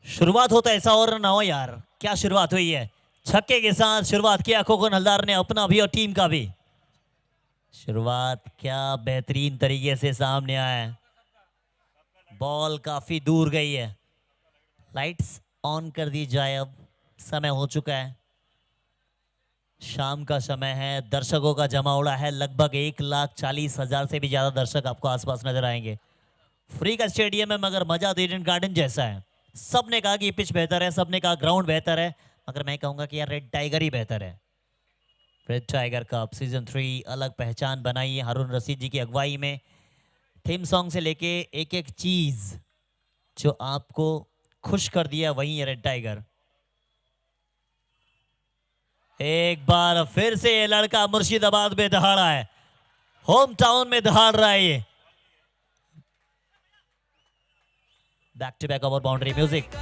शुरुआत होता ऐसा और ना हो यार। क्या शुरुआत हुई है, छक्के के साथ शुरुआत किया खोखन हलदार ने अपना भी और टीम का भी। शुरुआत क्या बेहतरीन तरीके से सामने आया है, बॉल काफी दूर गई है। लाइट्स ऑन कर दी जाए, अब समय हो चुका है, शाम का समय है, दर्शकों का जमावड़ा है, लगभग 1,40,000 से भी ज्यादा दर्शक आपको आसपास नजर आएंगे। फ्री का स्टेडियम है मगर मजा तो ईडन गार्डन जैसा है। सबने कहा कि पिच बेहतर है, सबने कहा ग्राउंड बेहतर है, मगर मैं कहूंगा कि यार रेड टाइगर ही बेहतर है। रेड टाइगर कप सीजन 3 अलग पहचान बनाई है हारून रशीद जी की अगुवाई में। थीम सॉन्ग से लेके एक एक चीज जो आपको खुश कर दिया वही है रेड टाइगर। एक बार फिर से ये लड़का मुर्शिदाबाद में दहाड़ा है, होम टाउन में दहाड़ रहा है ये। Back to back over boundary music.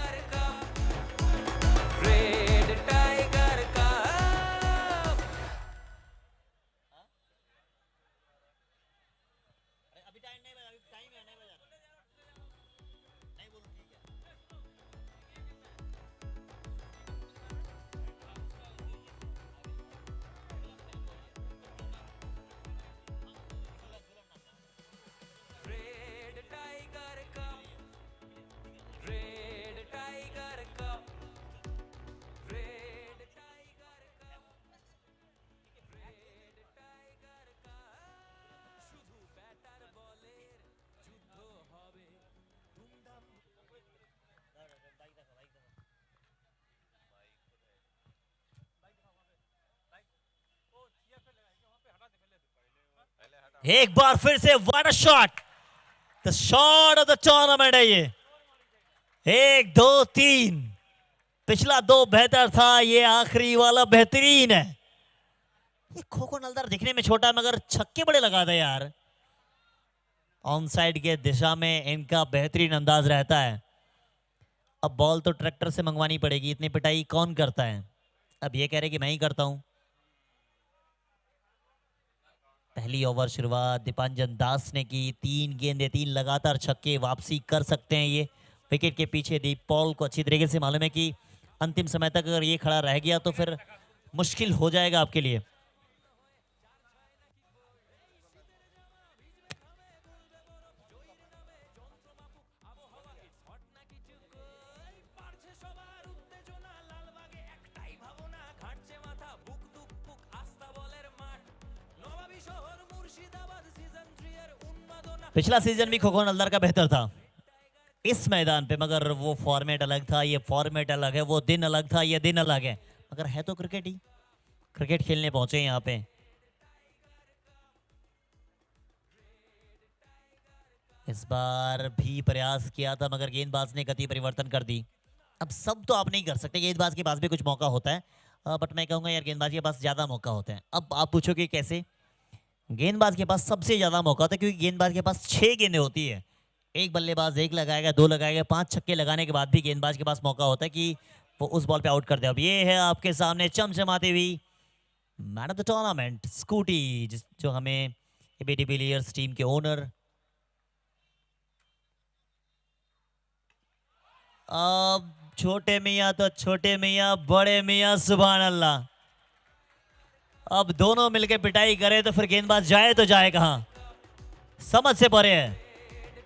एक बार फिर से what a shot, the shot of the tournament है ये। 1 2 3, पिछला 2 बेहतर था, ये आखिरी वाला बेहतरीन है। ये खोखन हलदार दिखने में छोटा है मगर छक्के बड़े लगाता है यार। ऑन साइड के दिशा में इनका बेहतरीन अंदाज रहता है। अब बॉल तो ट्रैक्टर से मंगवानी पड़ेगी, इतनी पिटाई कौन करता है। अब ये कह रहे कि मैं ही करता हूं। पहली ओवर शुरुआत दीपांजन दास ने की, 3 गेंदें 3 लगातार छक्के, वापसी कर सकते हैं ये विकेट के पीछे। दीप पॉल को अच्छी तरीके से मालूम है कि अंतिम समय तक अगर ये खड़ा रह गया तो फिर मुश्किल हो जाएगा आपके लिए। पिछला सीजन भी खोखन हलदार का बेहतर था इस मैदान पे, मगर वो फॉर्मेट अलग था, ये फॉर्मेट अलग है, वो दिन अलग था, ये दिन अलग है, मगर है तो क्रिकेट ही। क्रिकेट खेलने पहुंचे यहाँ पे। इस बार भी प्रयास किया था मगर गेंदबाज ने गति परिवर्तन कर दी। अब सब तो आप नहीं कर सकते, गेंदबाज के पास भी कुछ मौका होता है, बट मैं कहूंगा यार गेंदबाज के पास ज्यादा मौका होता है। अब आप पूछोगे कैसे, गेंदबाज के पास सबसे ज्यादा मौका होता है क्योंकि गेंदबाज के पास 6 गेंदें होती है। एक बल्लेबाज 1 लगाएगा, 2 लगाएगा, 5 छक्के लगाने के बाद भी गेंदबाज के पास मौका होता है कि वो उस बॉल पे आउट कर दे। अब ये है आपके सामने चमचमाती हुई man of the tournament scooty, जो हमें एबीडी बिलियर्ड्स टीम के ओनर, अब छोटे मियाँ तो छोटे मियाँ, बड़े मियाँ सुभान अल्लाह। अब दोनों मिलकर पिटाई करे तो फिर गेंदबाज जाए तो जाए कहां, समझ से परे है।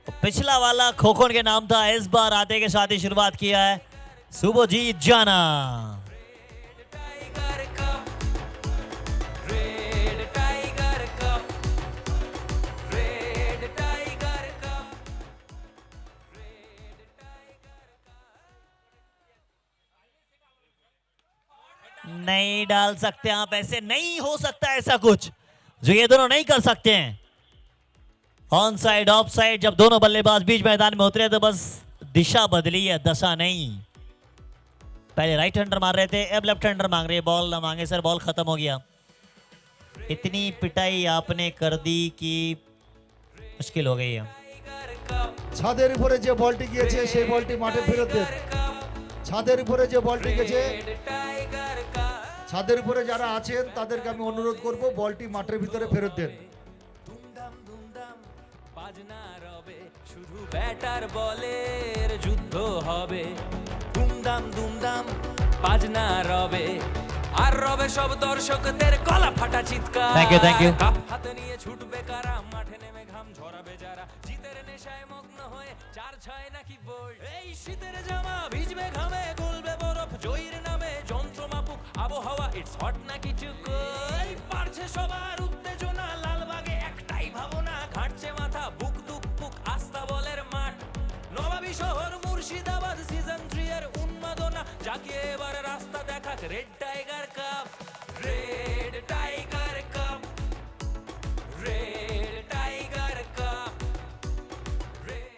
तो पिछला वाला खोखन के नाम था, इस बार आते के साथ ही शुरुआत किया है सुभजीत जाना। नहीं डाल सकते आप ऐसे, नहीं हो सकता ऐसा कुछ जो ये दोनों नहीं कर सकते हैं। ऑन साइड ऑफ साइड, जब दोनों बल्लेबाज बीच मैदान में उतरे तो बस दिशा बदली है, दशा नहीं। पहले राइट हैंडर मार रहे थे, अब लेफ्ट हैंडर मांग रहे, बॉल ना मांगे सर, बॉल खत्म हो गया। इतनी पिटाई आपने कर दी कि मुश्किल हो गई है। ছাদের উপরে যে বলটি গিয়েছে সেই বলটি মাঠে ফেরত দেন। ছাদের উপরে যে বলটি গেছে, ছাদের উপরে যারা আছেন তাদেরকে আমি অনুরোধ করব বলটি মাঠের ভিতরে ফেরত দেন। ধুমধাম ধুমধাম বাজনা রবে, শুধু ব্যাটার বলের যুদ্ধ হবে। দুমদাম দুমদাম বাজনা রবে আর রবে সব দর্শকদের গলা ফাটা চিৎকার Thank you. কাপ হাতে নিয়ে ছুটবে কারা মাঠে নেমে ঘাম ঝরাবে যারা জিতের নেশায় মগ্ন হয়ে 4-6 নাকি বই এই শীতের জামা ভিজবে ঘামে গলবে বরফ জয়ীর নামে যন্ত্রমাপুক আবহাওয়া ইটস হট নাকি টুকুই পারছে সবার উত্তেজনা লালবাগে একটাই ভাবনা ঘাটছে মাথা বুক দুক বুক আস্থা বলের মাঠ নবাবী শহর মুর্শিদাবাদ সিজন 3 এর উন্মাদনা যাকে এবার রাস্তা দেখাক red tiger cup red tiger cup red tiger cup red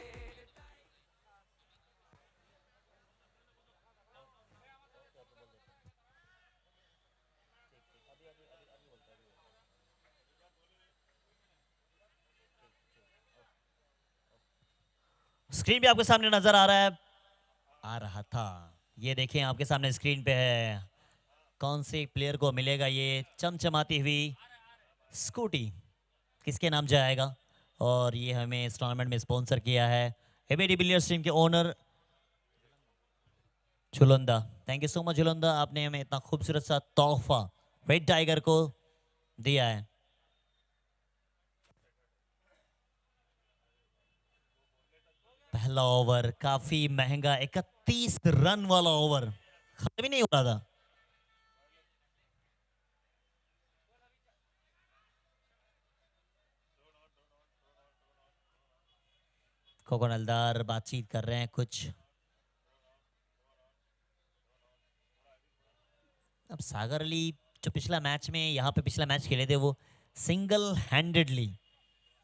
screen पे आपके सामने नजर आ रहा है, आ रहा था। ये देखें आपके सामने स्क्रीन पे है, कौन से प्लेयर को मिलेगा ये चमचमाती हुई स्कूटी, किसके नाम जाएगा। और ये हमें इस टूर्नामेंट में स्पॉन्सर किया है एबी डिविलियर्स टीम के ओनर झुलंदा। थैंक यू सो मच झुलंदा, आपने हमें इतना खूबसूरत सा तोहफा रेड टाइगर को दिया है। पहला ओवर काफी महंगा 31 रन वाला ओवर खत्म ही नहीं हो रहा था। खोखन हलदार बातचीत कर रहे हैं कुछ। अब सागर अली जो पिछला मैच में यहाँ पे पिछला मैच खेले थे वो सिंगल हैंडेडली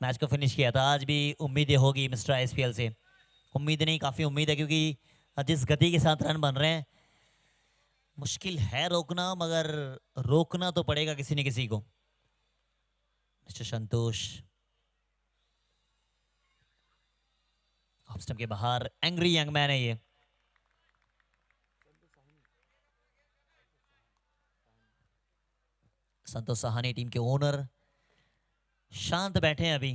मैच को फिनिश किया था। आज भी उम्मीदें होगी मिस्टर आईएसपीएल से, उम्मीद नहीं काफ़ी उम्मीद है, क्योंकि जिस गति के साथ रन बन रहे हैं मुश्किल है रोकना, मगर रोकना तो पड़ेगा किसी न किसी को। मिस्टर संतोष ऑफ स्टंप के बाहर, एंग्री यंग मैन है ये। संतोष सहानी टीम के ओनर शांत बैठे हैं अभी।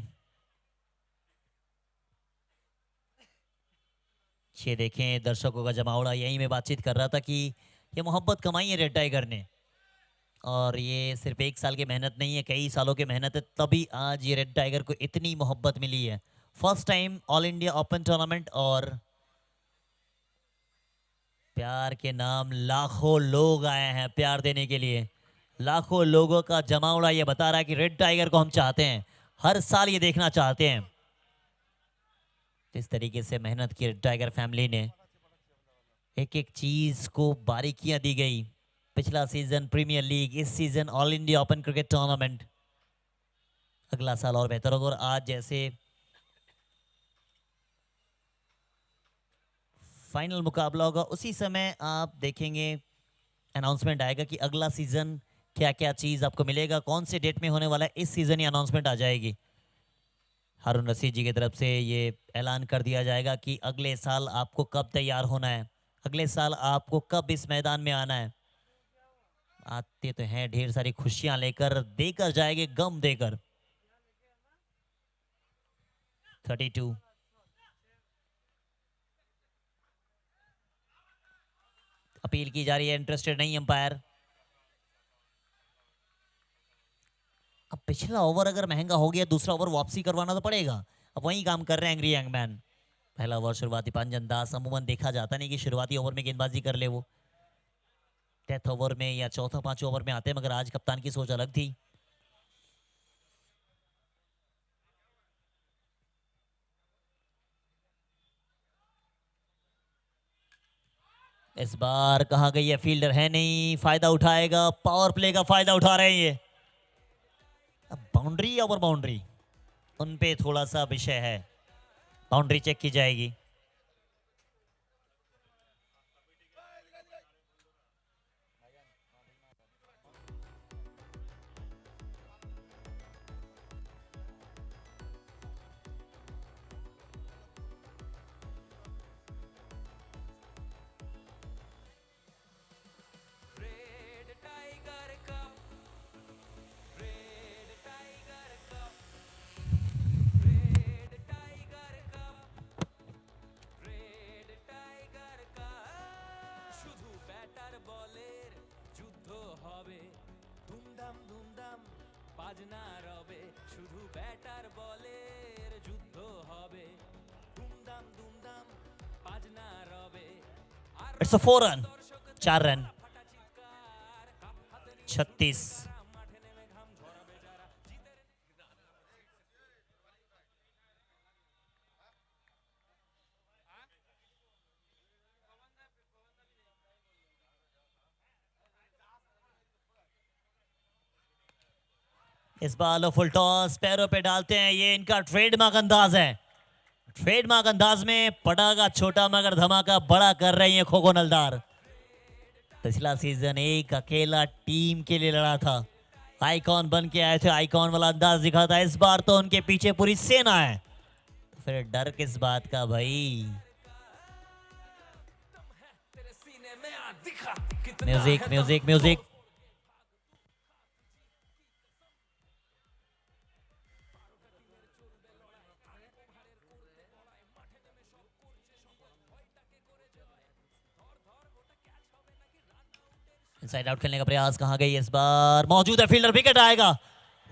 ये देखें दर्शकों का जमावड़ा, यही मैं बातचीत कर रहा था कि ये मोहब्बत कमाई है रेड टाइगर ने, और ये सिर्फ 1 साल की मेहनत नहीं है, कई सालों की मेहनत है, तभी आज ये रेड टाइगर को इतनी मोहब्बत मिली है। First time all India open tournament, और प्यार के नाम लाखों लोग आए हैं प्यार देने के लिए। लाखों लोगों का जमावड़ा ये बता रहा है कि रेड टाइगर को हम चाहते हैं, हर साल ये देखना चाहते हैं। इस तरीके से मेहनत की रेड टाइगर फैमिली ने, एक एक चीज को बारीकियां दी गई। पिछला सीजन प्रीमियर लीग, इस season all India open cricket tournament, अगला साल और बेहतर होगा। और आज जैसे फाइनल मुकाबला होगा उसी समय आप देखेंगे अनाउंसमेंट आएगा कि अगला सीजन क्या क्या चीज आपको मिलेगा, कौन से डेट में होने वाला है, इस सीजन ही अनाउंसमेंट आ जाएगी। हारून रशीद जी की तरफ से ये ऐलान कर दिया जाएगा कि अगले साल आपको कब तैयार होना है, अगले साल आपको कब इस मैदान में आना है। आते तो हैं ढेर सारी खुशियां लेकर, देकर जाएंगे गम देकर। 32 अपील की जा रही है, इंटरेस्टेड नहीं अंपायर। अब पिछला ओवर अगर महंगा हो गया, दूसरा ओवर वापसी करवाना तो पड़ेगा। अब वही काम कर रहे हैं एंग्री यंग मैन। पहला ओवर शुरुआती पांजन दास, अमूमन देखा जाता नहीं कि शुरुआती ओवर में गेंदबाजी कर ले, वो डेथ ओवर में या चौथा पांचवा ओवर में आते हैं, मगर आज कप्तान की सोच अलग थी। इस बार कहाँ गई है, फील्डर है नहीं, फायदा उठाएगा, पावर प्ले का फायदा उठा रहे हैं ये। अब बाउंड्री या ओवर बाउंड्री, उन पे थोड़ा सा विषय है, बाउंड्री चेक की जाएगी। Red tiger cup red tiger cup red tiger cup ধুমধাম ধুমধাম বাজনা রবে শুধু ব্যাটার বলের যুদ্ধ হবে ধুমধাম ধুমধাম বাজনা রবে আর इट्स अ 4 रन, 4 रन, 36। মাঠে নেমে ঘাম ঝরাবে যারা জিতের इस बार फुल टॉस पैरों पे डालते हैं, ये इनका ट्रेडमार्क अंदाज है। ट्रेडमार्क अंदाज में पटाखा छोटा मगर धमाका बड़ा कर रही है खो खो नलदार। पिछला सीजन एक अकेला टीम के लिए लड़ा था, आइकॉन बन के आए थे, आइकॉन वाला अंदाज दिखा था। इस बार तो उनके पीछे पूरी सेना है, तो फिर डर किस बात का भाई। तेरे सीने में आ दिखा कितना म्यूजिक है म्यूजिक दम। म्यूजिक। इनसाइड आउट खेलने का प्रयास, कहां गई इस बार, मौजूद है फील्डर, विकेट आएगा।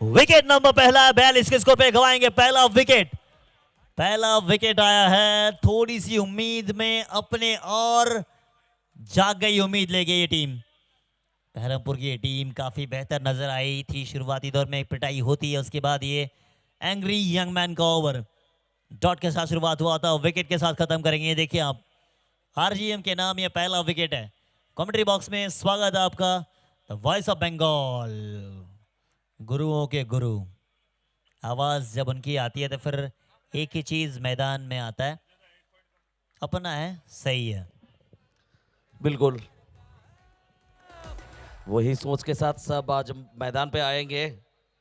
विकेट नंबर पहला है, 42 के स्कोर पे गवाएंगे पहला विकेट। पहला विकेट आया है, थोड़ी सी उम्मीद में अपने और जाग गई उम्मीद ले गई ये टीम। बहरमपुर की ये टीम काफी बेहतर नजर आई थी, शुरुआती दौर में पिटाई होती है, उसके बाद ये एंग्री यंग मैन का ओवर डॉट के साथ शुरुआत हुआ था, विकेट के साथ खत्म करेंगे। देखिए आप, आरजीएम के नाम ये पहला विकेट है। कमेंट्री बॉक्स में स्वागत है आपका, द वॉइस ऑफ बंगाल, गुरुओं के गुरु। आवाज जब उनकी आती है तो फिर एक ही चीज मैदान में आता है, अपना है, सही है। बिल्कुल वही सोच के साथ सब आज मैदान पे आएंगे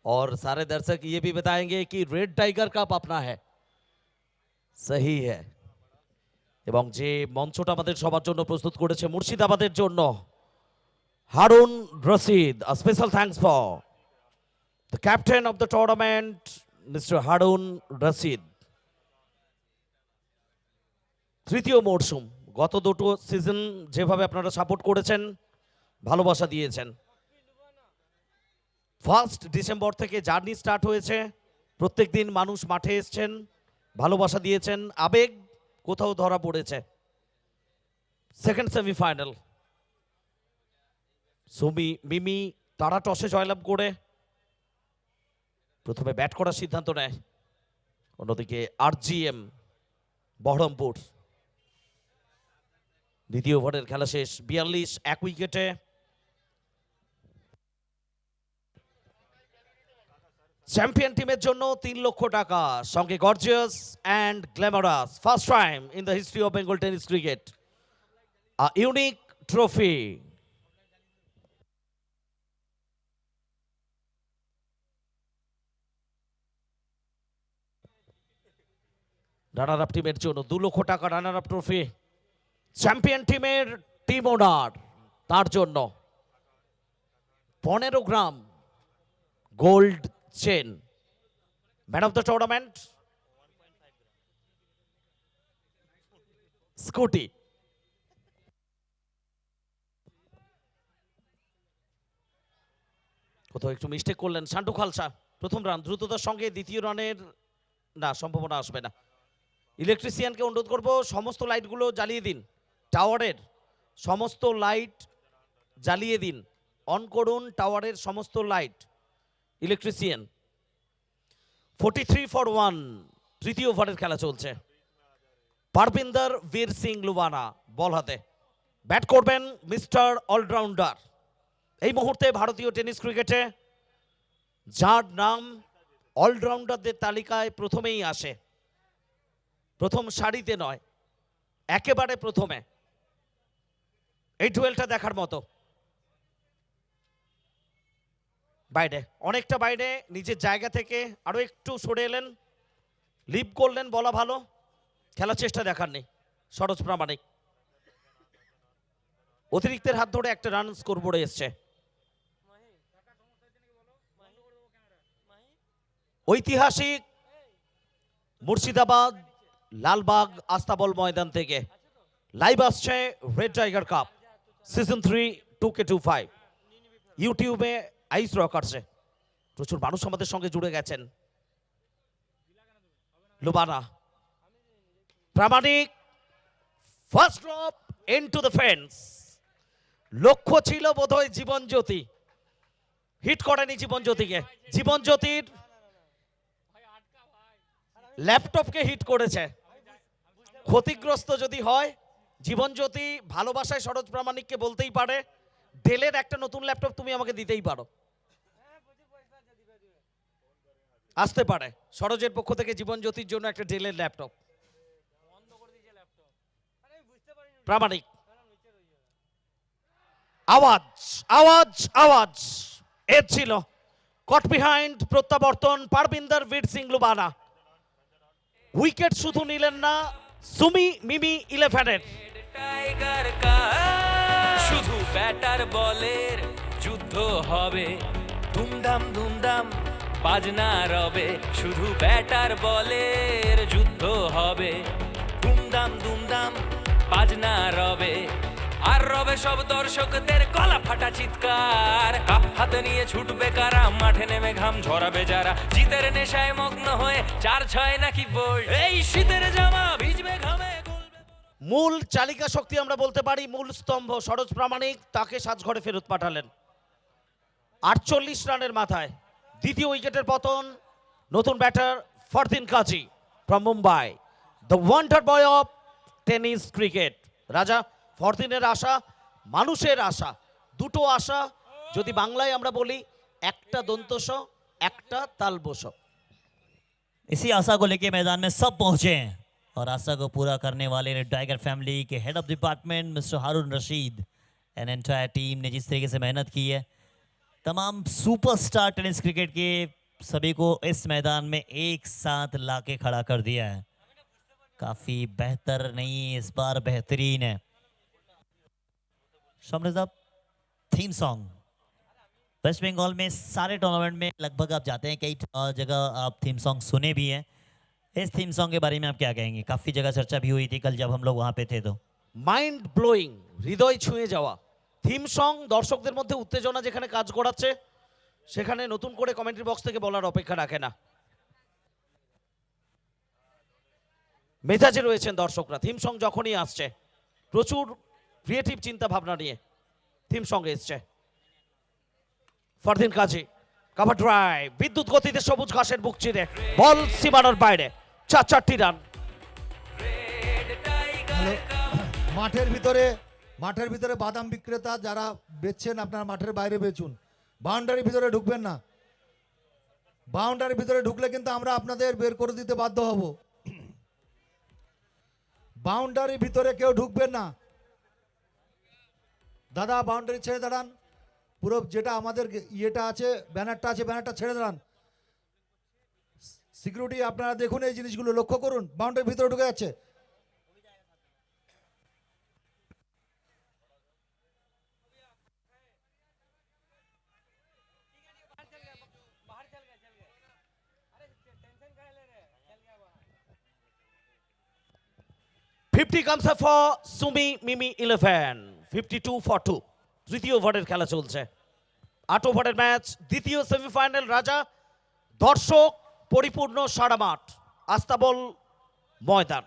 और सारे दर्शक ये भी बताएंगे कि रेड टाइगर कप अपना है, सही है। এবং যে মঞ্চটা আমাদের সবার জন্য প্রস্তুত করেছে মুর্শিদাবাদের জন্য, Harun Rashid, a special thanks for the captain of the tournament, Mr. Harun Rashid. তৃতীয় মরশুম, গত দুটো সিজন যেভাবে আপনারা সাপোর্ট করেছেন, ভালোবাসা দিয়েছেন, 1 ডিসেম্বর থেকে জার্নি স্টার্ট হয়েছে, প্রত্যেক দিন মানুষ মাঠে এসছেন, ভালোবাসা দিয়েছেন, আবেগ কোথাও ধরা পড়েছে। সেকেন্ড সেমিফাইনাল, সুমি মিমি তারা টসে জয়লাভ করে প্রথমে ব্যাট করার সিদ্ধান্ত নেয়, অন্যদিকে আরজিএম বহরমপুর দ্বিতীয় ওভারের খেলা শেষ, 42 এক উইকেটে। চ্যাম্পিয়ন টিমের জন্য 3 লক্ষ টাকা, সঙ্গে gorgeous and glamorous, first time in the history of Bengal tennis cricket, a unique trophy. Runner up টিমের জন্য 2 লক্ষ টাকা রানার আপ ট্রফি। চ্যাম্পিয়ন টিমের টিম ওনার, তার জন্য 15 গ্রাম gold chain. Man of the tournament scooty. কোথাও একটু মিস্টেক করলেন শান্টু খালসা, প্রথম রান দ্রুততার সঙ্গে, দ্বিতীয় রানের না সম্ভাবনা আসবে না। ইলেকট্রিশিয়ানকে অনুরোধ করব সমস্ত লাইটগুলো জ্বালিয়ে দিন, টাওয়ারের সমস্ত লাইট জ্বালিয়ে দিন, অন করুন টাওয়ারের সমস্ত লাইট। ইলেকট্রিশিয়ান। 43 ফর 1, তৃতীয় ওভারের খেলা চলছে। পারবিন্দর বীর সিং লুবানা বল হাতে, ব্যাট করবেন মিস্টার অলরাউন্ডার। এই মুহূর্তে ভারতীয় টেনিস ক্রিকেটে যার নাম অলরাউন্ডারদের তালিকায় প্রথমেই আসে, প্রথম সারিতে নয়, একেবারে প্রথমে, এই ডুয়েলটা দেখার মতো। বাইরে, অনেকটা বাইরে, নিজের জায়গা থেকে আরো একটু সরে এলেন, লিপ করলেন, বলা ভালো, খেলার চেষ্টা দেখাননি সরোজ প্রামাণিক। অতিরিক্তের হাত ধরে একটা রান স্কোরবোর্ডে এসছে। ঐতিহাসিক মুর্শিদাবাদ লালবাগ আস্তাবল ময়দান থেকে লাইভ আসছে red tiger cup season 3 2K25। ইউটিউবে আইস রকার্সে প্রচুর মানুষ আমাদের সঙ্গে জুড়ে গেছেন। Lubana Pramanik first drop into the fence. লক্ষ্য ছিল বোধহয় জীবনজ্যোতি, হিট করেনি জীবনজ্যোতিকে। জীবনজ্যোতির ল্যাপটপকে হিট করেছে। ক্ষতিগ্রস্ত যদি হয়, জীবনজ্যোতি ভালোবাসায় সরোজ প্রামাণিককে বলতেই পারে ডেলের একটা নতুন ল্যাপটপ তুমি আমাকে দিতেই পারো। আসতে পারে সরোজের পক্ষ থেকে জীবনজ্যোতির জন্য একটা ডেলের ল্যাপটপ। প্রামাণিক আওয়াজ আওয়াজ আওয়াজ এর ছিল কট বিহাইন্ড। প্রত্যাবর্তন পারবিন্দর বীর সিং লুবানা। উইকেট শুধু নিলেন না সুমি মিমি 11-এর। টাইগার কা শুধু ব্যাটার বলের যুদ্ধ হবে, ধুমধাম ধুমধাম বাজনা রবে। শুধু ব্যাটার বলের যুদ্ধ হবে, ধুমধাম ধুমধাম বাজনা রবে। আর রবে সব দর্শকদের গলা ফাটা চিৎকার। কাপ হাতে নিয়ে ছুটবে কারা, মাঠে নেমে ঘাম ঝরাবে যারা। জিতের নেশায় মগ্ন হয়ে 4-6 নাকি বোল্ড। এই শীতের জামা ভিজবে ঘামে গলবে। মূল চালিকা শক্তি আমরা বলতে পারি, মূল স্তম্ভ সরোজ প্রামাণিক, তাকে সাজঘরে ফেরত পাঠালেন 48 রানের মাথায়। দ্বিতীয় উইকেটের পতন। নতুন batter Fardin Kazi from Mumbai, the wonder boy of tennis cricket. রাজা ফরদিনের আশা, মানুষের আশা, দুটো আশা যদি বাংলায় আমরা বলি, একটা দন্তস একটা তালবস। इसी आशा को लेके मैदान में सब पहुंचे हैं और आशा को पूरा करने वाले टाइगर फैमिली के head of department mister Harun Rashid and entire team ने जिस तरीके से मेहनत की है, तमाम सुपरस्टार टेनिस क्रिकेट के सभी को इस मैदान में एक साथ लाके खड़ा कर दिया है। काफी बेहतर नहीं, इस बार बेहतरीन है। शामराज साहब, थीम सॉन्ग वेस्ट बंगाल में सारे टूर्नामेंट में लगभग आप जाते हैं, कई जगह आप थीम सॉन्ग सुने भी हैं। इस थीम सॉन्ग के बारे में आप क्या कहेंगे? काफ़ी जगह चर्चा भी हुई थी कल जब हम लोग वहाँ पे थे। तो মাইন্ড ব্লোয়িং, হৃদয় ছুঁয়ে যাওয়া থিম সং দর্শকদের মধ্যে উত্তেজনা যেখানে কাজ করাচ্ছে, সেখানে নতুন করে কমেন্ট্রি বক্স থেকে বলার অপেক্ষা রাখে না। মেজাজে রয়েছেন দর্শকরা। থিম সং যখনই আসছে প্রচুর ক্রিয়েটিভ চিন্তা ভাবনা নিয়ে থিম সঙ্গে এসছে। ফরদিন কাজী কাভার ড্রাইভ, বিদ্যুৎ গতিতে সবুজ ঘাসের বুক চিরে বল সীমানার বাইরে, 4-4টি রান। হ্যালো, মাঠের ভিতরে বাদাম বিক্রেতা যারা বেচছেন, আপনার মাঠের বাইরে বেচুন, বাউন্ডারির ভিতরে ঢুকবেন না। বাউন্ডারির ভিতরে ঢুকলে কিন্তু আমরা আপনাদের বের করে দিতে বাধ্য হব। বাউন্ডারির ভিতরে কেউ ঢুকবেন না। দাদা বাউন্ডারি ছেড়ে দাঁড়ান, পুরো যেটা আমাদের ইয়েটা আছে, ব্যানারটা আছে, ব্যানারটা ছেড়ে দাঁড়ান। সিকিউরিটি আপনারা দেখুন, এই জিনিসগুলো লক্ষ্য করুন, বাউন্ডারির ভিতরে ঢুকে যাচ্ছে। Fifty comes up for Sumi Mimi 11, 52 for 2। তৃতীয় ওভারের খেলা চলছে, 8 ওভারের ম্যাচ, দ্বিতীয় সেমিফাইনাল। রাজা দর্শক পরিপূর্ণ সারা মাঠ, আস্তাবল ময়দান।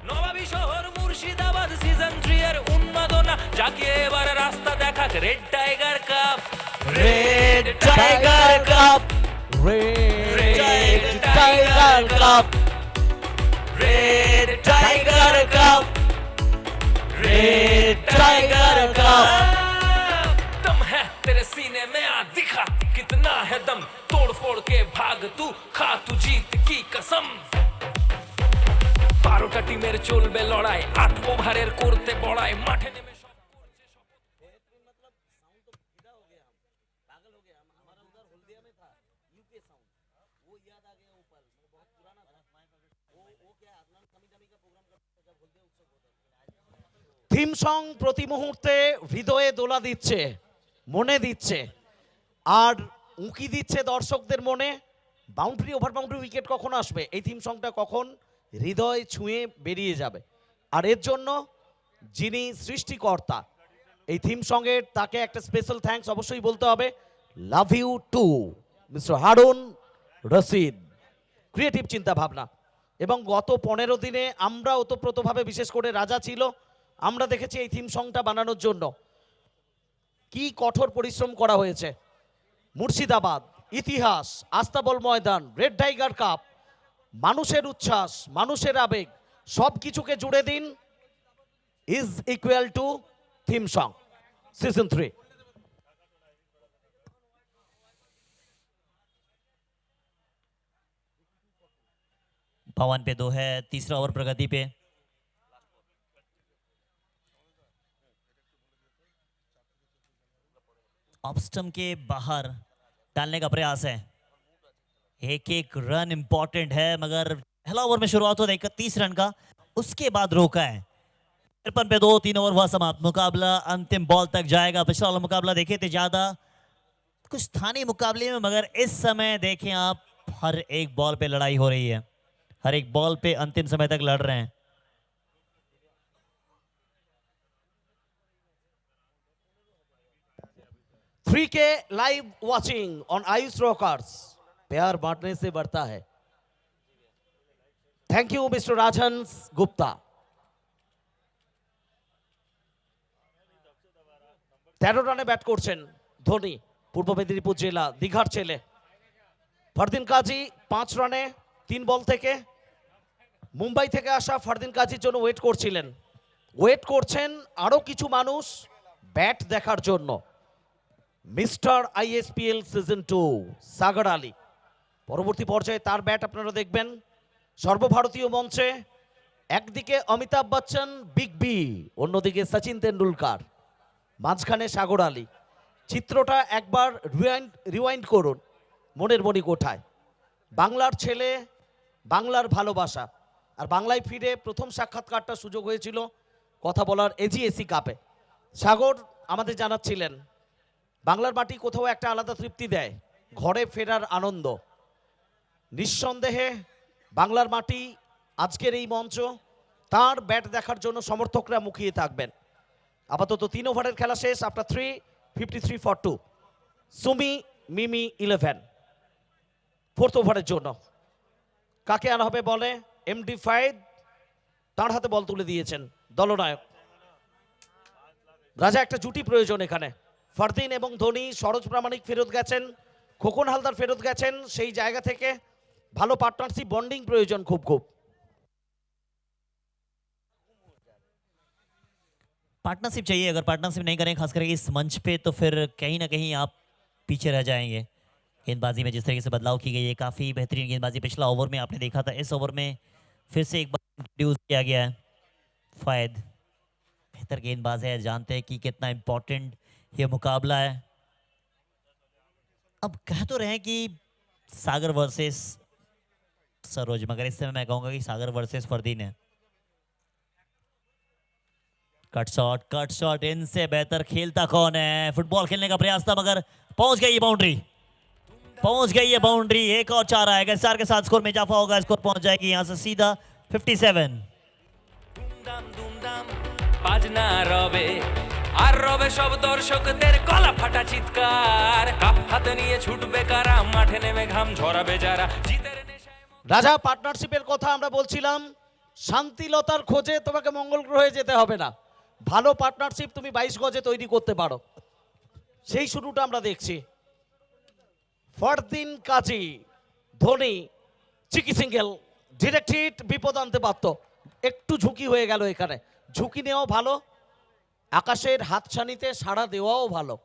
নবাবী শহর মুর্শিদাবাদ সিজন 3 এর উন্মাদনা জাগিয়ে এবার রাস্তা দেখাক red tiger cup. Red tiger cup, red tiger cup, red tiger cup, red tiger cup. दम है तेरे सीने में, आ दिखा कितना है दम। तोड़ फोड़ के भाग तू, खा तू जीत की कसम। 12টা টিমের চলবে লড়াই, 8 ওভারের করতে বড়াই, মাঠে নেমে সব করছে শপথ। থিম সং প্রতি মুহূর্তে হৃদয়ে দোলা দিচ্ছে, মনে দিচ্ছে, আর উঁকি দিচ্ছে দর্শকদের মনে। বাউন্ডারি, ওভার বাউন্ডারি, উইকেট কখন আসবে, এই থিম সংটা কখন হৃদয় ছুঁয়ে বেরিয়ে যাবে। আর এর জন্য যিনি সৃষ্টিকর্তা এই থিম সঙ্গের, তাকে একটা স্পেশাল থ্যাঙ্কস অবশ্যই বলতে হবে। Love you too mister Harun Rashid. Creative চিন্তা ভাবনা, এবং গত 15 দিনে আমরা ওতপ্রোতভাবে, বিশেষ করে রাজা ছিল, আমরা দেখেছি এই থিম সংটা বানানোর জন্য কি কঠোর পরিশ্রম করা হয়েছে। মুর্শিদাবাদ, ইতিহাস, আস্তাবল ময়দান, রেড টাইগার কাপ, মানুষের উচ্ছ্বাস, মানুষের আবেগ, সব কিছুকে জুড়ে দিন is equal to theme song season 3। पवन पे 2 है, तीसरा ओवर प्रगति पे। ऑफ स्टंप के बाहर डालने का प्रयास है। एक एक रन इंपॉर्टेंट है, मगर पहला ओवर में शुरुआत होता है 31 रन का, उसके बाद रोका है। 53 पे 2, 3 ओवर हुआ समाप्त। मुकाबला अंतिम बॉल तक जाएगा। पिछला वाला मुकाबला देखे थे ज्यादा कुछ था नहीं मुकाबले में, मगर इस समय देखें आप, हर एक बॉल पे लड़ाई हो रही है, हर एक बॉल पे अंतिम समय तक लड़ रहे हैं। थ्री के live watching on Ayush rockers, प्यार बांटने से बढ़ता है। Thank you mister Rajhans Gupta. 13 রানে ব্যাট করছেন ধোনি, পূর্ব মেদিনীপুর জেলা দীঘার ছেলে। ফরদিন কাজী 5 রানে 3 বল থেকে। মুম্বাই থেকে আসা ফরদিন কাজীর জন্য ওয়েট করছিলেন, ওয়েট করছেন আরো কিছু মানুষ ব্যাট দেখার জন্য। মিস্টার আইএসপিএল সিজন 2 সাগর আলী, পরবর্তী পর্যায়ে তার ব্যাট আপনারা দেখবেন সর্বভারতীয় মঞ্চে। একদিকে অমিতাভ বচ্চন বিগ বি, অন্যদিকে সচিন তেন্ডুলকার, মাঝখানে সাগর আলী। চিত্রটা একবার রিওয়াইন্ড করুন মনের মণি কোঠায়। বাংলার ছেলে, বাংলার ভালোবাসা, আর বাংলায় ফিরে প্রথম সাক্ষাৎকারটা সুযোগ হয়েছিল কথা বলার এজিএসি কাপে। সাগর আমাদের জানাচ্ছিলেন বাংলার মাটি কোথাও একটা আলাদা তৃপ্তি দেয়, ঘরে ফেরার আনন্দ। নিঃসন্দেহে বাংলার মাটি, আজকের এই মঞ্চ, তার ব্যাট দেখার জন্য সমর্থকরা মুখিয়ে থাকবেন। আপাতত 3 ওভারের খেলা শেষ। আপনার 353 ফর 2। সুমি মিমি 11 4th ওভারের জন্য। কাকে আনা হবে বলে? এমডি ফাইদ তার হাতে বল তুলে দিয়েছেন দলনায়ক। রাজা, একটা জুটি প্রয়োজন এখানে। ফরদিন এবং ধোনি, সরোজ প্রামাণিক ফেরত গেছেন, খোকন হালদার ফেরত গেছেন, সেই জায়গা থেকে ভালো পার্টনারশিপ, বন্ডিং প্রয়োজন খুব খুব। पार्टनरशिप चाहिए। अगर पार्टनरशिप नहीं करें खास करके इस मंच पे, तो फिर कहीं ना कहीं आप पीछे रह जाएंगे। गेंदबाजी में जिस तरीके से बदलाव की गई है, काफ़ी बेहतरीन गेंदबाजी पिछला ओवर में आपने देखा था। इस ओवर में फिर से एक बार इंट्रोड्यूस किया गया है फायद। बेहतर गेंदबाज है, जानते हैं कि कितना इम्पोर्टेंट ये मुकाबला है। अब कह तो रहे हैं कि सागर वर्सेस सरोज, मगर इस समय मैं कहूँगा कि सागर वर्सेस फरदीन है। कट शॉट, इनसे बेहतर खेलता कौन है? फुटबॉल खेलने का प्रयास था, मगर पहुंच गई ये बाउंड्री। एक और 4 आएगा, 4 के साथ स्कोर में इजाफा होगा। स्कोर पहुंच जाएगी यहां से सीधा 57। দুমদাম দুমদাম বাজনা রবে, আর রবে সব দর্শকদের গলা ফাটা চিৎকার। কাপ হাতে নিয়ে ছুটবে কারা, মাঠে নেমে ঘাম ঝরাবে যারা, জিতের নেশায় রাজা, পার্টনারশিপের কথা আমরা বলছিলাম। শান্তিলতার খোঁজে তোমাকে মঙ্গল গ্রহে যেতে হবে না, ভালো পার্টনারশিপ তুমি 22 গজে তৈরি করতে পারো। সেই শুরুটা আমরা দেখছি। ফরদিন কাজী, ধোনি, চিকি সিঙ্গেল, ডিরেক্ট হিট, বিপদ আনতে পারত। একটু ঝুঁকি হয়ে গেল এখানে। ঝুঁকি নেওয়াও ভালো, আকাশের হাতছানিতে সাড়া দেওয়াও ভালো,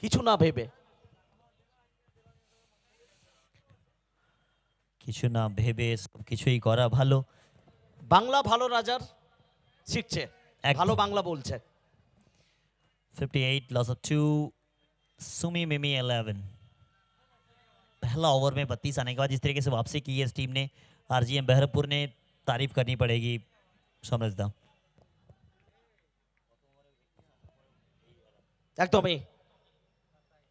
কিছু না ভেবে। কিছু না ভেবে সব কিছুই করা ভালো। বাংলা ভালো রাজার শিখছে, একদম। ভালো বাংলা বলছে। 58 लॉस ऑफ 2। सुमी मिमी 11। पहला ओवर में 32 आने के बाद जिस तरीके से वापसी की है इस टीम ने, आरजीएम बहरमपुर ने, तारीफ करनी पड़ेगी समझदा। একদমই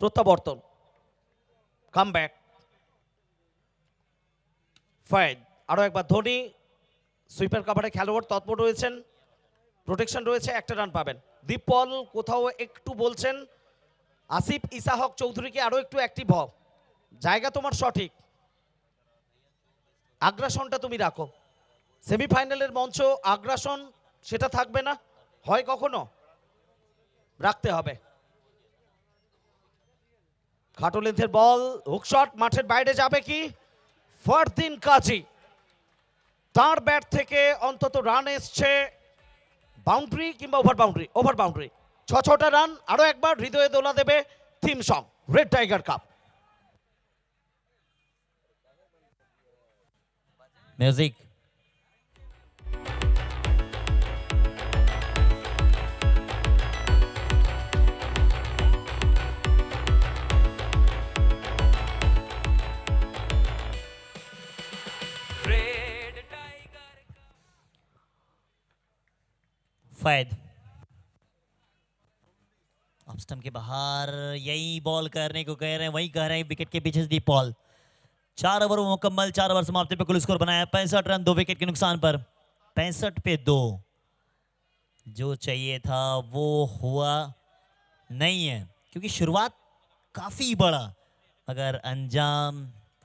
প্রত্যাবর্তন, কামব্যাক, ফাইন। আরো একবার ধোনি, সুইপার কাভারে খেলোয়াড় তৎপর রয়েছেন, প্রোটেকশন রয়েছে, একটা রান পাবেন। দীপল কোথাও একটু বলছেন আসিফ ইসাহক চৌধুরীকে আরো একটু অ্যাক্টিভ হও, জায়গা তোমার সঠিক, আগ্রাসনটা তুমি রাখো। সেমিফাইনালের মঞ্চ, আগ্রাসন সেটা থাকবে না, হয় কখনো, রাখতে হবে। খাটো লেন্থের বল, হুক শট, মাঠের বাইরে যাবে কি? ফারদিন কাজী, তার ব্যাট থেকে অন্তত রান এসছে, বাউন্ডারি কিংবা ওভার বাউন্ডারি, ওভার বাউন্ডারি, ছটা রান। আরো একবার হৃদয়ে দোলা দেবে theme song, red tiger cup. Music. Red tiger फैद ऑफ स्टंप के बाहर, यही बॉल करने को कह रहे हैं, वही कह रहे हैं, विकेट के पीछे डीप बॉल। 4 ओवर मुकम्मल, 4 ओवर समाप्ति पे कुल स्कोर बनाया 65 रन, 2 विकेट के नुकसान पर 65 पे 2। जो चाहिए था वो हुआ नहीं है, क्योंकि शुरुआत काफी बड़ा, मगर अंजाम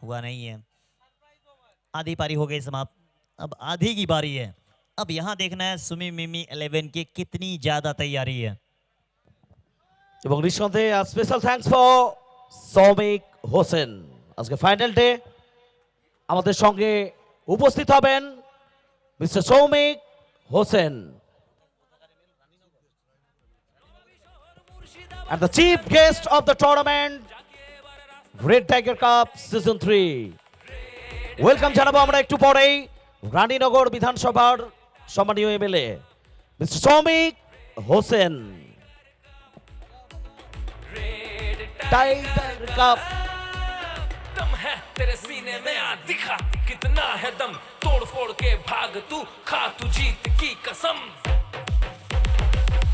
हुआ नहीं है। आधी पारी हो गई समाप्त, अब आधी की बारी है। अब यहां देखना है सुमी मिमी 11 की कितनी ज्यादा तैयारी है। এবং নিঃসন্দেহে special thanks for Soumik Hossain. আজকে ফাইনাল ডে আমাদের সঙ্গে উপস্থিত হবেন mister Soumik Hossain, and the chief guest of the tournament, Red Tiger Cup Season 3. Welcome জানাবো আমরা একটু পরেই রানীনগর বিধানসভার সম্মানীয় MLA mister Soumik Hossain. Tiger cup दम है तेरे सीने में, आ दिखा कितना है दम, तोड़ फोड़ के भाग तू, खा तू जीत की कसम।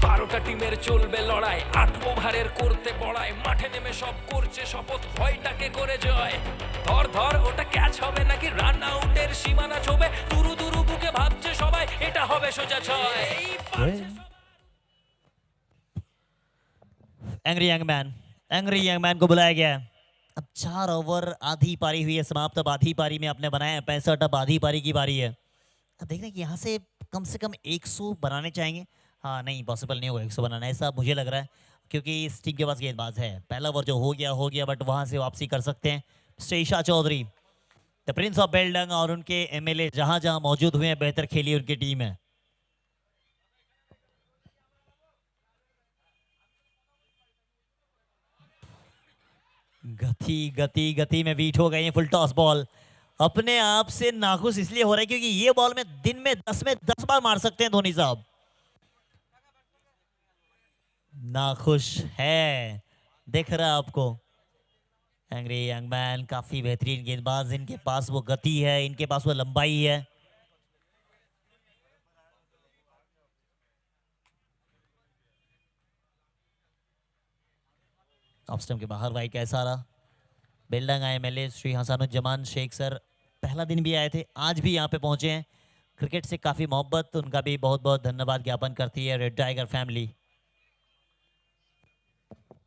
12টা টিমের চলবে লড়াই, 8 ওভারের করতে বড়াই, মাঠে নেমে সব করছে শপথ, ভয়টাকে করে জয়। ধর ধর ওটা ক্যাচ হবে নাকি রান আউটের সীমানা ছোবে, দুরু দুরু বুকে ভাবছে সবাই এটা হবে সোজা ছয়। एंग्री यंग मैन को बुलाया गया है। अब 4 ओवर, आधी पारी हुई है समाप्त। अब आधी पारी में आपने बनाया 65, अब आधी पारी की बारी है। अब देखना कि यहाँ से कम 100 बनाने चाहेंगे। हाँ नहीं, पॉसिबल नहीं होगा 100 बनाना, ऐसा मुझे लग रहा है, क्योंकि इस टीम के पास गेंदबाज है। पहला ओवर जो हो गया, बट वहाँ से वापसी कर सकते हैं mister Isha Chaudhary, the prince of Beldanga, और उनके एमएलए जहाँ जहाँ मौजूद हुए हैं, बेहतर खेली उनकी टीम है। गति में बीट हो गई है। फुल टॉस बॉल अपने आप से नाखुश इसलिए हो रहा है क्योंकि ये बॉल में दिन में 10 बार मार सकते हैं धोनी साहब। नाखुश है, दिख रहा है आपको। एंग्री यंग मैन काफी बेहतरीन गेंदबाज, इनके पास वो गति है, इनके पास वो लंबाई है। ऑफ स्टंप के बाहर वाइड का इशारा। बेल्डंग आए एमएलए श्री हसनुज्जमान शेख सर पहला दिन भी आए थे, आज भी यहाँ पे पहुंचे हैं। क्रिकेट से काफी मोहब्बत, उनका भी बहुत बहुत धन्यवाद ज्ञापन करती है रेड टाइगर फैमिली।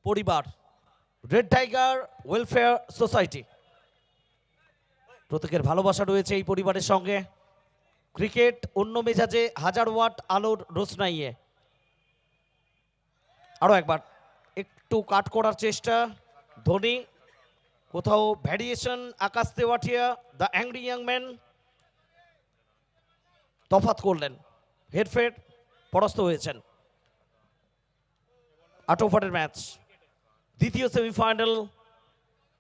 পরিবার রেড টাইগার ওয়েলফেয়ার সোসাইটি, প্রত্যেকের ভালোবাসা রয়েছে এই পরিবারের সঙ্গে। ক্রিকেট অন্য মেজাজে, 1000 ওয়াট আলোর রোশনাইয়ে। আরো একবার একটু কাট করার চেষ্টা, ধোনি কোথাও variation, Akash Tewatia the angry young man তফাৎ করলেন, হেডফেড পরাস্ত হয়েছেন। 8 ওভারের ম্যাচ, দ্বিতীয় সেমিফাইনাল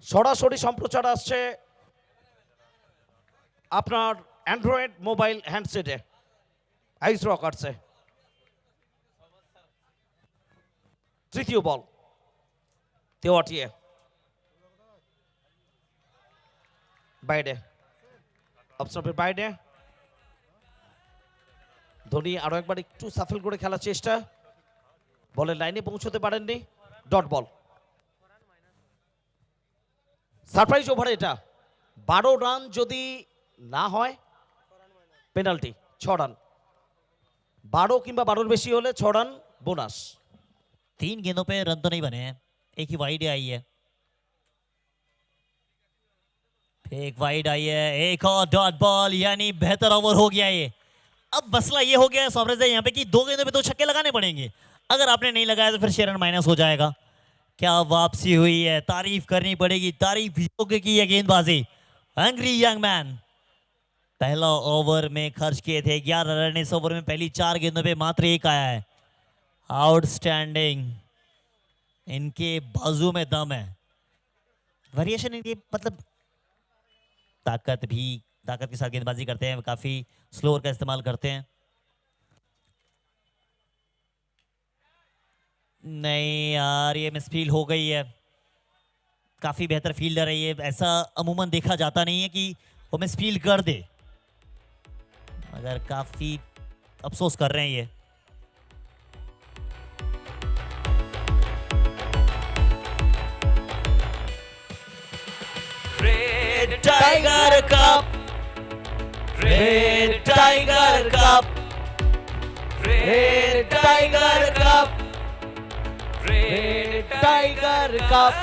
সরাসরি সম্প্রচার আসছে আপনার অ্যান্ড্রয়েড মোবাইল হ্যান্ডসেটে, আইস রকার্সে। তৃতীয় বল তেওয়াটিয়া বাইরে, অপশনের বাইরে। ধোনি আরো একবার একটু সাফল করে খেলার চেষ্টা, বলের লাইনে পৌঁছতে পারেননি। Dot ball. সারপ্রাইজ ওভার এটা, 12 রান যদি না হয় পেনাল্টি, 6 রান, 12 কিংবা 12 বেশি হলে 6 রান বোনাस। 3 गेंदों पे रन तो नहीं बने हैं, एक ही वाइड आई है, एक वाइड आई है, एक और डॉट बॉल, यानी बेहतर ओवर हो गया ये। अब मसला ये हो गया है सॉफ्रेज यहाँ पे कि 2 गेंदों पे 2 छक्के लगाने पड़ेंगे, अगर आपने नहीं लगाया तो फिर शेरन माइनस हो जाएगा। क्या वापसी हुई है, तारीफ करनी पड़ेगी, तारीफ योग्य की है गेंदबाजी। एंग्री यंग मैन पहला ओवर में खर्च किए थे 11 रन, इस ओवर में पहली 4 गेंदों पे मात्र 1 आया है। आउटस्टैंडिंग, इनके बाजू में दम है, वेरिएशन इनकी मतलब ताकत के साथ गेंदबाजी करते हैं, काफी स्लोअर का इस्तेमाल करते हैं। नहीं यार, ये मिसफील्ड हो गई है, काफी बेहतर फील्डर है ये, ऐसा अमूमन देखा जाता नहीं है कि वो मिसफील्ड कर दे, मगर काफी अफसोस कर रहे हैं ये। Red tiger cup, red tiger cup, red tiger cup, red tiger cup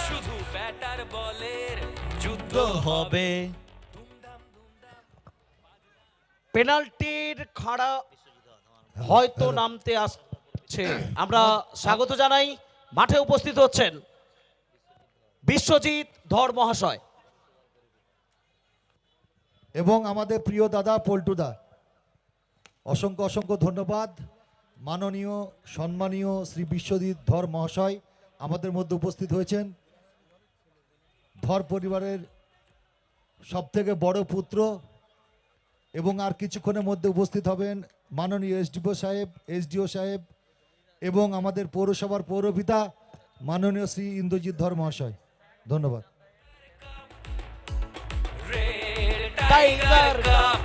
শুধু ব্যাটার বলের যুদ্ধ তো হবে। পেনাল্টির খাড়া হয়তো নামতে আসছে, আমরা স্বাগত জানাই, মাঠে উপস্থিত হচ্ছেন বিশ্বজিৎ ধর মহাশয় এবং আমাদের প্রিয় দাদা পল্টুদা, অসংখ্য অসংখ্য ধন্যবাদ। মাননীয় সম্মানীয় শ্রী বিশ্বজিৎ ধর মহাশয় আমাদের মধ্যে উপস্থিত হয়েছেন। ধর পরিবারের সবথেকে বড় পুত্র এবং আর কিছুক্ষণের মধ্যে উপস্থিত হবেন মাননীয় এসডিও সাহেব এবং আমাদের পৌরসভার পৌরপিতা মাননীয় শ্রী ইন্দ্রজিৎ ধর মহাশয়। ধন্যবাদ। Red tiger cup,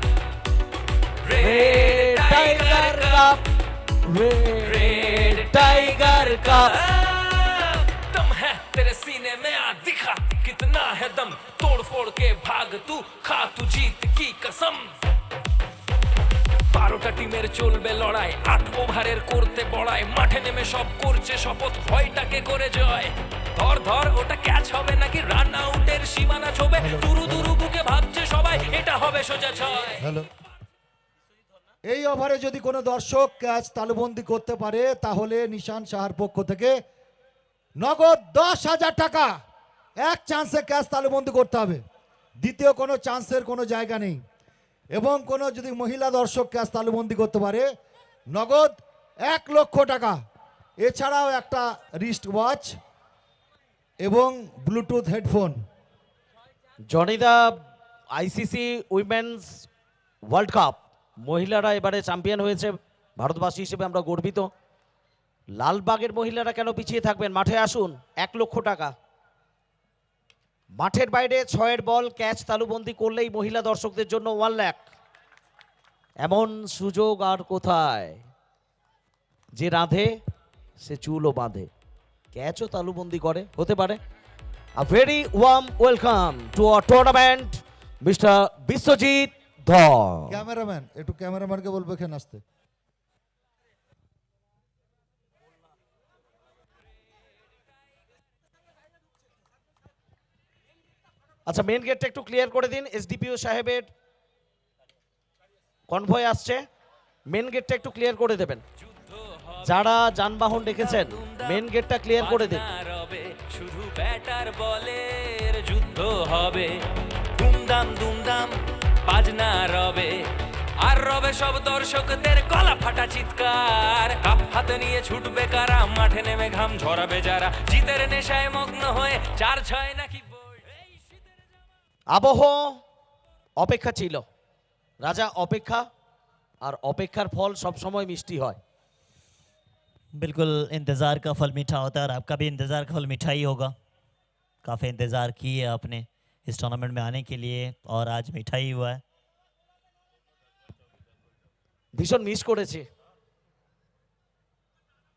red tiger cup, red tiger cup. दम है तेरे सीने में, आ दिखा कितना है दम, तोड़ फोड़ के भाग तू, खा तू जीत की कसम। 12টা টিমের চলবে লড়াই, 8 ওভারের করতে বড়াই, মাঠে নেমে সব করছে শপথ, ভয়টাকে করে জয়। ধর ধর ওটা ক্যাচ হবে নাকি রান আউটের সীমানা ছবে, দুরু দুরু বুকে ভাবছে সবাই এটা হবে সোজা ছয়। হ্যালো, এই ওভারে যদি কোনো দর্শক ক্যাচ তালুবন্দি করতে পারে তাহলে নিশান সাহার পক্ষ থেকে নগদ 10,000 টাকা, এক চান্সে ক্যাচ তালুবন্দি করতে হবে, দ্বিতীয় কোনো চান্সের কোনো জায়গা নেই। এবং কোনো যদি মহিলা দর্শক ক্যাচ তালুবন্দি করতে পারে নগদ 1 লক্ষ টাকা, এছাড়াও একটা রিস্ট ওয়াচ এবং ব্লুটুথ হেডফোন। জনিদা, আইসিসি উইমেন্স ওয়ার্ল্ড কাপ মহিলারা এবারে চ্যাম্পিয়ন হয়েছে, ভারতবাসী হিসেবে আমরা গর্বিত। লালবাগের মহিলারা কেন পিছিয়ে থাকবেন, মাঠে আসুন, 1 লক্ষ টাকা। মাঠের বাইরে 6-এর বল ক্যাচ তালুবন্দি করলেই মহিলা দর্শকদের জন্য 1 লাখ। এমন সুযোগ আর কোথায়, যে রাঁধে সে চুলও বাঁধে, ক্যাচও তালুবন্দি করে, হতে পারে। A very warm welcome to our tournament, Mr. Biswajit ধর। ক্যামেরাম্যান, একটু ক্যামেরাম্যানকে বলবো এখানে আসতে। আচ্ছা, মেন গেটটা একটু ক্লিয়ার করে দিন, এসডিপিও সাহেবের কনভয় আসছে, মেন গেটটা একটু ক্লিয়ার করে দেবেন। যারা যানবাহন রেখেছেন মেন গেটটা ক্লিয়ার করে দিন। শুধু ব্যাটার বলের যুদ্ধ হবে, দুমদাম দুমদাম বাজনা রবে, আর রবে সব দর্শকদের গলা ফাটা চিৎকার। কাপ হাতে নিয়ে ছুটবে কারা, মাঠে নেমে ঘাম ঝরাবে যারা, জিতের নেশায় মগ্ন হয়ে 4-6 নাকি bold। আবহ অপেক্ষা ছিল, রাজা অপেক্ষা, আর অপেক্ষার ফল সব সময় মিষ্টি হয়। बिल्कुल इंतज़ार का फल मीठा होता है और आपका भी इंतज़ार का फल मीठा ही होगा। काफ़ी इंतज़ार की है आपने इस टूर्नामेंट में आने के लिए और आज मीठा ही हुआ है। ভীষণ মিস করেছি,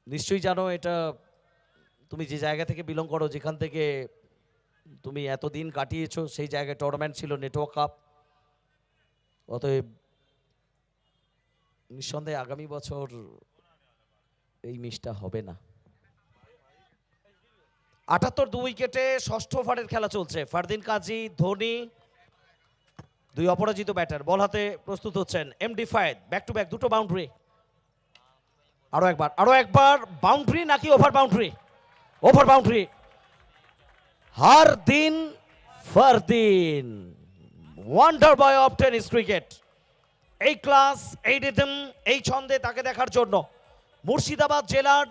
নিশ্চয়ই জানো এটা তুমি যে জায়গা থেকে বিলং করো, যেখান থেকে তুমি এতদিন কাটিয়েছো, সেই জায়গায় টুর্নামেন্ট ছিল, নেটওয়ার্ক কাপ। অতএব নিঃসন্দেহে আগামী বছর এই মিসটা হবে না। ৭৮ 2 উইকেটে ষষ্ঠ ওভারের খেলা চলছে। ফারদিন কাজী, ধোনি, দুই অপরাজিত ব্যাটার বল হাতে প্রস্তুত হচ্ছেন। MD Fayed, back to back দুটো বাউন্ডারি। আরো একবার বাউন্ডারি নাকি over boundary? Over boundary. Hardin Fardin, wonder boy of tennis cricket. এই ক্লাস, এই রিদম, এই ছন্দে তাকে দেখার জন্য মুর্শিদাবাদ জেলার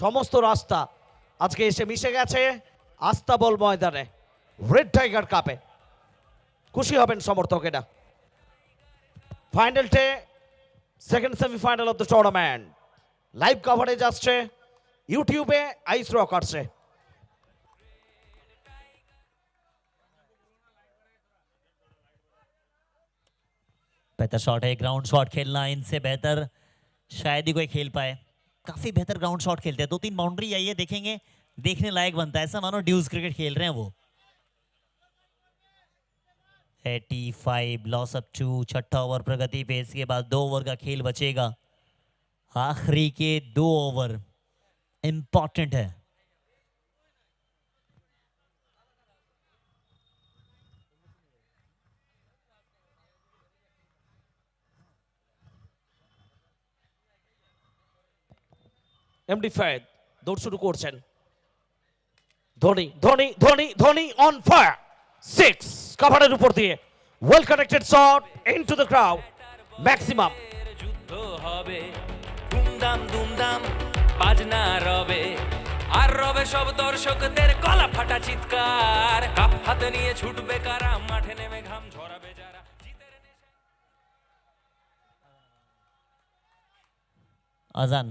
সমস্ত রাস্তা আজকে এসে মিশে গেছে আস্তাবল ময়দানে, রেড টাইগার কাপে। খুশি হবেন সমর্থকেরা। Final day, second semifinal of the tournament. Live coverage আসছে ইউটিউবে, আইস রকার্সে। बेहतर शॉट है, ग्राउंड शॉट खेलना इनसे बेहतर शायद ही कोई खेल पाए। काफी बेहतर ग्राउंड शॉट खेलते हैं, 2-3 बाउंड्री आई है, देखेंगे, देखने लायक बनता है, ऐसा मानो ड्यूज क्रिकेट खेल रहे हैं वो। 85 लॉस अप 2, छठा ओवर प्रगति पे। इसके बाद 2 ओवर का खेल बचेगा। आखिरी के 2 ओवर इंपॉर्टेंट है। এমডি ফায়েদ দৌড় শুরু করছেন। ধোনি ধোনি ধোনি ধোনি অন ফায়ার, 6 কভারের উপর দিয়ে, well connected shot into the crowd, maximum. যুদ্ধ হবে, দুমদাম দুমদাম বাজনা রবে, আর রবে সব দর্শকদের গলা ফাটা চিৎকার। কাপ হাতে নিয়ে ছুটবে কারা, মাঠে নেমে ঘাম ঝরাবে যারা। अजान।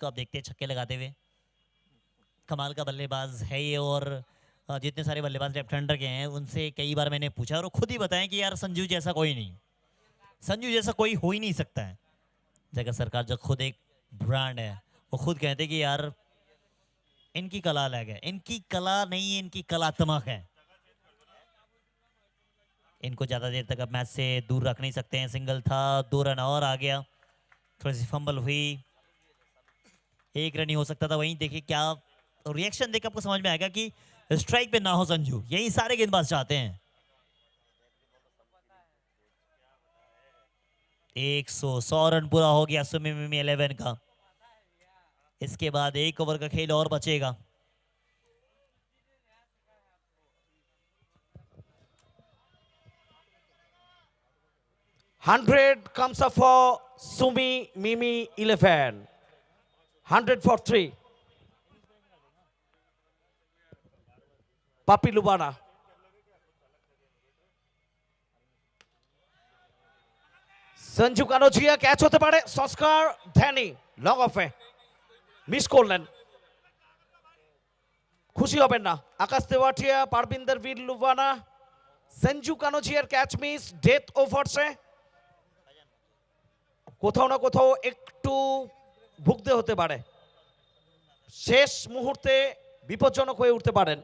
उसको आप देखते हैं छक्के लगाते हुए। कमाल का बल्लेबाज है ये। और जितने सारे बल्लेबाज लेफ्ट हैंडर के हैं उनसे कई बार मैंने पूछा और वो खुद ही बताएं कि यार संजू जैसा कोई नहीं, संजू जैसा कोई हो ही नहीं सकता है। जगत सरकार जो खुद एक ब्रांड है, वो खुद कहते हैं कि यार इनकी कला अलग है। इनकी कला नहीं है, इनकी कलात्मक है। इनको ज़्यादा देर तक अब मैच से दूर रख नहीं सकते हैं। सिंगल था, 2 रन और आ गया। थोड़ी सी फंबल हुई, 1 रन ही हो सकता था। वहीं देखिए क्या रिएक्शन देख आपको समझ में आएगा कि स्ट्राइक पे ना हो संजू, यही सारे गेंदबाज चाहते हैं। 100 रन पूरा हो गया स्विमिंग 11 का। इसके बाद 1 ओवर का खेल और बचेगा। Hundred comes up for Sumi Mimi 11. 100 for 3. Papi Lubana. Sanju Kanojia catch হতে পারে। সস্কার ধ্যানি লং অফে মিস করলেন। খুশি হবেন না আকাশ তেওয়াটিয়া, পারবিন্দর বীর লুবানা। সঞ্জু কানোজিয়ার ক্যাচ মিস ডেথ ওভারসে কোথাও না কোথাও একটু ভুগতে হতে পারে, শেষ মুহূর্তে বিপজ্জনক হয়ে উঠতে পারেন।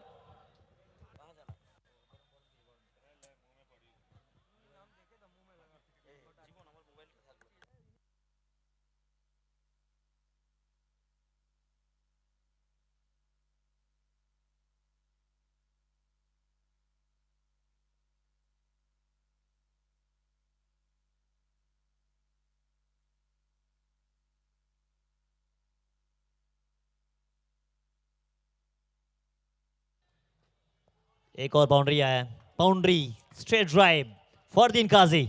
एक और बाउंड्री आया, बाउंड्री स्ट्रेट ड्राइव फरदीन काजी।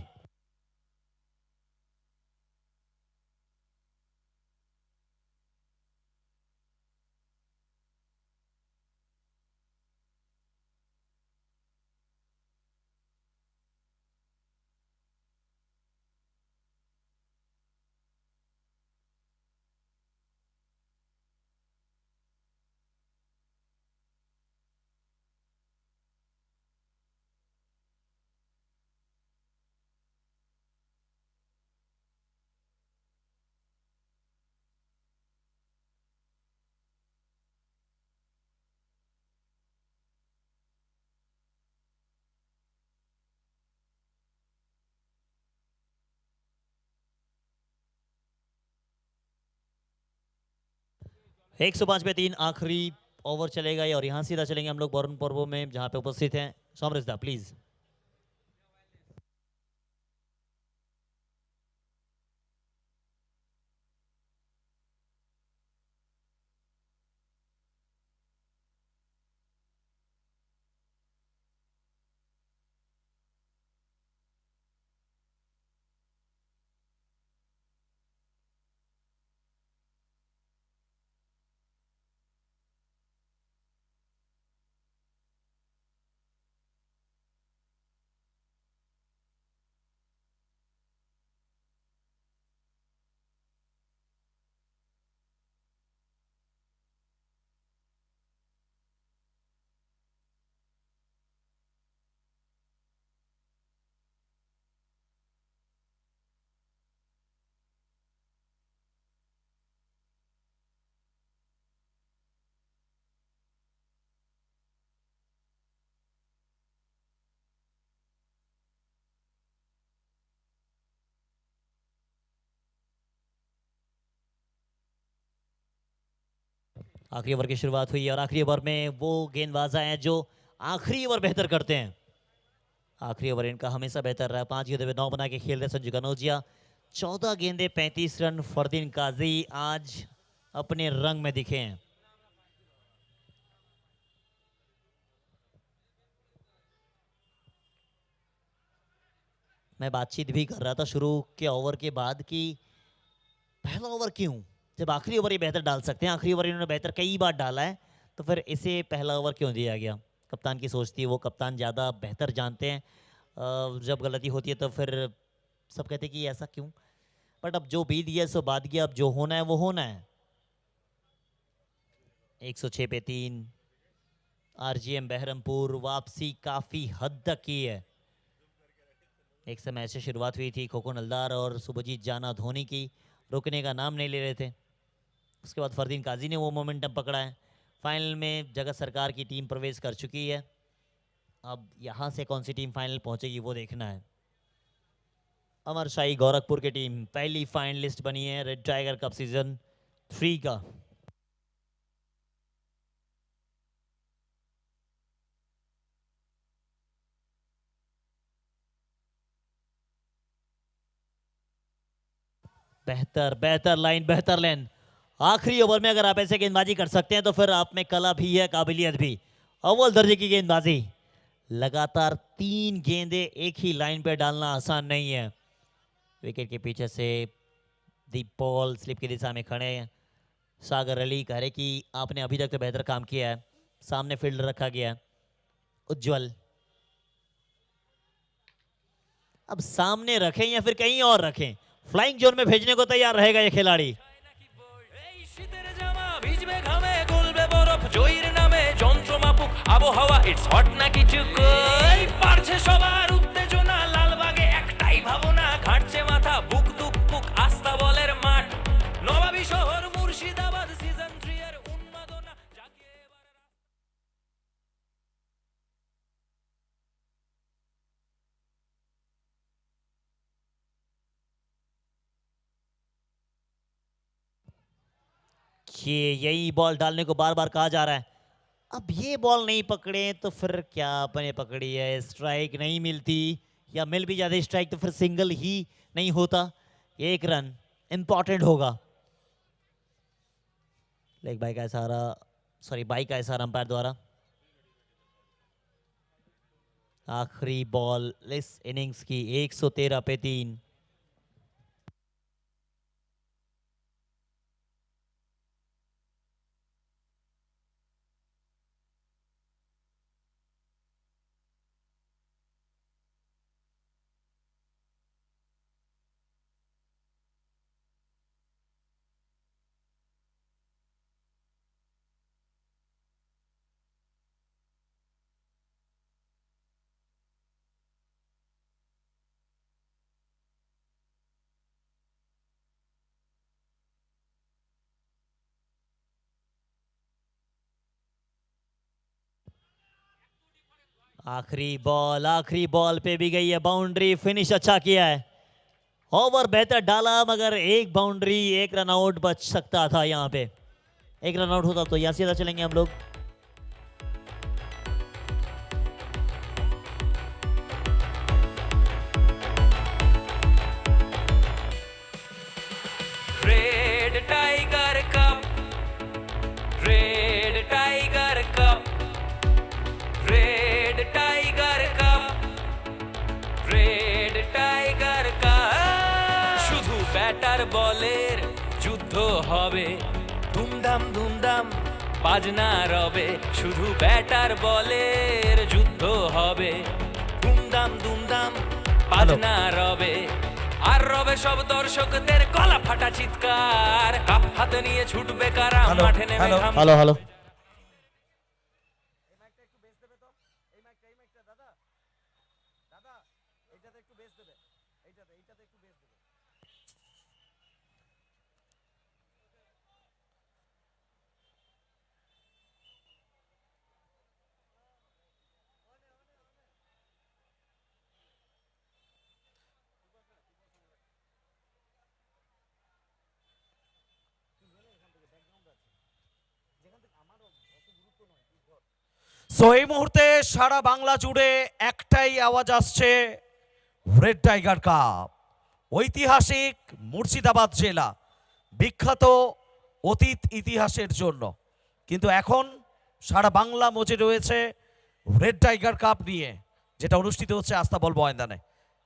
एक 105 पे 3 आखिरी ओवर चलेगा और यहाँ सीधा चलेंगे हम लोग बॉर्न पर्वो में जहाँ पे उपस्थित हैं सोमरिजदा प्लीज। आखिरी ओवर की शुरुआत हुई और आखिरी ओवर में वो गेंदबाज आए हैं जो आखिरी ओवर बेहतर करते हैं। आखिरी ओवर इनका हमेशा बेहतर रहा। 5 गेंदों में 9 बना के खेल रहे संजू कनौजिया। 14 गेंदे 35 रन। फरदीन काजी आज अपने रंग में दिखे हैं। मैं बातचीत भी कर रहा था शुरू के ओवर के बाद कि पहला ओवर क्यों, जब आखिरी ओवर ये बेहतर डाल सकते हैं। आखिरी ओवर इन्होंने बेहतर कई बार डाला है, तो फिर इसे पहला ओवर क्यों दिया गया। कप्तान की सोच थी, वो कप्तान ज़्यादा बेहतर जानते हैं। जब गलती होती है तो फिर सब कहते हैं कि ऐसा क्यों, बट अब जो बीत गया सो बात गया। अब जो होना है वो होना है। 106 पे 3। आरजीएम बहरमपुर वापसी काफी हद तक की है। एक समय ऐसे शुरुआत हुई थी, खोखो नलदार और सुभजीत जाना धोनी की रुकने का नाम नहीं ले रहे थे। उसके बाद फरदीन काजी ने वो मोमेंटम पकड़ा है। फाइनल में जगत सरकार की टीम प्रवेश कर चुकी है। अब यहाँ से कौन सी टीम फाइनल पहुंचेगी वो देखना है। अमर शाही गोरखपुर की टीम पहली फाइनलिस्ट बनी है रेड टाइगर कप सीजन 3 का। बेहतर बेहतर लाइन, बेहतर लाइन। आखिरी ओवर में अगर आप ऐसे गेंदबाजी कर सकते हैं तो फिर आप में कला भी है, काबिलियत भी। अव्वल दर्जे की गेंदबाजी। लगातार 3 गेंदें एक ही लाइन पे डालना आसान नहीं है। विकेट के पीछे से दी बॉल स्लिप की दिशा में खड़े हैं सागर अली। कह रहे कि आपने अभी तक तो बेहतर काम किया है। सामने फील्ड रखा गया है उज्जवल। अब सामने रखें या फिर कहीं और रखें, फ्लाइंग जोन में भेजने को तैयार रहेगा ये खिलाड़ी। এই শীতের জামা ভিজবে ঘামে গলবে বরফ জয়ীর নামে যন্ত্রমাপুক আবহাওয়া ইটস হট না কিছু কই পারছে সবার উত্তেজনা লালবাগে একটাই ভাবনা ঘাটছে মাথা বুক দুপুক আস্থা বলের মাঠ নবাবী শহর মুর্শিদাবাদ সিজন 3 এর উন্মাদনা জাগিয়ে এবারে ये यही बॉल डालने को बार बार कहा जा रहा है। अब ये बॉल नहीं पकड़े तो फिर क्या आपने पकड़ी है, स्ट्राइक नहीं मिलती, या मिल भी जाती स्ट्राइक तो फिर सिंगल ही नहीं होता। एक रन इंपॉर्टेंट होगा। लेग बाई का इशारा, सॉरी बाई का इशारा अंपायर द्वारा। आखिरी बॉल इस इनिंग्स की 113 पे 3। आखिरी बॉल पे भी गई है बाउंड्री। फिनिश अच्छा किया है, ओवर बेहतर डाला, मगर एक बाउंड्री, एक रन आउट बच सकता था। यहाँ पे एक रन आउट होता तो यहाँ सीधा चलेंगे हम लोग। Red tiger cup red tiger cup red tiger cup red tiger cup শুধু ব্যাটার বলের যুদ্ধ হবে ধুমধাম ধুমধাম বাজনা রবে শুধু ব্যাটার বলের যুদ্ধ হবে ধুমধাম ধুমধাম বাজনা রবে আর রবে সব দর্শকদের গলা ফাটা চিৎকার কাপ হাতে নিয়ে ছুটবে কারা মাঠে নেমে ঘাম हेलो हेलो সো এই মুহূর্তে সারা বাংলা জুড়ে একটাই আওয়াজ আসছে, রেড টাইগার কাপ। ঐতিহাসিক মুর্শিদাবাদ জেলা বিখ্যাত অতীত ইতিহাসের জন্য, কিন্তু এখন সারা বাংলা মজে রয়েছে রেড টাইগার কাপ নিয়ে, যেটা অনুষ্ঠিত হচ্ছে আস্তাবল ময়দানে।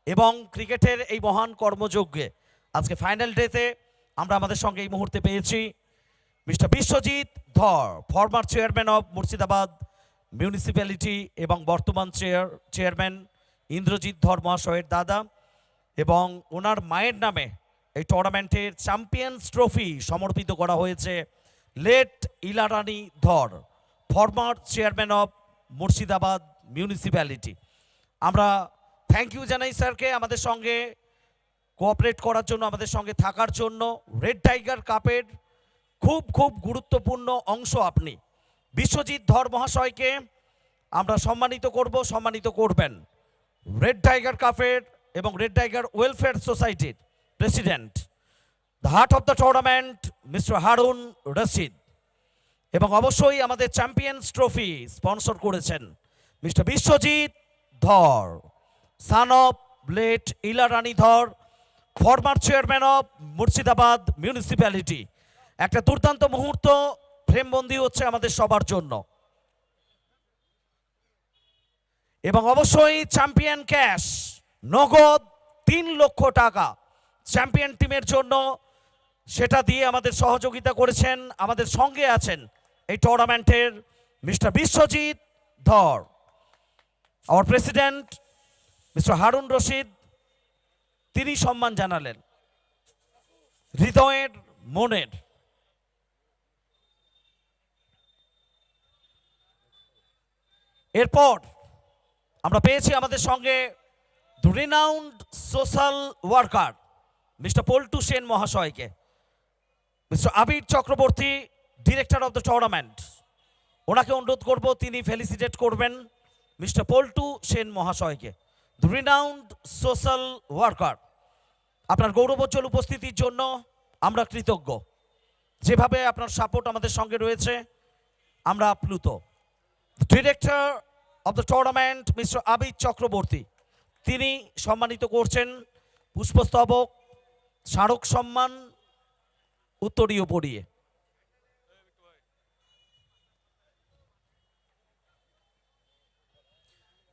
এবং ক্রিকেটের এই মহান কর্মযজ্ঞে আজকে ফাইনাল ডেতে আমরা আমাদের সঙ্গে এই মুহূর্তে পেয়েছি মিস্টার বিশ্বজিৎ ধর, former chairman of Murshidabad municipality এবং বর্তমান চেয়ারম্যান ইন্দ্রজিৎ ধর মহাশয়ের দাদা, এবং ওনার মায়ের নামে এই টুর্নামেন্টের চ্যাম্পিয়ন্স ট্রফি সমর্পিত করা হয়েছে লেট ইলারানি ধর, former chairman of Murshidabad municipality. আমরা থ্যাংক ইউ জানাই স্যারকে আমাদের সঙ্গে কোঅপারেট করার জন্য, আমাদের সঙ্গে থাকার জন্য। রেড টাইগার কাপের খুব খুব গুরুত্বপূর্ণ অংশ আপনি। বিশ্বজিৎ ধর মহাশয়কে আমরা সম্মানিত করব, সম্মানিত করবেন। রেড টাইগার কাপের এবং রেড টাইগার ওয়েলফেয়ার সোসাইটির president, the heart of the tournament mister Harun Rashid. এবং অবশ্যই আমাদের চ্যাম্পিয়ন্স ট্রফি স্পন্সর করেছেন মিস্টার বিশ্বজিৎ ধর, সান অফ লেট ইলারানি ধর, former chairman of Murshidabad municipality. একটা দুর্দান্ত মুহূর্ত ফ্রেমবন্দি হচ্ছে আমাদের সবার জন্য। এবং অবশ্যই চ্যাম্পিয়ন ক্যাশ নগদ 3 লক্ষ টাকা চ্যাম্পিয়ন টিমের জন্য, সেটা দিয়ে আমাদের সহযোগিতা করেছেন, আমাদের সঙ্গে আছেন এই টুর্নামেন্টের মিস্টার বিশ্বজিৎ ধর। Hour president mister Harun Rashid, তিনি সম্মান জানালেন হৃদয়ের মনের। এরপর আমরা পেয়েছি আমাদের সঙ্গে the renowned social worker mister Paltu Sen মহাশয়কে। Mister Abir Chakraborty, director of the tournament, ওনাকে অনুরোধ করব তিনি ফেলিসিটেট করবেন মিস্টার পল্টু সেন মহাশয়কে। দ্য রিনাউন্ড সোশ্যাল ওয়ার্কার, আপনার গৌরবোজ্জ্বল উপস্থিতির জন্য আমরা কৃতজ্ঞ। যেভাবে আপনার সাপোর্ট আমাদের সঙ্গে রয়েছে আমরা আপ্লুত। Director of the tournament mister Abir Chakraborty, তিনি সম্মানিত করছেন পুষ্পস্তবক, স্মারক সম্মান, উত্তরীয় পড়িয়ে।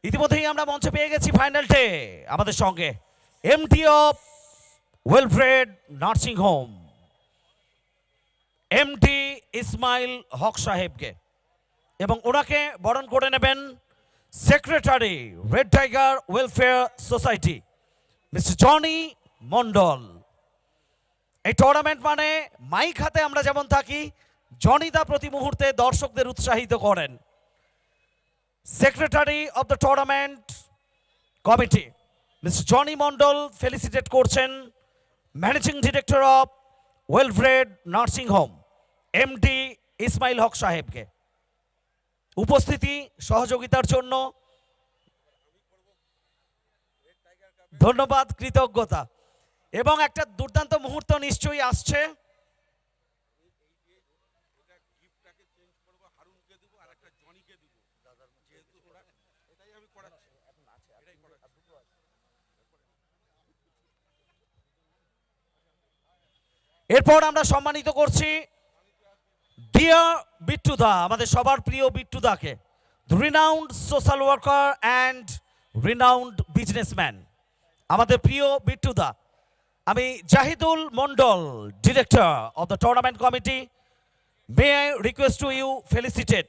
ইতিমধ্যেই আমরা মঞ্চে পেয়ে গেছি ফাইনাল ডে আমাদের সঙ্গে MD of welfare nursing home MD Ismail Haque সাহেবকে, এবং ওনাকে বরণ করে নেবেন secretary red tiger welfare society mister Johnny Mondal. এই টুর্নামেন্ট মানে মাইক হাতে আমরা যেমন থাকি, জনিদা প্রতি মুহূর্তে দর্শকদের উৎসাহিত করেন। Secretary of the tournament committee mister Johnny Mondal felicitate করছেন managing director of welfare nursing home MD Ismail Haque সাহেবকে। উপস্থিতি সহযোগিতার জন্য ধন্যবাদ, কৃতজ্ঞতা। এবং একটা দুর্দান্ত মুহূর্ত নিশ্চয়ই আসছে। এরপর আমরা সম্মানিত করছি ডিয়ার বিট্টুদা, আমাদের সবার প্রিয় বিট্টুদাকে, renowned social worker and renowned businessman, আমাদের প্রিয় বিট্টুদা। আমি Jahidul Mondal, director of the tournament committee, may I request to you felicitate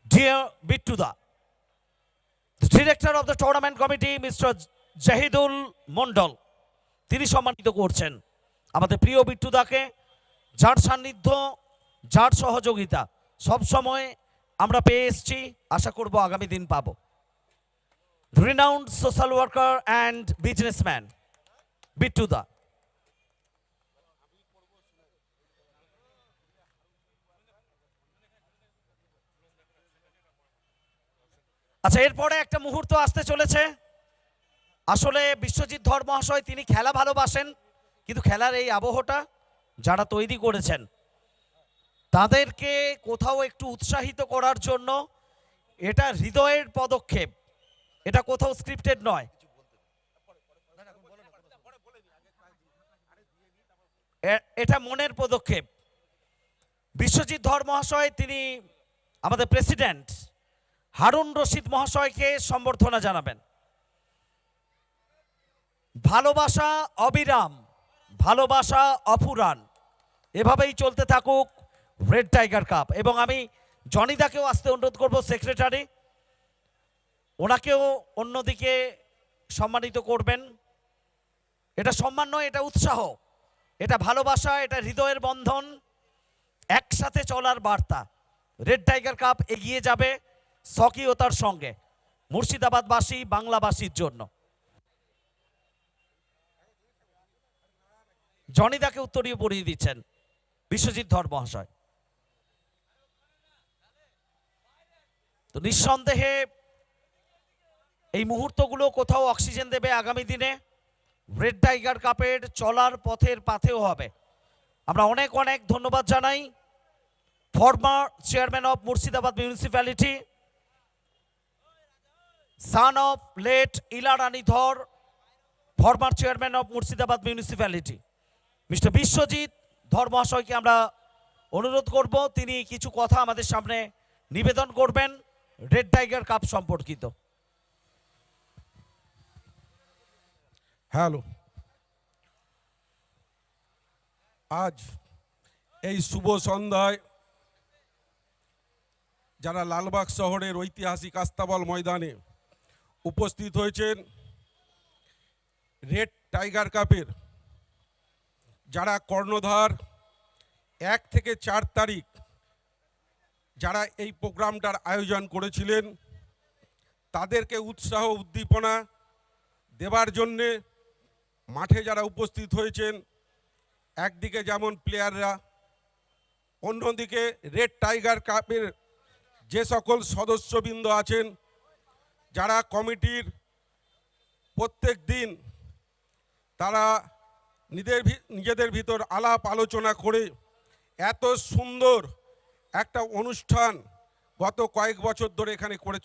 dear বিট্টুদা। Director of the tournament committee mister Jahidul Mondal, তিনি সম্মানিত করছেন আমাদের প্রিয় বিট্টুদাকে, যার সান্নিধ্য, যার সহযোগিতা সব সময় আমরা পেয়ে এসেছি, আশা করব আগামী দিন পাবো। Renowned social worker and businessman বিট্টুদা। আচ্ছা, এরপরে একটা মুহূর্ত আসতে চলেছে। আসলে বিশ্বজিৎ ধর মহাশয় তিনি খেলা ভালোবাসেন, কিন্তু খেলার এই আবহটা যারা তৈরি করেছেন তাদেরকে কোথাও একটু উৎসাহিত করার জন্য, এটা হৃদয়ের পদক্ষেপ, এটা কোথাও স্ক্রিপ্টেড নয়। এটা মনের পদক্ষেপ। বিশ্বজিৎ ধর মহাশয় তিনি আমাদের প্রেসিডেন্ট হারুন রশিদ মহাশয়কে সম্বর্ধনা জানাবেন। ভালোবাসা অবিরাম, ভালোবাসা অফুরান, এভাবেই চলতে থাকুক রেড টাইগার কাপ। এবং আমি জনিদাকেও আসতে অনুরোধ করব, সেক্রেটারি, ওনাকেও অন্যদিকে সম্মানিত করবেন। এটা সম্মান নয়, এটা উৎসাহ, এটা ভালোবাসা, এটা হৃদয়ের বন্ধন। একসাথে চলার বার্তা। রেড টাইগার কাপ এগিয়ে যাবে স্বকীয়তার সঙ্গে মুর্শিদাবাদবাসী বাংলাবাসীর জন্য। জনিদাকে উত্তরীয় পড়িয়ে দিচ্ছেন বিশ্বজিৎ ধর মহাশয়। তো নিঃসন্দেহে এই মুহূর্তগুলো কোথাও অক্সিজেন দেবে আগামী দিনে রেড টাইগার কাপের চলার পথের পাথেও হবে। আমরা অনেক অনেক ধন্যবাদ জানাই former chairman of Murshidabad municipality, son of late ইলা রানী ধর, former chairman of Murshidabad municipality mister Biswajit ধর মহাশয়কে আমরা অনুরোধ করব তিনি কিছু কথা আমাদের সামনে নিবেদন করবেন রেড টাইগার কাপ সম্পর্কিত। হ্যালো, আজ এই শুভ সন্ধ্যায় যারা লালবাগ শহরের ঐতিহাসিক আস্তাবল ময়দানে উপস্থিত হয়েছেন রেড টাইগার কাপের যারা কর্ণধার 1 থেকে 4 তারিখ যারা এই প্রোগ্রামটার আয়োজন করেছিলেন তাদেরকে উৎসাহ উদ্দীপনা দেবার জন্যে মাঠে যারা উপস্থিত হয়েছেন, একদিকে যেমন প্লেয়াররা, অন্যদিকে রেড টাইগার কাপের যে সকল সদস্যবৃন্দ আছেন যারা কমিটির প্রত্যেক দিন তারা নিজেদের ভিতর আলাপ আলোচনা করে এত সুন্দর একটা অনুষ্ঠান গত কয়েক বছর ধরে এখানে করে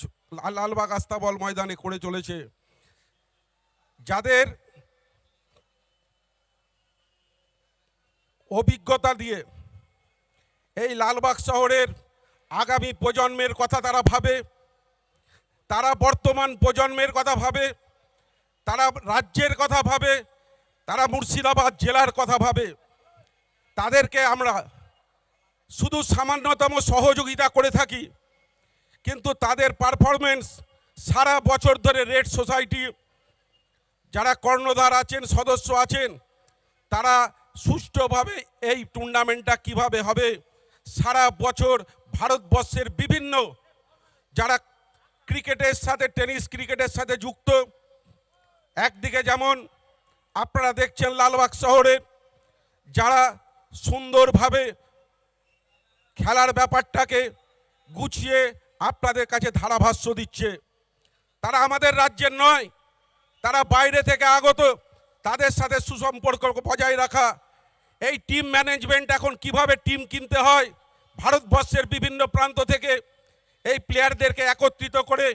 লালবাগ আস্তাবল ময়দানে করে চলেছে। যাদের অভিজ্ঞতা দিয়ে এই লালবাগ শহরের আগামী প্রজন্মের কথা তারা ভাবে, তারা বর্তমান প্রজন্মের কথা ভাবে, তারা রাজ্যের কথা ভাবে, তারা মুর্শিদাবাদ জেলার কথা ভাবে। তাদেরকে আমরা শুধু সামান্যতম সহযোগিতা করে থাকি, কিন্তু তাদের পারফরমেন্স সারা বছর ধরে রেড সোসাইটি যারা কর্ণধার আছেন, সদস্য আছেন, তারা সুষ্ঠুভাবে এই টুর্নামেন্টটা কিভাবে হবে সারা বছর ভারতবর্ষের বিভিন্ন যারা ক্রিকেটের সাথে টেনিস ক্রিকেটের সাথে যুক্ত, একদিকে যেমন আপনারা দেখছেন লালবাগ শহরে যারা সুন্দরভাবে খেলার ব্যাপারটাকে গুছিয়ে আপনাদের কাছে ধারাভাষ্য দিচ্ছে, তারা আমাদের রাজ্যের নয়, তারা বাইরে থেকে আগত, তাদের সাথে সুসম্পর্ক বজায় রাখা। এই টিম ম্যানেজমেন্ট এখন কিভাবে টিম কিনতে হয় ভারতবর্ষের বিভিন্ন প্রান্ত থেকে এই প্লেয়ারদেরকে একত্রিত করে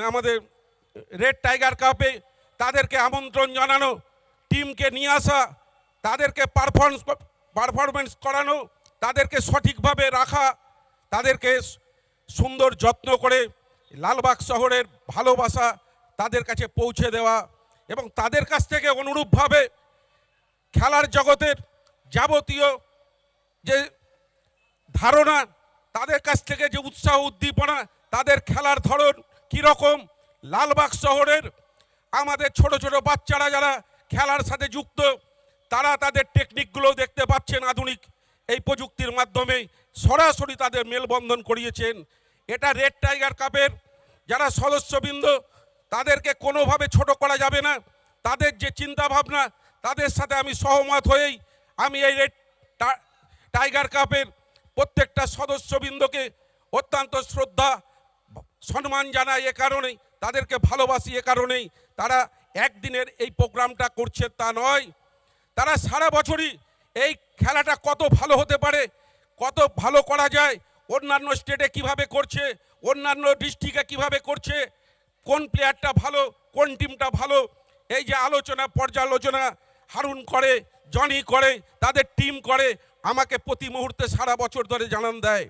আমাদের রেড টাইগার কাপে তাদেরকে আমন্ত্রণ জানানো, টিমকে নিয়ে আসা, তাদেরকে পারফরমেন্স করানো, তাদেরকে সঠিকভাবে রাখা, তাদেরকে সুন্দর যত্ন করে লালবাগ শহরের ভালোবাসা তাদের কাছে পৌঁছে দেওয়া এবং তাদের কাছ থেকে অনুরূপভাবে খেলার জগতের যাবতীয় যে ধারণা, তাদের কাছ থেকে যে উৎসাহ উদ্দীপনা, তাদের খেলার ধরন কীরকম, লালবাগ শহরের আমাদের ছোট ছোট বাচ্চারা যারা খেলার সাথে যুক্ত তারা তাদের টেকনিকগুলো দেখতে পাচ্ছেন আধুনিক এই প্রযুক্তির মাধ্যমে সরাসরি তাদের মেলবন্ধন করিয়েছেন। এটা রেড টাইগার কাপের যারা সদস্যবৃন্দ তাদেরকে কোনোভাবে ছোট করা যাবে না। তাদের যে চিন্তা ভাবনা তাদের সাথে আমি সহমত হয়েই আমি এই রেড টাইগার কাপের প্রত্যেকটা সদস্যবৃন্দকে অত্যন্ত শ্রদ্ধা সম্মান জানাই। এ কারণেই তাদেরকে ভালোবাসি, এ কারণেই তারা একদিনের এই প্রোগ্রামটা করছে তা নয়, তারা সারা বছরই এই খেলাটা কত ভালো হতে পারে, কত ভালো করা যায়, অন্যান্য স্টেটে কিভাবে করছে, অন্যান্য ডিস্ট্রিক্টে কিভাবে করছে, কোন প্লেয়ারটা ভালো, কোন টিমটা ভালো, এই যে আলোচনা পর্যালোচনা হারুন করে, জনি করে, তাদের টিম করে, আমাকে প্রতি মুহূর্তে সারা বছর ধরে জানান দেয়।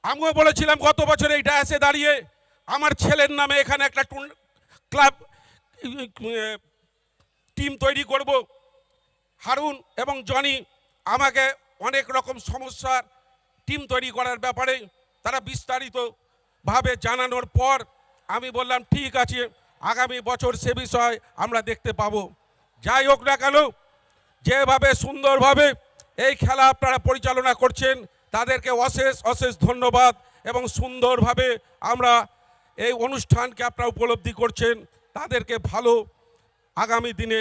আমিও বলেছিলাম গত বছর এই ডায়াসে দাঁড়িয়ে আমার ছেলের নামে এখানে একটা ক্লাব টিম তৈরি করব। হারুন এবং জনি আমাকে অনেক রকম সমস্যার টিম তৈরি করার ব্যাপারে তারা বিস্তারিতভাবে জানানোর পর আমি বললাম ঠিক আছে, আগামী বছর সে বিষয় আমরা দেখতে পাবো। যাই হোক না কেন, যেভাবে সুন্দরভাবে এই খেলা আপনারা পরিচালনা করছেন, তাদেরকে অশেষ অশেষ ধন্যবাদ। এবং সুন্দরভাবে আমরা এই অনুষ্ঠানকে আপনারা উপলব্ধি করছেন, তাদেরকে ভালো আগামী দিনে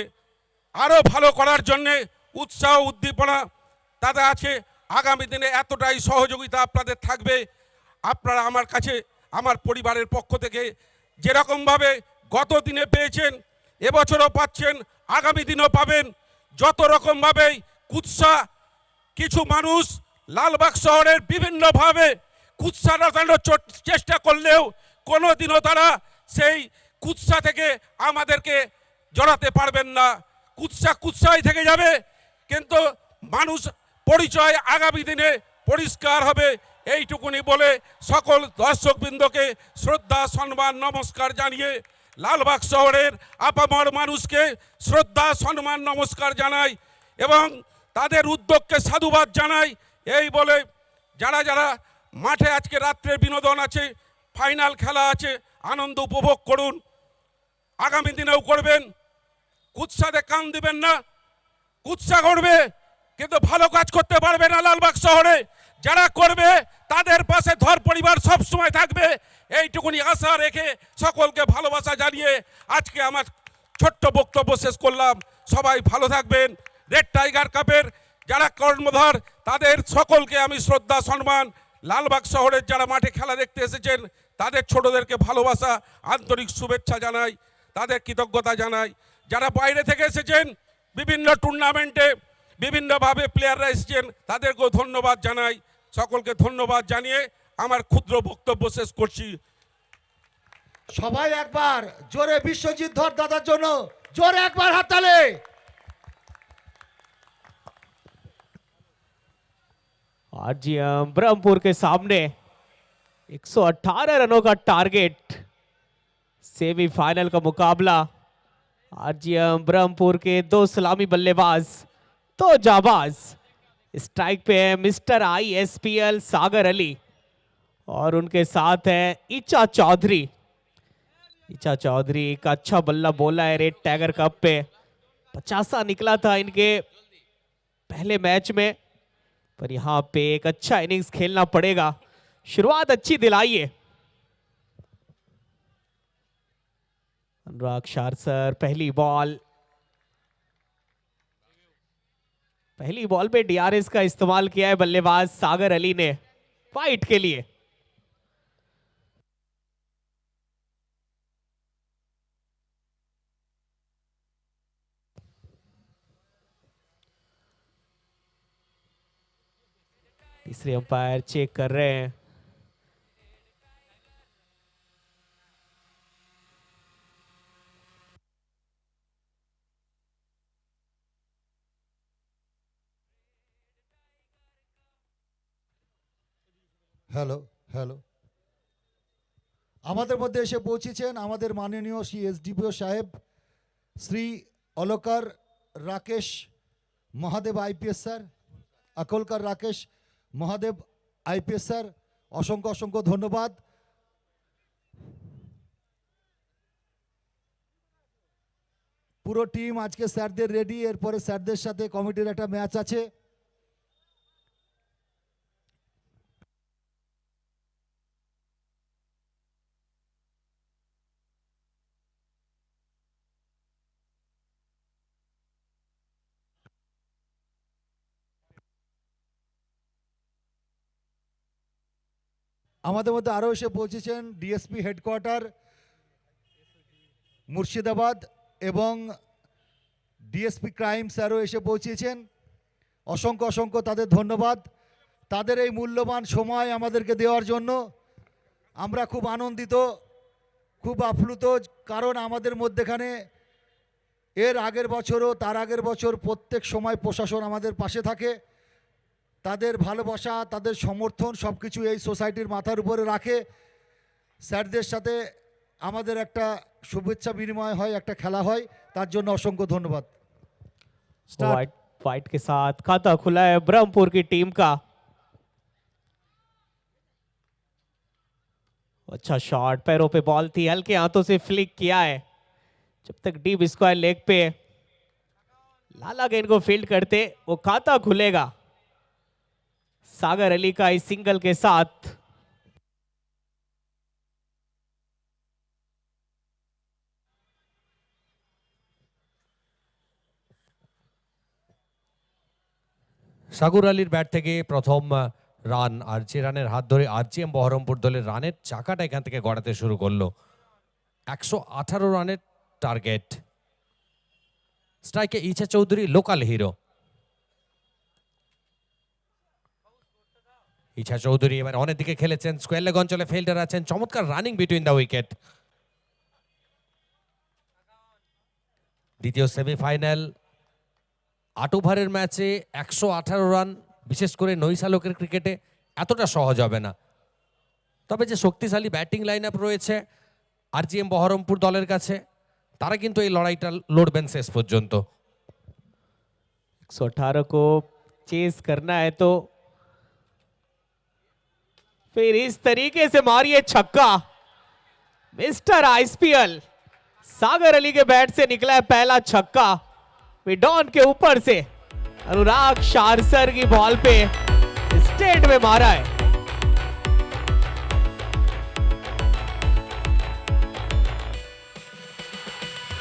আরও ভালো করার জন্যে উৎসাহ উদ্দীপনা তাদের আছে। আগামী দিনে এতটাই সহযোগিতা আপনাদের থাকবে। আপনারা আমার কাছে আমার পরিবারের পক্ষ থেকে যেরকমভাবে গত দিনে পেয়েছেন, এবছরও পাচ্ছেন, আগামী দিনও পাবেন। যত রকমভাবেই কুৎসা কিছু মানুষ লালবাগ শহরের বিভিন্নভাবে কুৎসা রটানোর চেষ্টা করলেও কোনো দিনও তারা সেই কুৎসা থেকে আমাদেরকে জড়াতে পারবেন না। কুৎসা কুৎসাই থেকে যাবে, কিন্তু মানুষ পরিচয় আগামী দিনে পরিষ্কার হবে। এইটুকুনি বলে সকল দর্শকবৃন্দকে শ্রদ্ধা সম্মান নমস্কার জানিয়ে লালবাগ শহরের আপামর মানুষকে শ্রদ্ধা সম্মান নমস্কার জানাই এবং তাদের উদ্যোগকে সাধুবাদ জানাই। এই বলে যারা যারা মাঠে আজকে রাত্রে বিনোদন আছে, ফাইনাল খেলা আছে, আনন্দ উপভোগ করুন, আগামী দিনেও করবেন। কুৎসাতে কান দিবেন না, কুৎসা করবে কিন্তু ভালো কাজ করতে পারবে না লালবাগ শহরে। যারা করবে তাদের পাশে ধর পরিবার সব সময় থাকবে, এইটুকুনি আশা রেখে সকলকে ভালোবাসা জানিয়ে আজকে আমার ছোট্ট বক্তব্য শেষ করলাম। সবাই ভালো থাকবেন। রেড টাইগার কাপের যারা কর্ণধার তাদের সকলকে আমি শ্রদ্ধা সম্মান, লালবাগ শহরের যারা মাঠে খেলা দেখতে এসেছেন তাদের ছোটদেরকে ভালোবাসা আন্তরিক শুভেচ্ছা জানাই, তাদের কৃতজ্ঞতা জানাই। যারা বাইরে থেকে এসেছেন বিভিন্ন টুর্নামেন্টে বিভিন্নভাবে প্লেয়াররা এসেছেন তাদেরকেও ধন্যবাদ জানাই। সকলকে ধন্যবাদ জানিয়ে আমার ক্ষুদ্র বক্তব্য শেষ করছি। সবাই একবার জোরে বিশ্বজিৎ ধর দাদার জন্য জোরে একবার হাততালি। आरजीएम ब्रह्मपुर के सामने 118 रनों का टारगेट। सेमीफाइनल का मुकाबला आरजीएम ब्रह्मपुर के दो सलामी बल्लेबाज, दो जाबाज। स्ट्राइक पे है मिस्टर आईएसपीएल सागर अली और उनके साथ है ईचा चौधरी। ईचा चौधरी एक अच्छा बल्ला बोला है रेड टाइगर कप पे, 50 निकला था इनके पहले मैच में, पर यहाँ पे एक अच्छा इनिंग्स खेलना पड़ेगा। शुरुआत अच्छी दिलाई है। अनुराग शारसर पहली बॉल पे डीआरएस का इस्तेमाल किया है बल्लेबाज सागर अली ने फाइट के लिए। तीसरे अंपायर चेक कर रहे हैं। হ্যালো হ্যালো আমাদের মধ্যে এসে পৌঁছেছেন আমাদের মাননীয় শ্রী এসডিপিও সাহেব Shri Akalkar Rakesh Mahadev IPS sir, Akalkar Rakesh Mahadev IPS sir, অসংখ্য অসংখ্য ধন্যবাদ। পুরো টিম আজকে স্যারদের রেডি, এরপরে স্যারদের সাথে কমিটির একটা ম্যাচ আছে। আমাদের মধ্যে আরও এসে পৌঁছেছেন ডিএসপি হেডকোয়ার্টার মুর্শিদাবাদ এবং ডিএসপি ক্রাইম স্যারও এসে পৌঁছেছেন। অসংখ্য অসংখ্য তাদের ধন্যবাদ, তাদের এই মূল্যবান সময় আমাদেরকে দেওয়ার জন্য। আমরা খুব আনন্দিত, খুব আপ্লুত, কারণ আমাদের মধ্যেখানে এর আগের বছরও তার আগের বছর প্রত্যেক সময় প্রশাসন আমাদের পাশে থাকে। তাদের ভালোবাসা, তাদের সমর্থন সব কিছু এই সোসাইটির মাথার উপরে রাখে। স্যারদের সাথে আমাদের একটা শুভেচ্ছা বিনিময় হয়, একটা খেলা হয়, তার জন্য অসংখ্য ধন্যবাদ। फाइट के साथ खाता खुला है ब्रह्मपुर की टीम का। अच्छा शॉट, पैरों पे बॉल थी, हल्के हाथों से फ्लिक किया है। जब तक डीप स्क्वायर लेग पे लाला गेंद को फील्ड करते वो खाता खुलेगा। सागर अली का इस सिंगल के साथ। সাগর আলীর ব্যাট থেকে প্রথম রান, আর যে রানের হাত ধরে আরজিএম বহরমপুর দলের রানের চাকাটা এখান থেকে গড়াতে শুরু করলো। 118 রানের টার্গেট। স্ট্রাইকে ইছা চৌধুরী, লোকাল হিরো। ইছা চৌধুরী এবার অনেক দিকে খেলেছেন, স্কোয়ার লেগ অঞ্চলে ফিল্ডার আছেন, চমৎকার রানিং বিটুইন দ্য উইকেট। দ্বিতীয় সেমিফাইনাল 8 ওভারের ম্যাচে 118 রান, বিশেষ করে নৈশালকের ক্রিকেটে এতটা সহজ হবে না। তবে যে শক্তিশালী ব্যাটিং লাইন আপ রয়েছে আরজিএম বহরমপুর দলের কাছে, তারা কিন্তু এই লড়াইটা লড়বেন শেষ পর্যন্ত। 118 को चेस करना है तो फिर इस तरीके से मारिए छक्का। मिस्टर आईपीएल सागर अली के बैट से निकला है पहला छक्का। विडॉन के ऊपर से अनुराग शारसर की बॉल पे स्टेट में मारा है।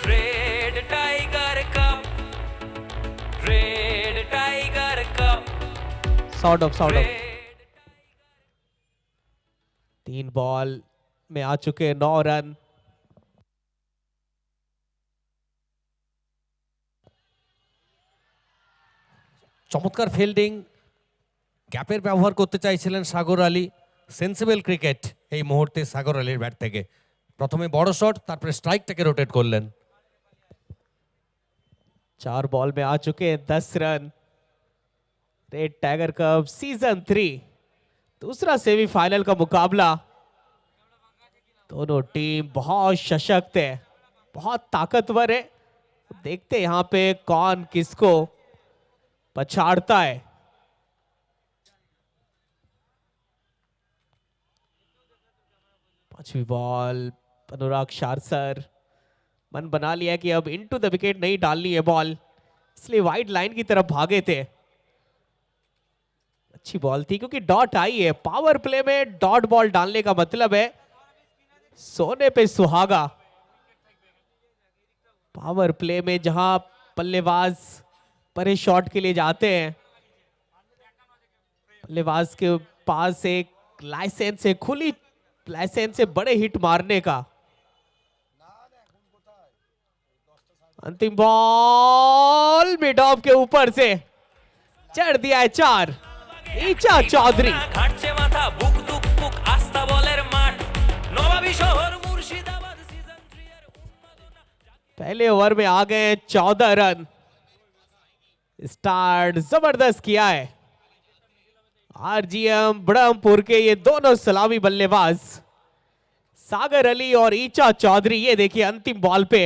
Red tiger cup, red tiger cup, sort of red 3 ball में आ चुके 9 रन। চমৎকার ফিল্ডিং, গ্যাপের ব্যবহার করতে চাইছিলেন সাগর আলী। সেন্সিবল ক্রিকেট এই মুহূর্তে সাগর আলীর ব্যাট থেকে। প্রথমে বড় শট, তারপরে স্ট্রাইকটাকে রোটেট করলেন। 4 बॉल में आ चुके हैं 10 run. Red tiger cup season 3 दूसरा सेमीफाइनल का मुकाबला। दोनों टीम बहुत सशक्त है, बहुत ताकतवर है। देखते हैं यहां पे कौन किसको पछाड़ता है। पांचवी बॉल, अनुराग शारसर मन बना लिया कि अब इनटू द विकेट नहीं डालनी है बॉल, इसलिए वाइड लाइन की तरफ भागे थे। अच्छी बॉल थी क्योंकि डॉट आई है। पावर प्ले में डॉट बॉल डालने का मतलब है सोने पे सुहागा। पावर प्ले में जहां बल्लेबाज परे शॉट के लिए जाते हैं, बल्लेबाज के पास एक लाइसेंस है, खुली लाइसेंस है बड़े हिट मारने का। अंतिम बॉल मिड ऑफ के ऊपर से चढ़ दिया है 4। ईचा चौधरी ঘাটছে মাথা, বুক দুক বুক আস্থা বলের মাঠ, নবাবী শহর মুর্শিদাবাদ সিজন 3 এর पहले ओवर में आ गए 14 रन। स्टार्ट जबरदस्त किया है आरजीएम ब्रह्मपुर के ये दोनों सलामी बल्लेबाज सागर अली और ईचा चौधरी। ये देखिए अंतिम बॉल पे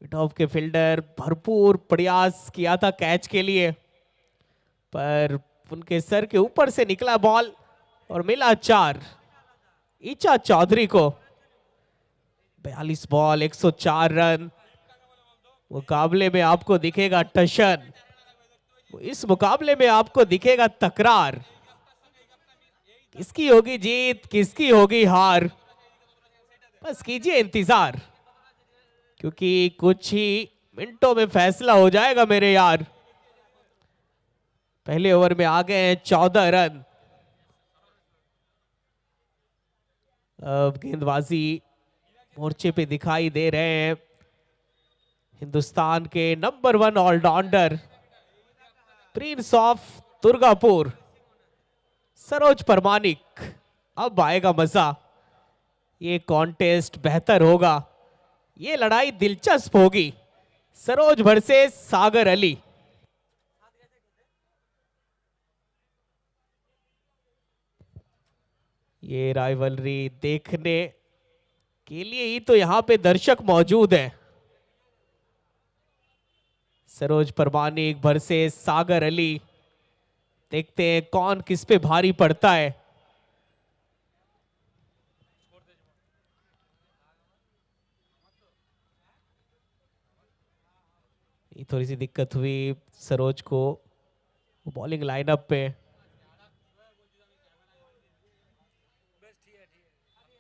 मिड-ऑफ के फील्डर भरपूर प्रयास किया था कैच के लिए, पर उनके सर के ऊपर से निकला बॉल और मिला 4 ईचा चौधरी को। 42 बॉल 104 रन। मुकाबले में आपको दिखेगा टशन, इस मुकाबले में आपको दिखेगा तकरार। किसकी होगी जीत, किसकी होगी हार, बस कीजिए इंतजार, क्योंकि कुछ ही मिनटों में फैसला हो जाएगा मेरे यार। पहले ओवर में आ गए हैं 14 रन। अब गेंदबाजी मोर्चे पे दिखाई दे रहे हैं हिंदुस्तान के number 1 allrounder prince of Durgapur Saroj Pramanik. अब आएगा मजा, ये कॉन्टेस्ट बेहतर होगा, ये लड़ाई दिलचस्प होगी। सरोज वर्सेस सागर अली। ये राइवलरी देखने के लिए ही तो यहां पे दर्शक मौजूद है। सरोज परमानिक वर्सेस सागर अली। देखते हैं कौन किस पे भारी पड़ता है। ये थोड़ी सी दिक्कत हुई सरोज को बॉलिंग लाइनअप पे।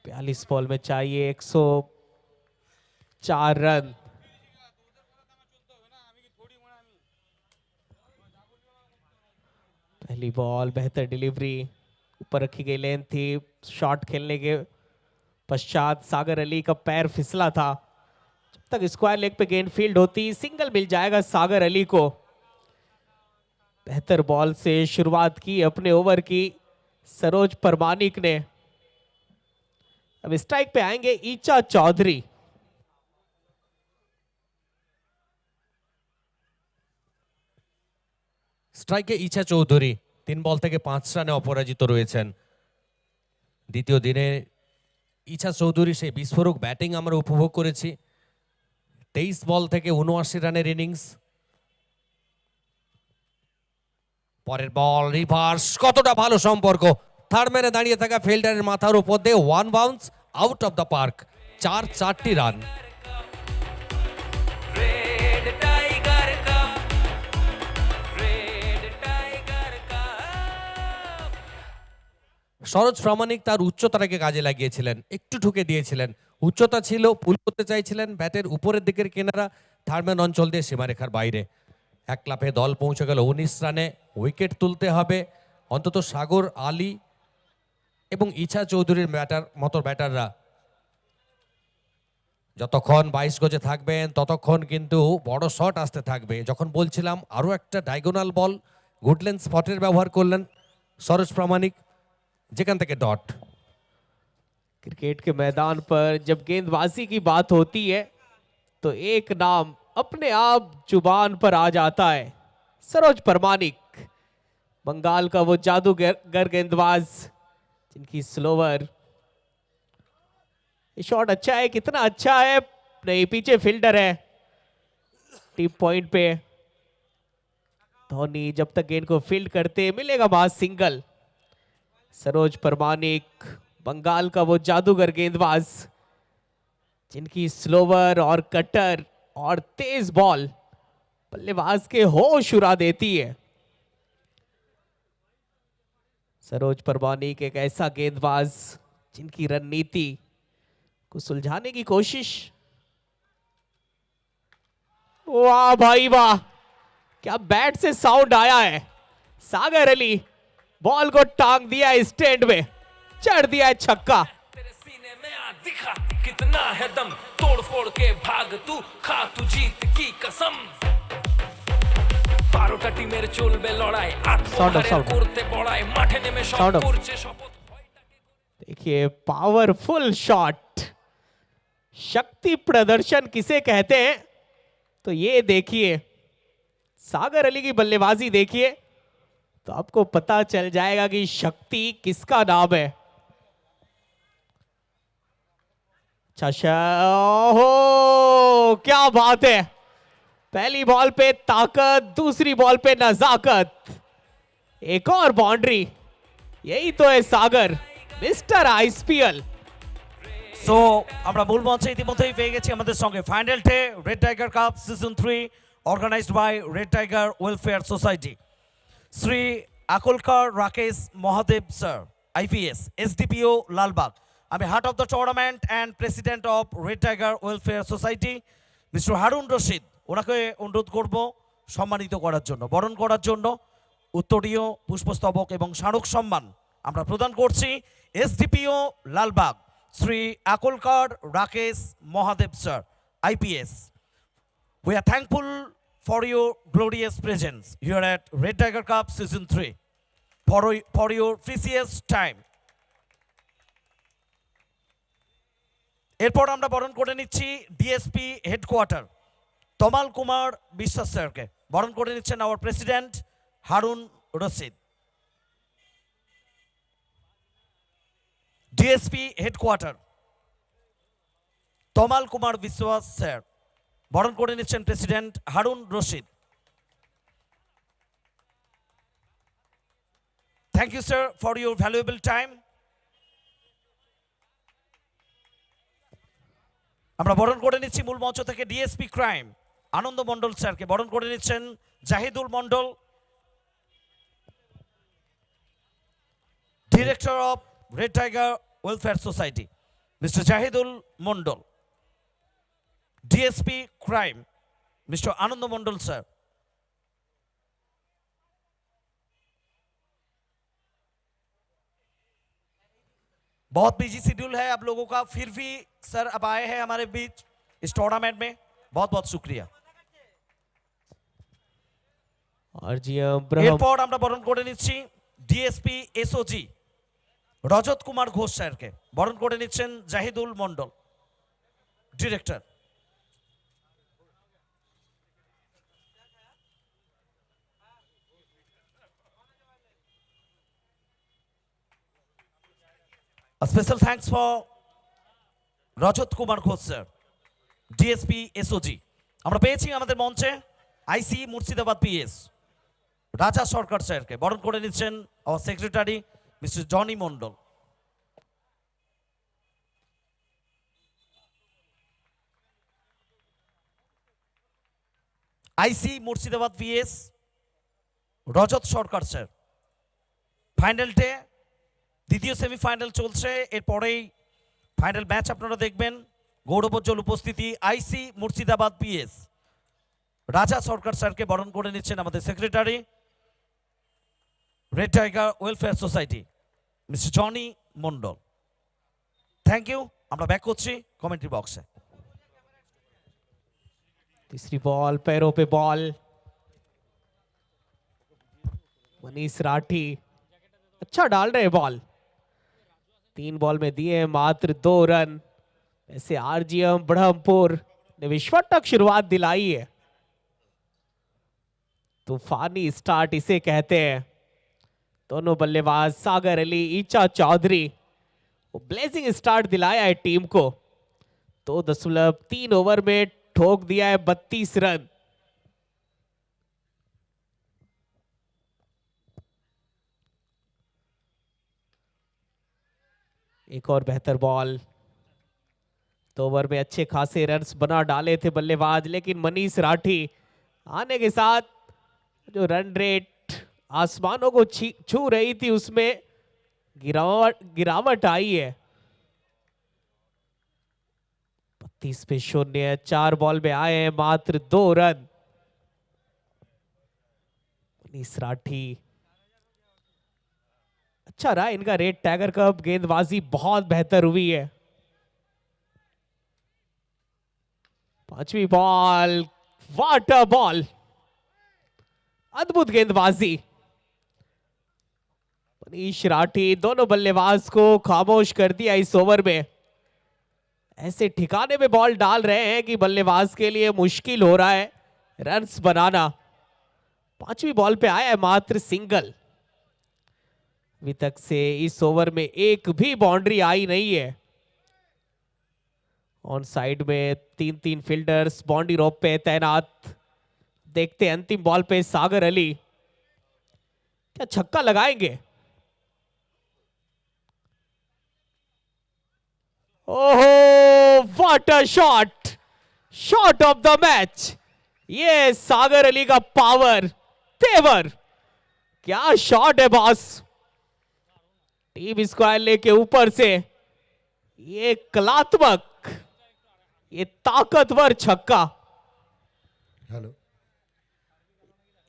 42 बॉल में चाहिए 104 रन। पहली बॉल बेहतर डिलीवरी, ऊपर रखी गई लेंथ थी, शॉट खेलने के पश्चात सागर अली का पैर फिसला था। जब तक स्क्वायर लेग पे गेंद फील्ड होती, सिंगल मिल जाएगा सागर अली को। बेहतर बॉल से शुरुआत की अपने ओवर की सरोज परमानिक ने। अब स्ट्राइक पे आएंगे ईचा चौधरी। স্ট্রাইকে ইছা চৌধুরী 3 বল থেকে 5 রানে অপরাজিত রয়েছেন। দ্বিতীয় দিনে ইছা চৌধুরী সেই বিস্ফোরক ব্যাটিং আমরা উপভোগ করেছি। 23 বল থেকে 79 রানের ইনিংস। পরের বল রিভার্স, কতটা ভালো সম্পর্ক। থার্ড ম্যানে দাঁড়িয়ে থাকা ফিল্ডারের মাথার উপর দিয়ে 1 bounce out of the park. 4টি run. Red tiger cup, red tiger cup. Saroj Pramanik তার উচ্চতাটাকে কাজে লাগিয়েছিলেন, একটু ঠুকে দিয়েছিলেন। উচ্চতা ছিল, পুল করতে চাইছিলেন, ব্যাটের উপরের দিকের কিনারা থার্ডম্যান অঞ্চল দিয়ে সীমারেখার বাইরে। এক লাফে দল পৌঁছে গেল 19 রানে। উইকেট তুলতে হবে অন্তত সাগর আলী এবং ইছা চৌধুরীর ব্যাটাররা যতক্ষণ 22 গজে থাকবেন ততক্ষণ কিন্তু বড় শট আসতে থাকবে। যখন বলছিলাম আরও একটা ডায়াগোনাল বল, গুডল্যান্ড স্পটের ব্যবহার করলেন সরোজ প্রামাণিক, যেখান থেকে ডট। क्रिकेट के मैदान पर जब गेंदबाजी की बात होती है तो एक नाम अपने आप जुबान पर आ जाता है, सरोज परमानिक। बंगाल का वो जादूगर गेंदबाज जिनकी स्लोवर। ये शॉट अच्छा है, कितना अच्छा है, नहीं पीछे फील्डर है टीप पॉइंट पे। धोनी जब तक गेंद को फील्ड करते मिलेगा वहां सिंगल। सरोज परमानिक, बंगाल का वो जादूगर गेंदबाज जिनकी स्लोवर और कटर और तेज बॉल बल्लेबाज के होश उड़ा देती है। सरोज परमानिक एक ऐसा गेंदबाज जिनकी रणनीति को सुलझाने की कोशिश। वाह भाई वाह, क्या बैट से साउंड आया है। सागर अली बॉल को टांग दिया स्टैंड में, चढ़ दिया है छक्का। तेरे सीने में आ दिखा कितना है दम, तोड़ फोड़ के भाग तू, खा तू जीत की कसम। 12টা টিমের চলবে লড়াই, আত্মহারের করতে বড়াই, মাঠে নেমে সব Sound off. করছে শপথ। देखिए पावरफुल शॉट, शक्ति प्रदर्शन किसे कहते हैं तो ये देखिए, सागर अली की बल्लेबाजी देखिए तो आपको पता चल जाएगा कि शक्ति किसका नाम है। ओहो क्या बात है, पहली बॉल पे ताकत, दूसरी बॉल पे नजाकत, एक और बाउंड्री। यही तो है सागर, मिस्टर आईपीएल। সো আমরা মূল মঞ্চে ইতিমধ্যেই পেয়ে গেছি আমাদের সঙ্গে final day red tiger cup season 3 organized by red tiger welfare society. Shri Akalkar Rakesh Mahadev sir, IPS, SDPO Lalbag. আমি heart of the tournament and president of red tiger welfare society mister Harun Rashid, ওনাকে অনুরোধ করব সম্মানিত করার জন্য, বরণ করার জন্য। উত্তরীয় পুষ্পস্তবক এবং স্মারক সম্মান আমরা প্রদান করছি SDPO Lalbag Shri Akalkar Rakesh Mahadev sir, IPS. We are thankful for your glorious presence here at Red Tiger Cup Season 3, for your precious time. এরপর আমরা বরণ করে নিচ্ছি ডিএসপি হেডকোয়ার্টার তমাল কুমার বিশ্বাস স্যারকে। বরণ করে নিচ্ছেন our president Harun Rashid. DSP headquarter Tamal Kumar Biswas sir, বরণ করে নিচ্ছেন president Harun Rashid. Thank you sir for your valuable time. আমরা বরণ করে নিচ্ছি মূল মঞ্চ থেকে ডিএসপি ক্রাইম আনন্দ মণ্ডল স্যারকে। বরণ করে নিচ্ছেন Jahidul Mondal, director of red tiger welfare society mister Jahidul Mondal, DSP crime mister Anand Mondal sir, बहुत बिजी शेड्यूल है आप लोगों का, फिर भी सर अब आए हैं हमारे बीच इस टूर्नामेंट में, बहुत बहुत शुक्रिया। आरजीएम ब्रह्म এরপর আমরা বরণ করে নিচ্ছি ডিএসপি এসওজি রজত কুমার ঘোষ স্যারকে, বরণ করে নিচ্ছেন Jahidul Mondal director. A special thanks for Rajat Kumar Ghosh sir, DSP SOG. আমরা পেয়েছি আমাদের মঞ্চে আইসি মুর্শিদাবাদ পিএস রাজা সরকার স্যারকে, বরণ করে নিচ্ছেন আমার সেক্রেটারি মিস্টার জনি মন্ডল। আইসি মুর্শিদাবাদ পিএস রজত সরকার স্যার। ফাইনাল ডে, দ্বিতীয় সেমিফাইনাল চলছে, এরপরেই ফাইনাল ম্যাচ আপনারা দেখবেন। গৌরবোজ্জ্বল উপস্থিতি আইসি মুর্শিদাবাদ পিএস রাজা সরকার স্যারকে বরণ করে নিচ্ছেন আমাদের secretary red tiger welfare society mister Johnny Mondal. Thank you. আমরা ব্যাক করছি কমেন্ট্রি বক্সে। तीसरी बॉल, पैरों पे बॉल, मनीष राठी अच्छा डाल रहे बॉल, 3 बॉल में दिए मात्र 2 रन। ऐसे आरजीएम ब्रह्मपुर ने विस्फोटक शुरुआत दिलाई है, तूफानी स्टार्ट इसे कहते हैं। दोनों बल्लेबाज सागर अली, ईचा चौधरी, वो ब्लेजिंग स्टार्ट दिलाया है टीम को। 2.3 ओवर में ठोक दिया है 32 रन। एक और बेहतर बॉल, 2 ओवर में अच्छे खासे रन्स बना डाले थे बल्लेबाज, लेकिन मनीष राठी आने के साथ जो रन रेट आसमानों को छू रही थी उसमें गिरावट आई है। 32 पे 0, 4 बॉल में आए हैं मात्र 2 रन। मनीष राठी अच्छा रहा इनका रेड टाइगर कप, गेंदबाजी बहुत बेहतर हुई है। 5वीं बॉल, व्हाट अ बॉल, अद्भुत गेंदबाजी। मनीष राठी दोनों बल्लेबाज को खामोश कर दिया इस ओवर में। ऐसे ठिकाने में बॉल डाल रहे हैं कि बल्लेबाज के लिए मुश्किल हो रहा है रन्स बनाना। 5वीं बॉल पे आया है मात्र सिंगल। अभी तक से इस ओवर में एक भी बाउंड्री आई नहीं है। ऑन साइड में 3 फील्डर्स बाउंड्री रोप पे तैनात। देखते हैं अंतिम बॉल पे सागर अली क्या छक्का लगाएंगे। ओहो, what a shot, shot of the match. ये सागर अली का पावर, तेवर, क्या शॉट है बॉस। टीम स्क्वायर लेके ऊपर से ये कलात्मक, ये ताकतवर छक्का। हेलो,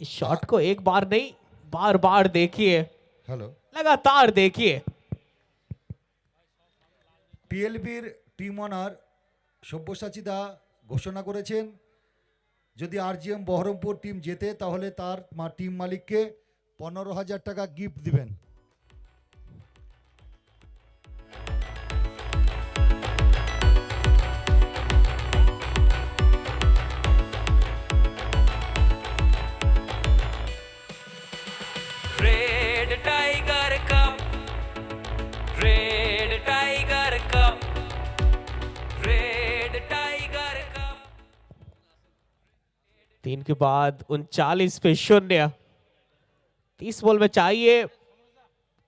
इस शॉट को एक बार नहीं बार बार देखिए, हेलो। लगातार देखिए। পিএলবির টিম অনার সব্যসাচী দা ঘোষণা করেছেন যদি আরজিএম বহরমপুর টিম জেতে তাহলে তার টিম মালিককে 15,000 টাকা গিফট দিবেন। Red tiger cup, red tiger cup, red tiger cup. 3 के बाद 39 पे 0। 30 बॉल में चाहिए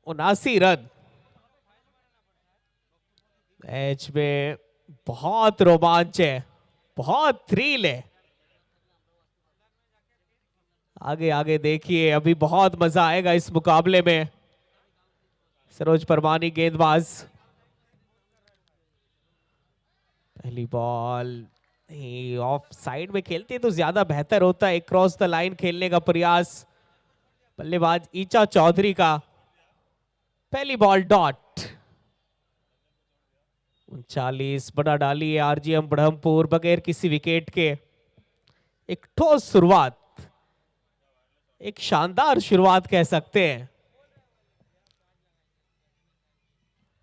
79 रन। मैच में बहुत रोमांच है, बहुत थ्रिल है। आगे आगे देखिए, अभी बहुत मजा आएगा इस मुकाबले में। सरोज परमानी गेंदबाज, पहली बॉल ऑफ साइड में खेलते तो ज्यादा बेहतर होता है, क्रॉस द लाइन खेलने का प्रयास बल्लेबाज ईचा चौधरी का। पहली बॉल डॉट। 39 बड़ा डाली है आरजीएम ब्रह्मपुर बगैर किसी विकेट के। एक ठोस शुरुआत, एक शानदार शुरुआत कह सकते हैं।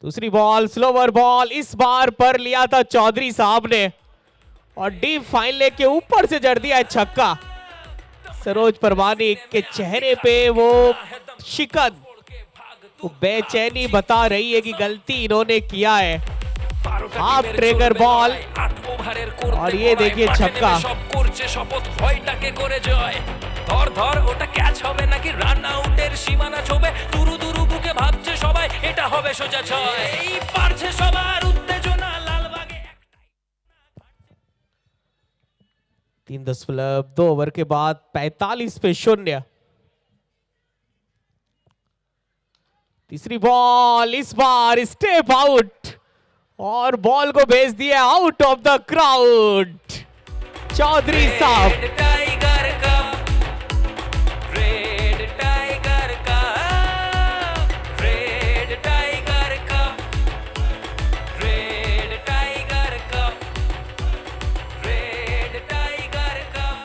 दूसरी बॉल स्लोवर बॉल, इस बार पर लिया था चौधरी साहब ने और डीप फाइन लेग के ऊपर से जड़ दिया है छक्का। सरोज परमानिक के चेहरे पे वो शिकन, वो बेचैनी बता रही है कि गलती इन्होंने किया है। हाफ ट्रेगर बॉल और ये देखिए छक्का। শপথ ভয়টাকে করে জয় ধর ধর ওটা ক্যাচ হবে নাকি রান আউটের সীমানা ছোবে দুরু দুরু বুকে ভাবছে সবাই এটা হবে সোজা ছয় এই পারছে সবার উত্তেজনা লালবাগে 3.2 ओवर के बाद 45 पे 0। तीसरी बॉल, इस बार स्टेप आउट और बॉल को भेज दिया out of the crowd. Chaudhary साहब tiger cup red tiger cup red tiger cup red tiger cup red tiger cup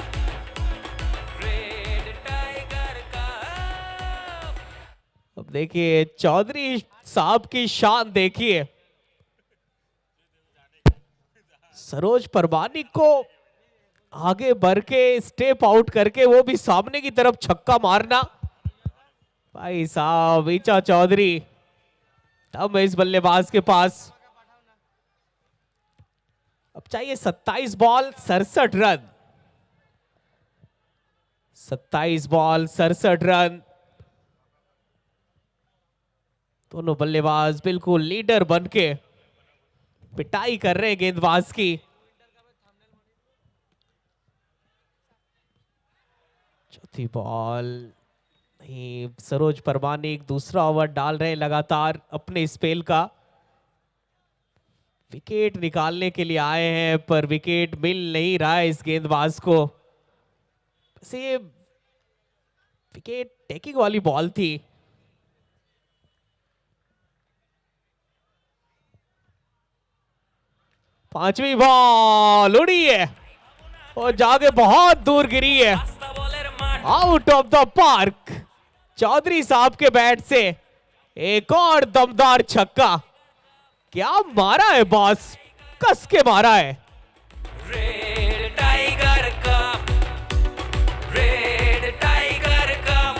red tiger cup. अब देखिए चौधरी साहब की शान देखिए। सरोज परमानिक को आगे बढ़ के स्टेप आउट करके वो भी सामने की तरफ छक्का मारना। भाई साहब ईचा चौधरी अब इस बल्लेबाज के पास। अब चाहिए 27 बॉल 67 रन। 27 ball 67 run. दोनों बल्लेबाज बिल्कुल लीडर बन के पिटाई कर रहे हैं गेंदबाज की। चौथी बॉल नहीं, सरोज परमानिक दूसरा ओवर डाल रहे हैं लगातार अपने स्पेल का। विकेट निकालने के लिए आए हैं पर विकेट मिल नहीं रहा है इस गेंदबाज को। वैसे ये विकेट टेकिंग वाली बॉल थी। पांचवी बॉल उड़ी है और जाके बहुत दूर गिरी है, out of the park. Chaudhary साहब के बैट से एक और दमदार छक्का। क्या मारा है बॉस, कस के मारा है। Red tiger cup red tiger cup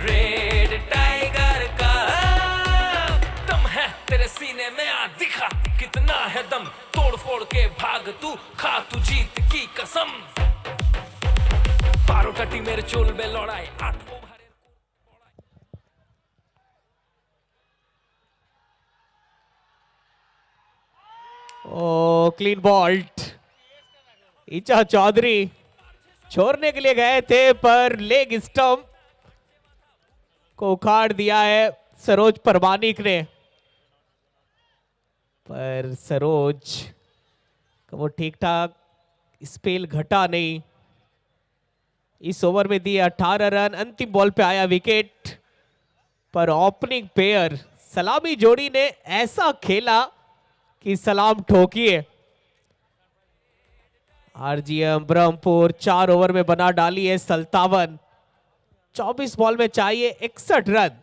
red tiger cup. दम है तेरे सीने में आ दिखा कितना है दम, तोड़ फोड़ के भाग तू खा तू जीत की कसम। 12টা টিমের চলবে লড়াই 8 ওভারের। ओ क्लीन बॉल्ट। ईचा चौधरी छोड़ने के लिए गए थे पर लेग स्टंप को उखाड़ दिया है सरोज परमानिक ने। पर सरोज का वो ठीक ठाक स्पेल घटा नहीं। इस ओवर में दिए 18 रन। अंतिम बॉल पे आया विकेट पर ओपनिंग पेयर सलामी जोड़ी ने ऐसा खेला कि सलाम ठोकिए। आरजीएम ब्रह्मपुर 4 ओवर में बना डाली है 57। 24 बॉल में चाहिए 61 रन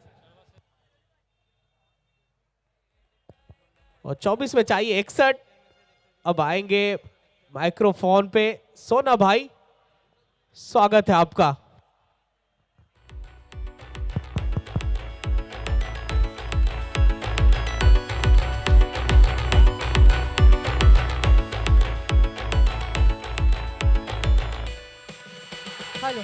और 24 में चाहिए 61। अब आएंगे माइक्रोफोन पे सोना भाई, स्वागत है आपका। Hello.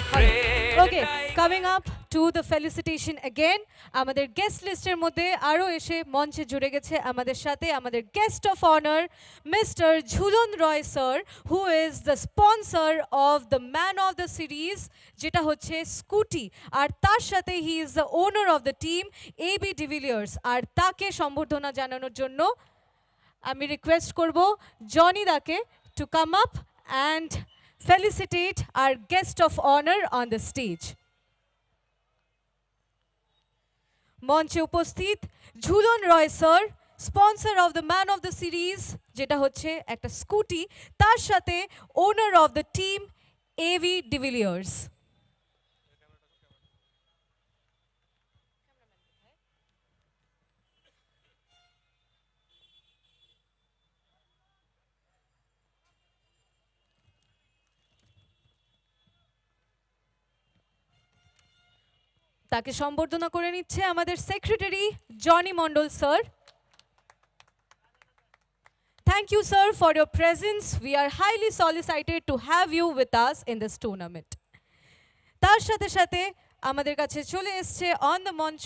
Okay, coming up to the felicitation again. আমাদের গেস্ট লিস্টের মধ্যে আরো এসে মঞ্চে জুড়ে গেছে আমাদের সাথে আমাদের guest of honour mister Jhulan Roy sir, who is the sponsor of the man of the series, যেটা হচ্ছে স্কুটি। আর তার সাথে he is the owner of the team AB ডিভিলিয়ার্স। আর তাকে সম্বর্ধনা জানানোর জন্য আমি রিকোয়েস্ট করব জনি দাকে to come up and felicitate our guest of honour on the stage. মঞ্চে উপস্থিত Jhulan Roy sir, sponsor of the man of the series, যেটা হচ্ছে একটা স্কুটি, তার সাথে owner of the team AB de Villiers. তাকে সম্বর্ধনা করে নিচ্ছে আমাদের secretary Johnny Mondal sir. Thank you, sir, for your presence. We are highly solicited to have you with us in this tournament. তার সাথে সাথে আমাদের কাছে চলে এসছে অন দ্য মঞ্চ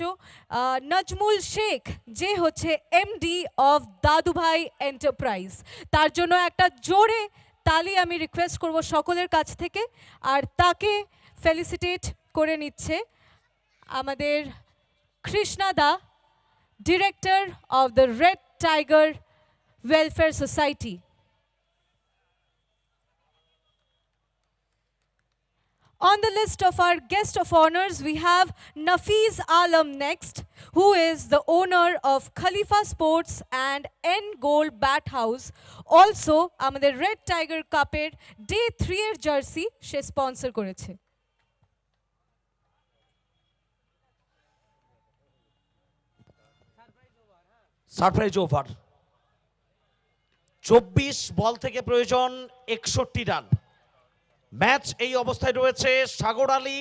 নজমুল শেখ, যে হচ্ছে এমডি অফ দাদুভাই এন্টারপ্রাইজ। তার জন্য একটা জোরে তালি আমি রিকোয়েস্ট করব সকলের কাছ থেকে। আর তাকে ফেলিসিটেট করে নিচ্ছে আমাদের Krishna da, director of the red tiger Welfare Society. On the list of our guest of honors, we have Nafiz Alam next, who is the owner of Khalifa Sports and N Gold Bat House. Also, আমাদের Red Tiger Cup-এর Day 3 এর jersey সে sponsor করেছে। Surprise over. 24 বল থেকে প্রয়োজন 61 run. Match এই অবস্থায় রয়েছে। সাগর আলী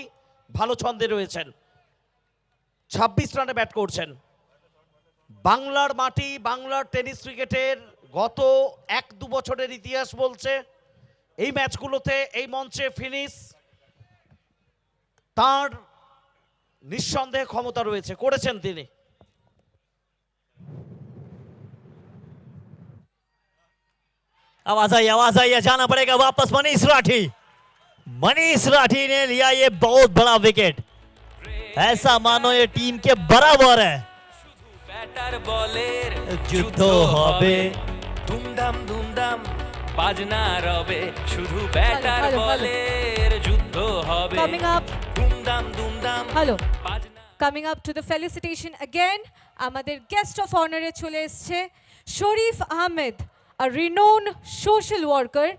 ভালো ছন্দে রয়েছেন, 26 রানে ব্যাট করছেন। বাংলার মাটি, বাংলার টেনিস ক্রিকেটের গত 1-2 বছরের ইতিহাস বলছে এই ম্যাচগুলোতে এই মঞ্চে ফিনিশ তার নিঃসন্দেহে ক্ষমতা রয়েছে, করেছেন তিনি। आवाज आई है, जाना पड़ेगा वापस। मनीष राठी ने लिया ये बहुत बड़ा विकेट, ऐसा मानो ये टीम के बराबर है। ব্যাটার বলের যুদ্ধ হবে, ধুমধাম ধুমধাম বাজনা রবে, শুধু ব্যাটার হ্যালো, হ্যালো। বলের যুদ্ধ হবে, Coming up, ধুমধাম ধুমধাম হ্যালো, বাজনা। coming up to the felicitation again, আমাদের গেস্ট অফ অনারে চলে এসছে Sharif Ahmed, a renowned social worker,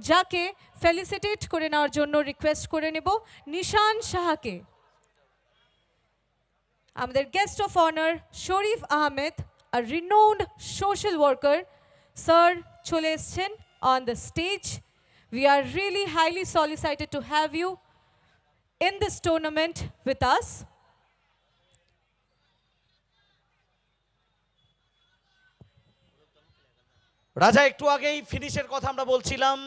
যাকে ফেলিসিটেট করে নেওয়ার জন্য রিকোয়েস্ট করে নেব নিশান শাহকে। আমাদের guest of honour Sharif Ahmed, a renowned social worker, sir চলে এসছেন on the stage. We are really highly solicited to have you in this tournament with us. রাজা, একটু আগেই ফিনিশের কথা আমরা বলছিলাম।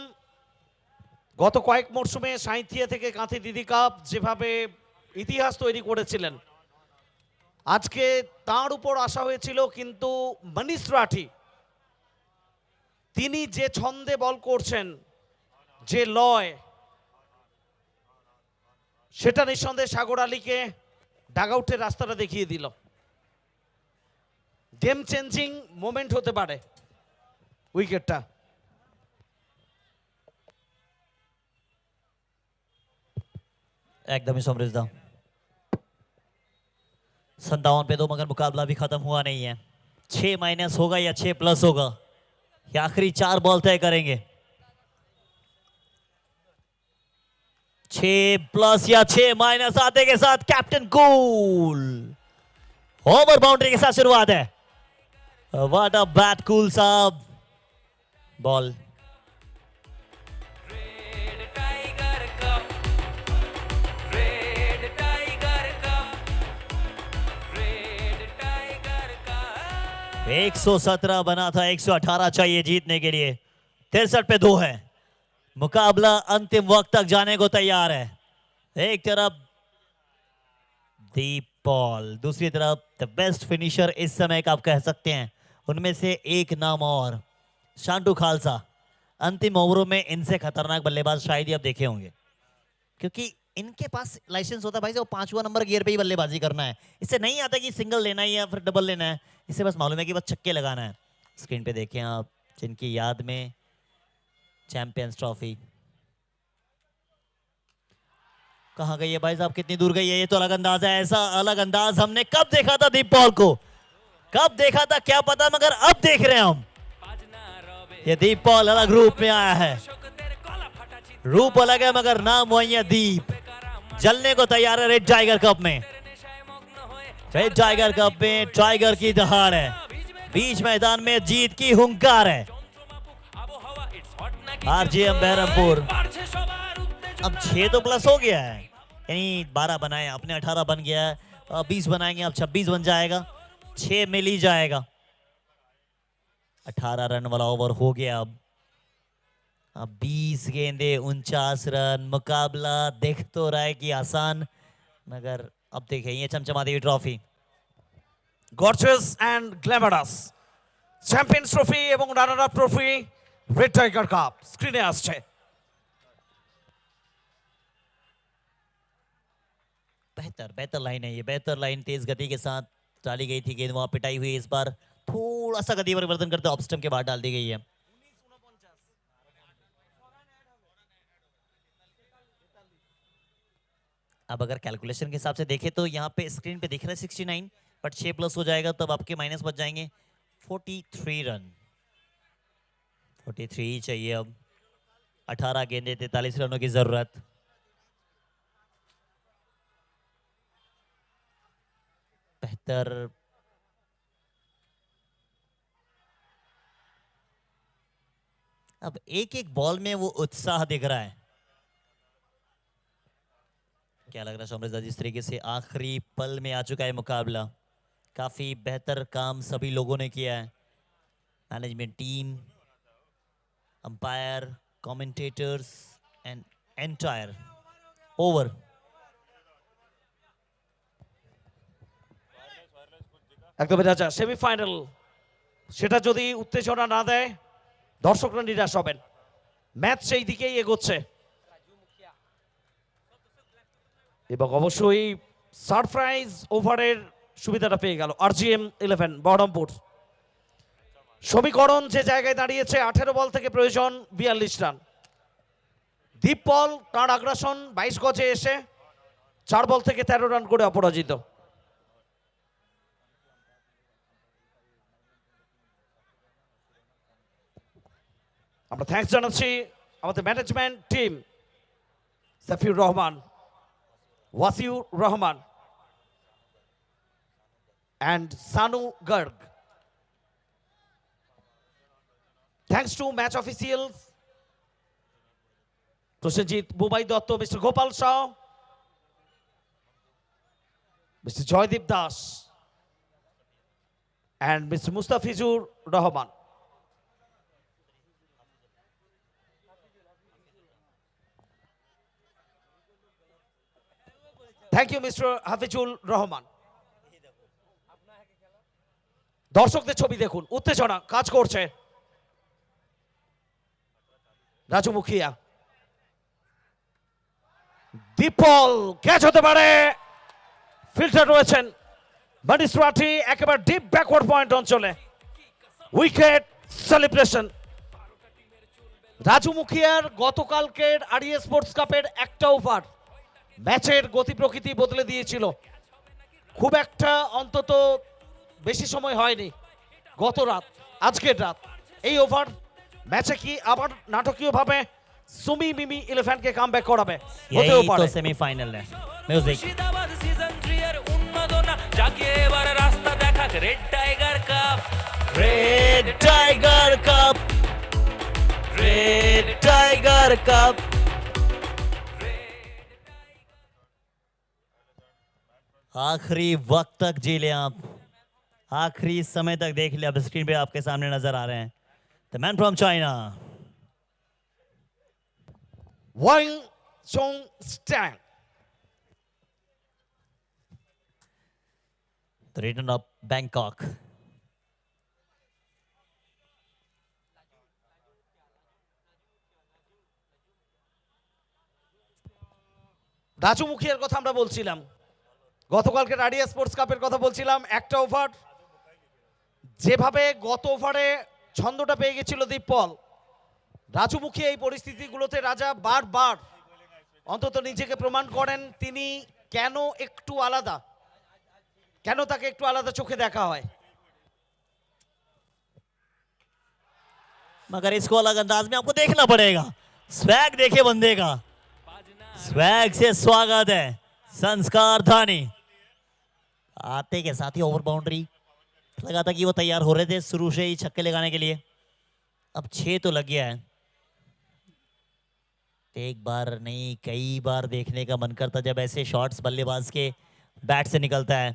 গত কয়েক মরশুমে সাঁইথিয়া থেকে কাঁথি দিদি কাপ যেভাবে ইতিহাস তৈরি করেছিলেন, আজকে তার উপর আশা হয়েছিল, কিন্তু মনীষ রাঠি তিনি যে ছন্দে বল করছেন, যে লয়, সেটা নিঃসন্দেহে সাগর আলীকে ডাগআউটের রাস্তাটা দেখিয়ে দিল। গেম চেঞ্জিং মোমেন্ট হতে পারে উইকেটটা। एकदम ही समृद्ध 57 पे 2, मगर मुकाबला भी खत्म हुआ नहीं है। 6 माइनस होगा या 6 प्लस होगा, ये आखिरी 4 बॉल तय करेंगे। 6 प्लस या 6 माइनस आते के साथ कैप्टन कूल ओवर बाउंड्री के साथ शुरुआत है। व्हाट अ बैट कूल साहब। Ball red tiger cup, red tiger cup, red tiger cup. 117 बना था, 118 चाहिए जीतने के लिए। 63 पे 2 है। मुकाबला अंतिम वक्त तक जाने को तैयार है। एक तरफ दीप पॉल, दूसरी तरफ द बेस्ट फिनिशर इस समय का आप कह सकते हैं, उनमें से एक नाम और शांटू खालसा। अंतिम ओवरों में इनसे खतरनाक बल्लेबाज शायद ही आप देखे होंगे, क्योंकि इनके पास लाइसेंस होता है भाई साहब 5वां नंबर गियर पे ही बल्लेबाजी करना है। इससे नहीं आता कि सिंगल लेना है या फिर डबल लेना है, इससे बस मालूम है कि बस छक्के लगाना है। स्क्रीन पे देखें आप, जिनकी याद में चैंपियंस ट्रॉफी। कहाँ गई है भाई साहब, कितनी दूर गई है? ये तो अलग अंदाज है। ऐसा अलग अंदाज हमने कब देखा था दीप पॉल को, कब देखा था क्या पता, मगर अब देख रहे हैं हम। ये दीप पॉल अलग रूप में आया है, रूप अलग है मगर नाम वही है दीप। जलने को तैयार है रेड टाइगर कप में। रेड टाइगर कप में टाइगर की दहाड़ है, बीच मैदान में जीत की हुंकार है। आरजीएम बहरमपुर अब 6 तो प्लस हो गया है, यानी 12 बनाए अपने, 18 बन गया है, 20 बनाएंगे अब 26 बन जाएगा, 6 मिल ही जाएगा। 18 रन वाला ओवर हो गया। अब 20 गेंदे 49 रन। मुकाबला देख तो रहा है कि आसान, मगर अब देखें ये चमचमाती हुई trophy. Gorgeous and glamorous champions trophy এবং runner up trophy red tiger cup স্ক্রিনে আসছে। बेहतर बेहतर लाइन है ये, बेहतर लाइन तेज गति के साथ डाली गई थी गेंद, वहां पिटाई हुई। इस बार थोड़ा सा गति परिवर्तन करते ऑफ स्टंप के बाद डाल दी गई है। अब अगर कैलकुलेशन के हिसाब से देखें तो यहाँ पे स्क्रीन पे दिख रहा है 69, बट 6 प्लस हो जाएगा तब आपके माइनस बच जाएंगे 43 रन। 43 चाहिए अब, 18 गेंदे 43 रनों की जरूरत। बेहतर अब एक एक बॉल में वो उत्साह दिख रहा है। क्या लग रहा है सोमराज, जिस तरीके से आखिरी पल में आ चुका है मुकाबला, काफी बेहतर काम सभी लोगों ने किया है। Management team, umpire, commentators and entire over. একদমই রাজা সেমিফাইনাল, সেটা যদি উত্তেজনা না দেয় দর্শকরা নিরাশ হবেন। ম্যাচ সেই দিকেই এগোচ্ছে এবং অবশ্যই সারপ্রাইজ ওভারের সুবিধাটা পেয়ে গেল আরজিএম 11 বহরমপুর। সমীকরণ যে জায়গায় দাঁড়িয়েছে, 18 বল থেকে প্রয়োজন 42 রান। দীপ পল তার আগ্রাসন 22 গজে এসে 4 বল থেকে 13 রান করে অপরাজিত। আমরা থ্যাঙ্কস জানাচ্ছি আমাদের management team, Safiur Rahman, Wasiur Rahman and Sanu Garg. Thanks to match officials Prosenjit Bubai Dotto, Mr. Gopal Shah, Mr. Joydeep Das and Mr. Mustafizur Rahman. Thank you, Mr. Hafizul Rahman. দর্শকদের ছবি দেখুন, উত্তেজনা কাজ করছে। রাজু মুখিয়া, দীপল ক্যাচ হতে পারে, ফিল্টার রয়েছেন মানিস রাঠি, একেবারে ডিপ ব্যাকওয়ার্ড পয়েন্ট অঞ্চলে, উইকেট সেলিব্রেশন। রাজু মুখিয়ার গতকালকের আরইএ স্পোর্টস কাপের একটা ওভার ম্যাচের গতি প্রকৃতি বদলে দিয়েছিল। খুব একটা অন্তত বেশি সময় হয়নি গত রাত, আজকের রাত। এই ওভার ম্যাচে কি আবার নাটকীয়ভাবে সুমি মিমি 11 কে কামব্যাক করাবে? হতেও यही পারে। तो सेमीफाइनल है। म्यूजिक মুর্শিদাবাদ সিজন 3 এর উন্মাদনা জাগে এবার রাস্তা দেখাক red tiger cup. Red tiger cup, red tiger cup. आखिरी वक्त तक जी ले आप, आखिरी समय तक देख लिया। अब स्क्रीन पे आपके सामने नजर आ रहे हैं the man from China, Wang Chong Stang. The return of Bangkok. Raju মুখিয়ার কথা আমরা বলছিলাম, গতকালকে আরইএ স্পোর্টস কাপের কথা বলছিলাম। একটা ওভার যেভাবে গত ওভারে ছন্দটা পেয়ে গেছিল দীপপল, রাজুমুখী এই পরিস্থিতিগুলোতে রাজা বারবার অন্তত নিজেকে প্রমাণ করেন তিনি কেন একটু আলাদা, কেন তাকে একটু আলাদা চোখে দেখা হয়। मगर इसको अलग अंदाज में आपको देखना पड़ेगा। स्वैग देखिए बंदे का, स्वैग से स्वागत है संस्कार धानी। आते के साथ ही ओवर बाउंड्री लगा था कि वो तैयार हो रहे थे शुरू से ही छक्के लगाने के लिए। अब 6 तो लग गया है। एक बार नहीं कई बार देखने का मन करता जब ऐसे शॉट्स बल्लेबाज के बैट से निकलता है।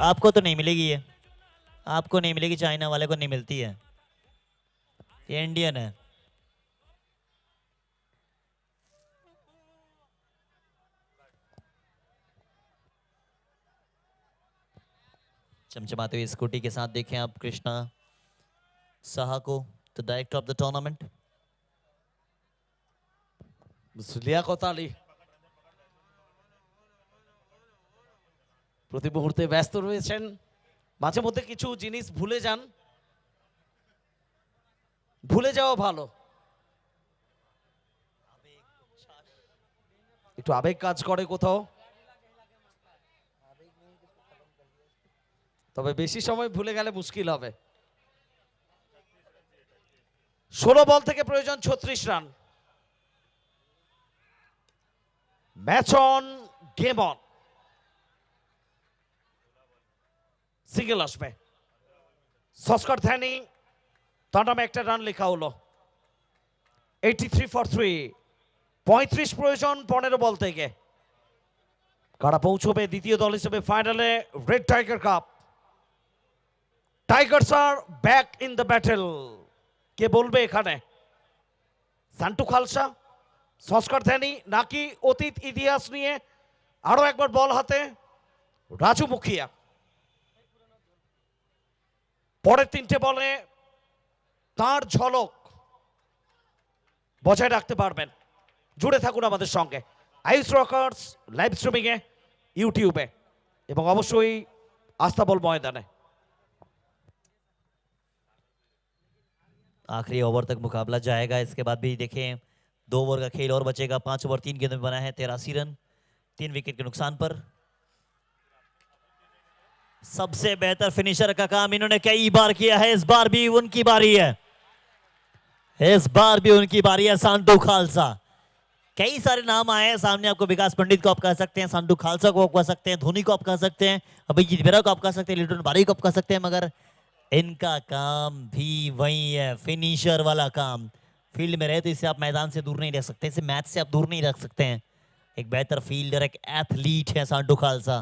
आपको तो नहीं मिलेगी ये, आपको नहीं मिलेगी, चाइना वाले को नहीं मिलती है, ये इंडियन है। चमचमाते हुए स्कूटी के साथ देखें आप कृष्णा साहा को, the director of the tournament. Liaquat Ali প্রতি মুহূর্তে ব্যস্ত রয়েছেন, মাঝে মধ্যে কিছু জিনিস ভুলে যান, ভুলে যাওয়া ভালো। একটু আবেগ কাজ করে কোথাও, তবে বেশি সময় ভুলে গেলে মুশকিল হবে। 16 বল থেকে প্রয়োজন 36 run. Match on, game on. Single আসবে, সস্কার ধ্যানি, তার নামে একটা রান লেখা হলো। 83 ফর 3, 35 প্রয়োজন 15 বল থেকে। কারা পৌঁছবে দ্বিতীয় দল হিসেবে ফাইনালে রেড টাইগার কাপ। টাইগার্স আর ব্যাক ইন দ্য ব্যাটেল। কে বলবে এখানে? সান্টু খালসা, সংস্কার ধ্যানি, নাকি অতীত ইতিহাস নিয়ে আরো একবার বল হাতে রাজু মুখিয়া? পরের 3টে বলে তার ঝলক বজায় রাখতে পারবেন। জুড়ে থাকুন আমাদের সঙ্গে আইস রকার্স লাইভ স্ট্রিমিং এ, ইউটিউবে এবং অবশ্যই আস্তাবল ময়দানে। आखिरी ओवर तक मुकाबला जाएगा, इसके बाद भी देखें 2 ओवर का खेल और बचेगा। 5 ओवर 3 गेंद में बना है 83 रन 3 विकेट के नुकसान पर। सबसे बेहतर फिनिशर का काम इन्होंने कई बार किया है, इस बार भी उनकी बारी है, इस बार भी उनकी बारी है। सांटू खालसा, कई सारे नाम आए हैं सामने, आपको विकास पंडित को आप कह सकते हैं, सांटू खालसा को आप कह सकते हैं, धोनी को आप कह सकते हैं, अभिजीत बेरा को आप कह सकते हैं, लिटन बारी को आप कह सकते हैं, मगर इनका काम भी वही है, फिनिशर वाला काम। फील्ड में रहे तो इसे आप मैदान से दूर नहीं रख सकते, इसे मैच से आप दूर नहीं रख सकते हैं। एक बेहतर फील्डर, एक एथलीट है सांटू खालसा।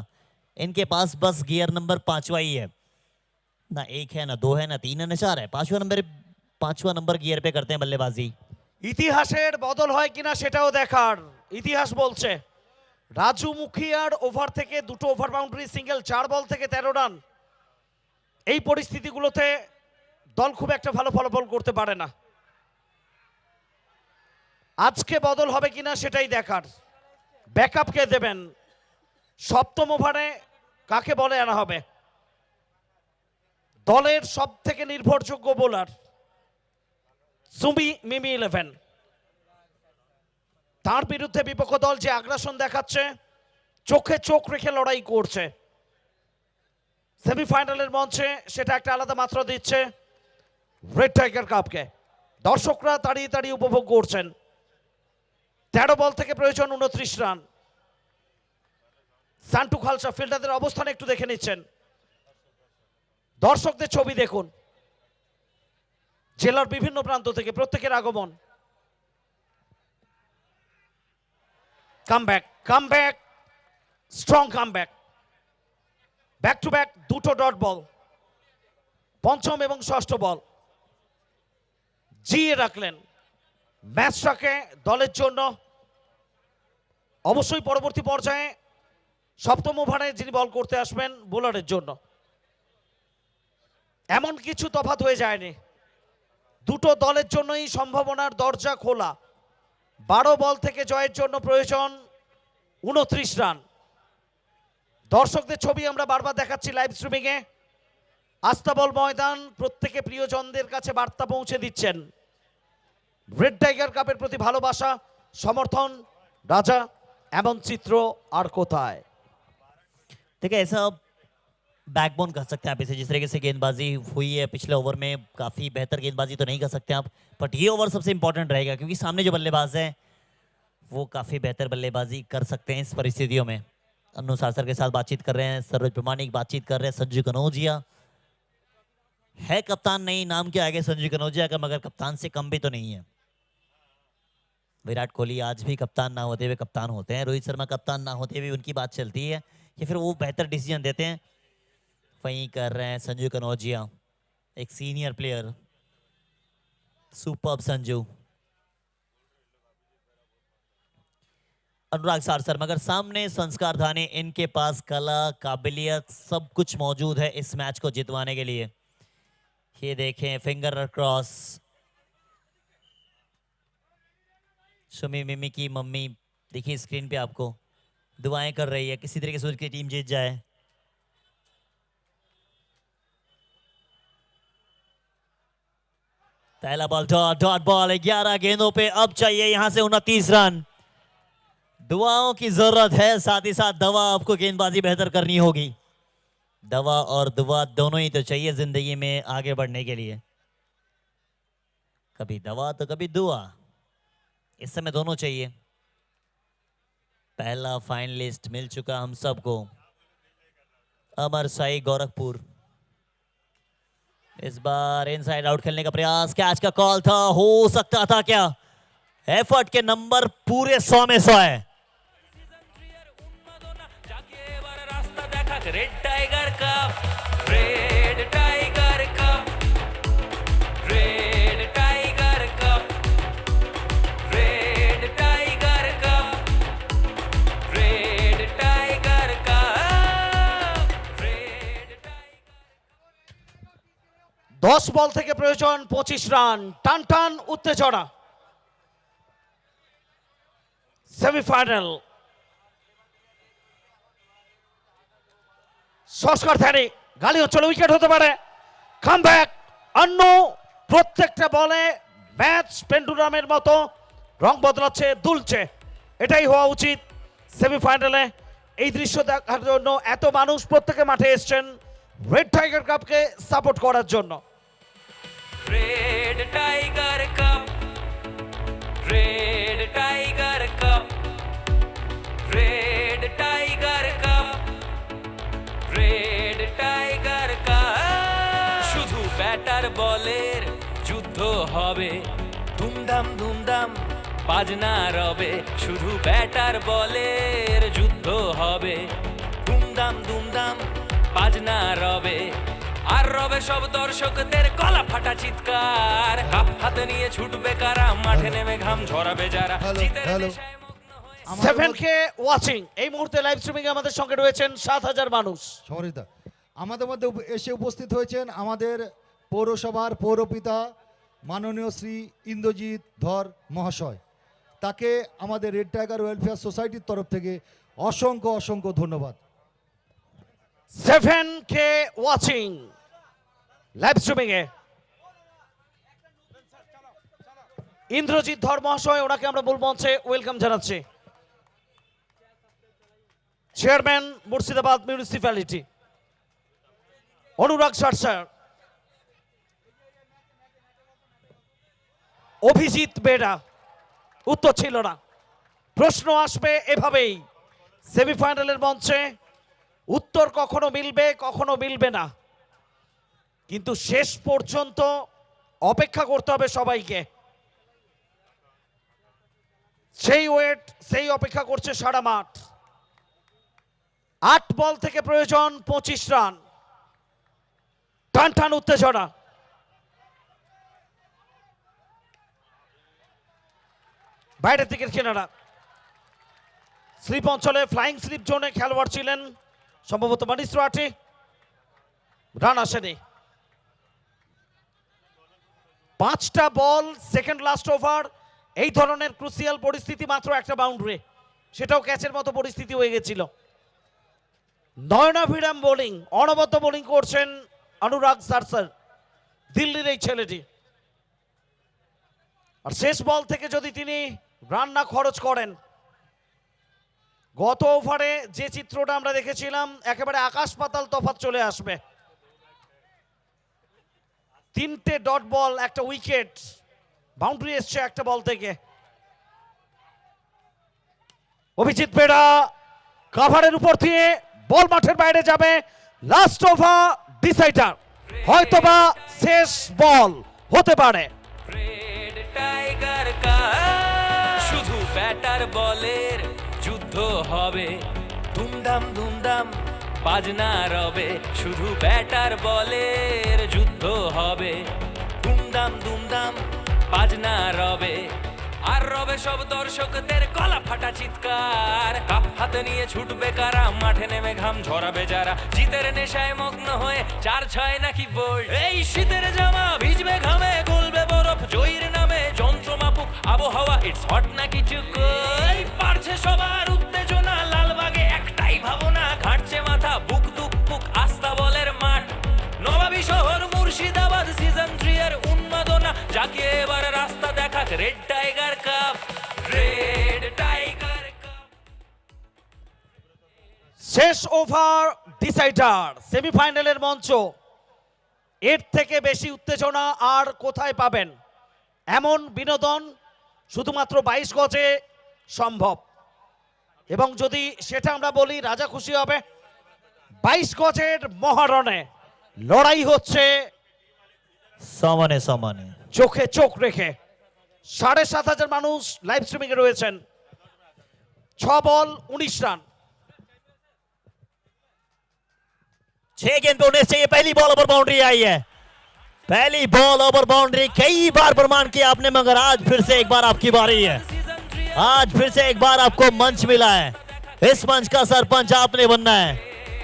इनके पास बस गियर नंबर 5वां ही है, ना 1 है, ना 2 है, ना 3 है, ना 4 है। 5वां नंबर गियर पे करते हैं बल्लेबाजी। ইতিহাসের বদল হয় কিনা সেটাও দেখার। ইতিহাস বলছে রাজু মুখিয়ার ওভার থেকে 2টো ওভার বাউন্ডারি সিঙ্গেল, 4 বল থেকে 13 রান। এই পরিস্থিতিগুলোতে দল খুব একটা ভালো ফলাফল করতে পারে না। আজকে বদল হবে কিনা সেটাই দেখার। ব্যাকআপ কে দেবেন? 7ম ওভারে কাকে বলে আনা হবে? দলের সব থেকে নির্ভরযোগ্য বোলার সুমি মিমি 11, তার বিরুদ্ধে বিপক্ষ দল যে আগ্রাসন দেখাচ্ছে, চোখে চোখ রেখে লড়াই করছে, সেমিফাইনালের মঞ্চে সেটা একটা আলাদা মাত্রা দিচ্ছে রেড টাইগার কাপকে। দর্শকরা দাঁড়িয়ে দাঁড়িয়ে উপভোগ করছেন। 13 বল থেকে প্রয়োজন 29 রান। সান্টু খালসা ফিল্ডারদের অবস্থান একটু দেখে নিচ্ছেন। দর্শকদের ছবি দেখুন, জেলার বিভিন্ন প্রান্ত থেকে প্রত্যেকের আগমন। Comeback, strong comeback, back to back 2টো ডট বল, 5ম এবং 6ষ্ঠ বল জিয়ে রাখলেন ম্যাচটাকে দলের জন্য। অবশ্যই পরবর্তী পর্যায়ে 7ম ওভারে যিনি বল করতে আসবেন বোলারের জন্য। এমন কিছু তফাৎ হয়ে যায়নি, দুটো দলের জন্যই সম্ভাবনার দরজা খোলা। 12 বল থেকে জয়ের জন্য প্রয়োজন 29 রান। দর্শকদের ছবি আমরা বারবার দেখাচ্ছি লাইভ স্ট্রিমিংয়ে। আস্তাবল ময়দান প্রত্যেকে প্রিয়জনদের কাছে বার্তা পৌঁছে দিচ্ছেন। রেড টাইগার কাপের প্রতি ভালোবাসা, সমর্থন, রাজা এমন চিত্র আর কোথায়। देखिए ऐसा बैकबोन कह सकते हैं आप इसे, जिस तरीके से गेंदबाजी हुई है पिछले ओवर में, काफ़ी बेहतर गेंदबाजी तो नहीं कह सकते आप, बट ये ओवर सबसे इंपॉर्टेंट रहेगा क्योंकि सामने जो बल्लेबाज हैं वो काफ़ी बेहतर बल्लेबाजी कर सकते हैं इस परिस्थितियों में। अनु सासर के साथ बातचीत कर रहे हैं, सरोज प्रमाणिक बातचीत कर रहे हैं, संजू कनौजिया है कप्तान, नहीं नाम के आगे संजू कनौजिया का, मगर कप्तान से कम भी तो नहीं है। विराट कोहली आज भी कप्तान ना होते हुए कप्तान होते हैं, रोहित शर्मा कप्तान ना होते हुए उनकी बात चलती है या फिर वो बेहतर डिसीजन देते हैं। वहीं कर रहे हैं संजू कनौजिया, एक सीनियर प्लेयर, सुपर्ब संजू। अनुराग सारसर, मगर सामने संस्कार धाने, इनके पास कला, काबिलियत सब कुछ मौजूद है इस मैच को जितवाने के लिए। ये देखें फिंगर क्रॉस, शमी मिमी की मम्मी देखिए स्क्रीन पे आपको दुआएं कर रही है किसी तरीके से उसकी टीम जीत जाए। पहला बॉल डॉट बॉल, 11 गेंदों पे अब चाहिए यहां से 29 रन। दुआओं की जरूरत है, साथ ही साथ दवा, आपको गेंदबाजी बेहतर करनी होगी। दवा और दुआ दोनों ही तो चाहिए जिंदगी में आगे बढ़ने के लिए, कभी दवा तो कभी दुआ, इस समय दोनों चाहिए। पहला फाइनलिस्ट मिल चुका हम सबको, अमर साई गोरखपुर। इस बार इनसाइड आउट खेलने का प्रयास, कैच का कॉल था, हो सकता था क्या? एफर्ट के नंबर पूरे 100 में 100 है। Red tiger cup, red tiger cup, red tiger cup, red tiger cup, red tiger cup, red tiger. 10 বল থেকে প্রয়োজন 25 রান, টান টান উত্তেজনা। সেমিফাইনাল, সংস্কার ধ্যানে গালি অঞ্চলে উইকেট হতে পারে। কামব্যাক অন্য প্রত্যেকটা বলে ম্যাচ পেন্ডুলামের মতো রং বদলাচ্ছে, দুলছে, এটাই হওয়া উচিত সেমিফাইনালে। এই দৃশ্য দেখার জন্য এত মানুষ প্রত্যেকে মাঠে এসেছেন রেড টাইগার কাপকে সাপোর্ট করার জন্য। Red tiger cup, red tiger cup, red tiger cup, red tiger cup. শুধু ব্যাটার বলের যুদ্ধ হবে, ধুমধাম ধুমধাম বাজনা রবে। শুধু ব্যাটার বলের যুদ্ধ হবে, ধুমধাম ধুমধাম বাজনা রবে। আর রবে সব দর্শকদের গলা ফাটা চিৎকার, কাপ হাতে নিয়ে ছুটবে কারা, মাঠে নেমে ঘাম ঝরাবে যারা, জিতের হ্যালো। নেশায় মগ্ন হয়ে। 7K ওয়াচিং, এই মুহূর্তে লাইভ স্ট্রিমিং এ আমাদের সঙ্গে রয়েছেন 7000 মানুষ। সরিতা আমাদের মধ্যে এসে উপস্থিত হয়েছেন আমাদের পৌরসভার পৌরপিতা মাননীয় শ্রী ইন্দ্রজিৎ ধর মহাশয়। তাকে আমাদের রেড টাইগার ওয়েলফেয়ার সোসাইটির তরফ থেকে অসংখ্য অসংখ্য ধন্যবাদ। 7K ওয়াচিং লাইভ স্ট্রিমিং এ ইন্দ্রজিৎ ধর মহাশয়, ওনাকে আমরা মূল মঞ্চে ওয়েলকাম জানাচ্ছি। চেয়ারম্যান মুর্শিদাবাদ মিউনিসিপ্যালিটি অনুরাগ সারসার, অভিজিৎ বেড়া, উত্তর ছিল না। প্রশ্ন আসবে এভাবেই সেমিফাইনালের মঞ্চে, উত্তর কখনো মিলবে কখনো মিলবে না, কিন্তু শেষ পর্যন্ত অপেক্ষা করতে হবে সবাইকে। সেই ওয়েট, সেই অপেক্ষা করছে সারা মাঠ। 8 বল থেকে প্রয়োজন 25 রান, টান টান উত্তেজনা। বাইরের দিকের কিনারা স্লিপ অঞ্চলে ফ্লাইং স্লিপ জোনে খেলোয়াড় ছিলেন সম্ভবত মানিস রাঠি, রান আসেনি। 5টা বল, সেকেন্ড লাস্ট ওভার, এই ধরনের ক্রুসিয়াল পরিস্থিতি, মাত্র একটা বাউন্ডারি, সেটাও ক্যাচের মতো পরিস্থিতি হয়ে গেছিল। নয়নাভিরাম বোলিং, অনবদ্য বোলিং করছেন অনুরাগ সারসার, দিল্লির এই ছেলেটি। আর শেষ বল থেকে যদি তিনি রান না খরচ করেন, গত ওভারে যে চিত্রটা আমরা দেখেছিলাম একেবারে আকাশ পাতাল তফাৎ চলে আসবে। 3টে ডট বল, একটা উইকেট, বাউন্ডারি এসছে একটা বল থেকে। অভিজিৎ বেড়া কাভারের উপর দিয়ে বল মাঠের বাইরে যাবে। লাস্ট ওভার ডিসাইডার, হয়তোবা শেষ বল হতে পারে। রেড টাইগার কাপ, শুধু ব্যাটার বলের যুদ্ধ হবে, ধুমধাম ধুমধাম বাজনা রবে, শুধু ব্যাটার বলের যুদ্ধ হবে, ধুমধাম ধুমধাম বাজনা রবে, আর রবে সব দর্শকদের গলা ফাটা চিৎকার। কাপ হাতে নিয়ে ছুটবে কারা, মাঠে নেমে ঘাম ঝরাবে যারা, জিতের নেশায় মগ্ন হয়ে 4-6 নাকি বোল্ড। এই শীতের জামা ভিজবে ঘামে, গলবে বরফ জয়ীর নামে, যন্ত্র মাপুক আবহাওয়া, ইটস হট নাকি চুকোই। পারছে সবার উত্তেজনা, লালবাগে একটাই ভাবনা, ঘাটছে মাথা, বুক দুক বুক আস্থা বলের মাঠ। নবাবী শহর মুর্শিদাবাদ, সিজন 3 এর উন্মাদনা, যাকে এবার রাস্তা দেখাক red tiger cup, red tiger cup. শেষ ওভার ডিসাইডার, সেমিফাইনালের মঞ্চ। এর থেকে বেশি উত্তেজনা আর কোথায় পাবেন? এমন বিনোদন শুধুমাত্র 22 গজে সম্ভব। এবং যদি সেটা আমরা বলি, রাজা খুশি হবে। 22 গজের মহারণে লড়াই হচ্ছে সমানে সমানে। চোখে চোখ রেখে। 7,500 মানুষ লাইভ স্ট্রিমিং এ রয়েছেন। 6 বল 19 রান। 6 गेंद पे 19 चाहिए। पहली बॉल ओवर बाउंड्री आई है, पहली बॉल ओवर बाउंड्री। कई बार प्रमाण किया आपने, मगर आज फिर से एक बार आपकी बारी है। आज फिर से एक बार आपको मंच मिला है। इस मंच का सरपंच आपने बनना है।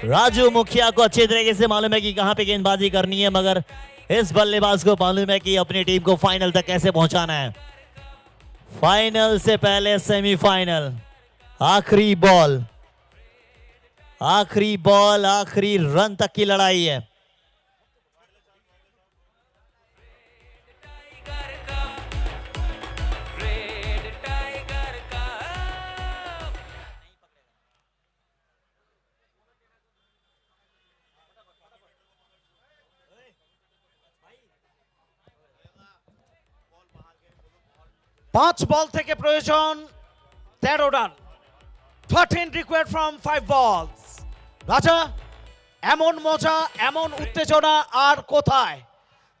राजू मुखिया को अच्छे तरीके से मालूम है कि कहां पे गेंदबाजी करनी है, मगर इस बल्लेबाज को मालूम है कि अपनी टीम को फाइनल तक कैसे पहुंचाना है। फाइनल से पहले सेमीफाइनल, आखिरी बॉल, आखिरी रन तक की लड़ाई है। Red tiger cup. পাঁচ বল থেকে প্রয়োজন 13 রান। 13 রিকোয়ার্ড ফ্রম 5 বলস। রাজা, এমন মজা, এমন উত্তেজনা আর কোথায়?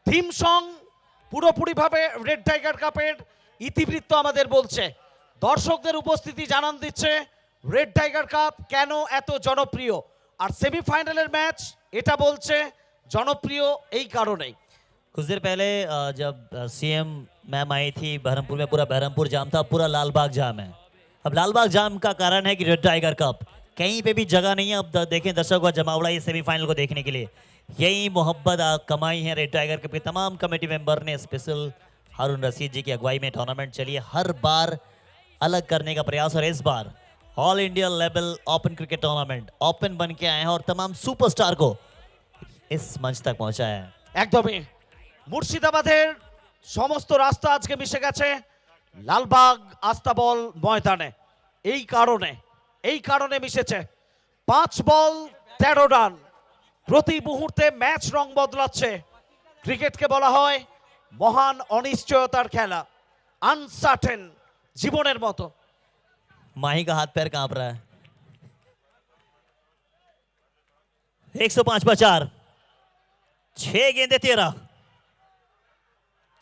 থিম সং পুরোপুরিভাবে রেড টাইগার কাপের ইতিবৃত্ত আমাদের বলছে। দর্শকদের উপস্থিতি জানান দিচ্ছে রেড টাইগার কাপ কেন এত জনপ্রিয়। আর সেমিফাইনালের ম্যাচ এটা বলছে জনপ্রিয় এই কারণেই। कुछ देर पहले जब सीएम मैम आई थी बहरमपुर में, पूरा बहरमपुर जाम था, पूरा लालबाग जाम है। अब लालबाग जाम का कारण है कि रेड टाइगर कप, कहीं पे भी जगह नहीं है। अब देखें दर्शकों का जमावड़ा ये सेमीफाइनल को देखने के लिए। यही मोहब्बत कमाई है रेड टाइगर कप के तमाम कमेटी मेंबर ने। स्पेशल हारून रशीद जी की अगुवाई में टूर्नामेंट चली है, हर बार अलग करने का प्रयास। और इस बार all India level open cricket tournament open बन के आए हैं और तमाम सुपरस्टार को इस मंच तक पहुंचाया है। একদমই মুর্শিদাবাদের সমস্ত রাস্তা আজকে মিশে গেছে লালবাগ আস্তাবল ময়দানে। এই কারণে মিশেছে। 5 বল 13 রান। প্রতি মুহূর্তে ম্যাচ রং বদলাচ্ছে। ক্রিকেটকে বলা হয় মহান অনিশ্চয়তার খেলা, আনসার্টেন, জীবনের মতো। माही का हाथ पैर कांप रहा है। 105 पर 4, 6 गेंदे 13,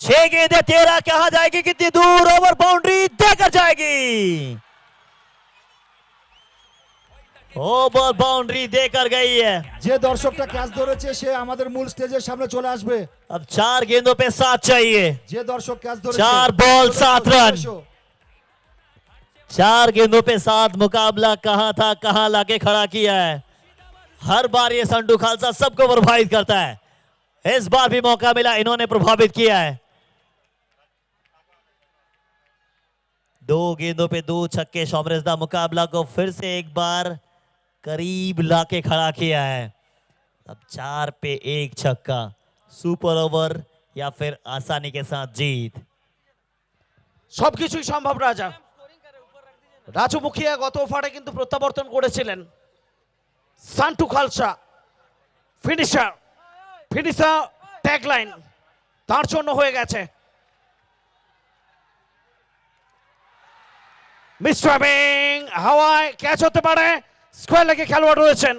6 गेंदे 13। कहां जाएगी, कितनी दूर? ओवर बाउंड्री देकर जाएगी, ओवर बाउंड्री देकर गई है। যে দর্শকটা ক্যাচ ধরেছে সে আমাদের মূল স্টেজের সামনে চলে আসবে। अब 4 गेंदों पे 7 चाहिए। যে দর্শক ক্যাচ ধরেছে 4 बॉल 7 रन। 4 गेंदों पे 7। मुकाबला कहां था, कहां लाके खड़ा किया है। हर बार ये संडू खालसा सबको प्रभावित करता है। इस बार भी मौका मिला, इन्होंने प्रभावित किया है। 2 गेंदों पे 2 छक्के। शॉमरेजदा मुकाबला को फिर से एक बार करीब लाके खड़ा किया है। अब 4 पे 1 छक्का, सुपर ओवर या फिर आसानी के साथ जीत। সবকিছুই সম্ভব রাজা। রাজু মুখিয়া গত ওভারে কিন্তু প্রত্যাবর্তন করেছিলেন। সান্টু খালসা ফিনিশার ট্যাগলাইন তার জন্য হয়ে গেছে। মিস্টার বিং হাওয়ায় ক্যাচ হতে পারে, স্কোয়ার লেগে খেলোয়াড় রয়েছেন।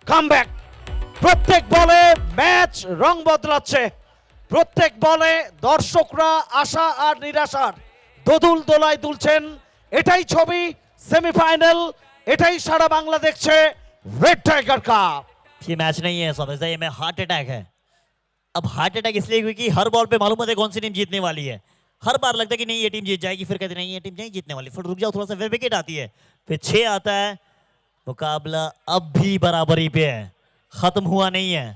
কামব্যাক, প্রত্যেক বলে ম্যাচ রং বদলাচ্ছে, প্রত্যেক বলে দর্শকরা আশা আর নিরাশার দোদুল দোলায় দুলছেন। এটাই ছবি সেমিফাইনাল, এটাই সারা বাংলা দেখছে রেড টাইগার কাপ। ये मैच नहीं है समझदा, ये में हार्ट अटैक है। अब हार्ट अटैक इसलिए क्योंकि हर बॉल पे मालूम होता है कौन सी टीम जीतने वाली है। हर बार लगता है कि नहीं ये टीम जीत जाएगी, फिर कहते नहीं ये टीम नहीं जीतने वाली, फिर रुक जाओ थोड़ा सा, फिर विकेट आती है, फिर 6 आता है। मुकाबला अब भी बराबरी पे है, खत्म हुआ नहीं है।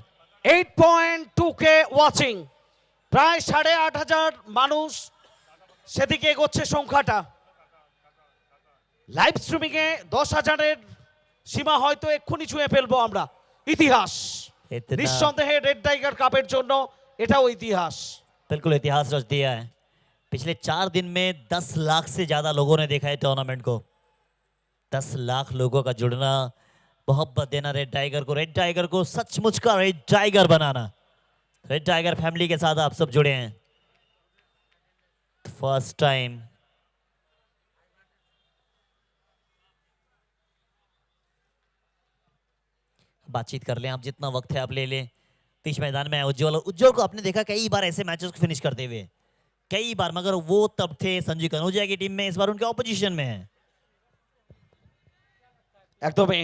8.2K ওয়াচিং, প্রায় 8,500 মানুষ সেদিকে এগোচ্ছে সংখ্যাটা। লাইভ স্ট্রিমিং এ 10,000-এর সীমা হয়তো এক্ষুনি ছুঁয়ে ফেলবো আমরা। ইতিহাস इतना নিঃসন্দেহে রেড টাইগার কাপের জন্য এটাও ইতিহাস। बिल्कुल इतिहास रच दिया है। पिछले 4 दिन में 10 लाख से ज्यादा लोगों ने देखा है टूर्नामेंट को। 10 लाख लोगों का जुड़ना, मोहब्बत देना रेड टाइगर को सचमुच का रेड टाइगर बनाना। रेड टाइगर फैमिली के साथ आप सब जुड़े हैं फर्स्ट टाइम। बातचीत कर लें आप, जितना वक्त है आप ले लें। बीच मैदान में उज्जवल को आपने देखा कई बार ऐसे मैचेस को फिनिश करते हुए, कई बार, मगर वो तब थे संजू कनौजिया की टीम में, इस बार उनके ऑपोजिशन में है। একদমই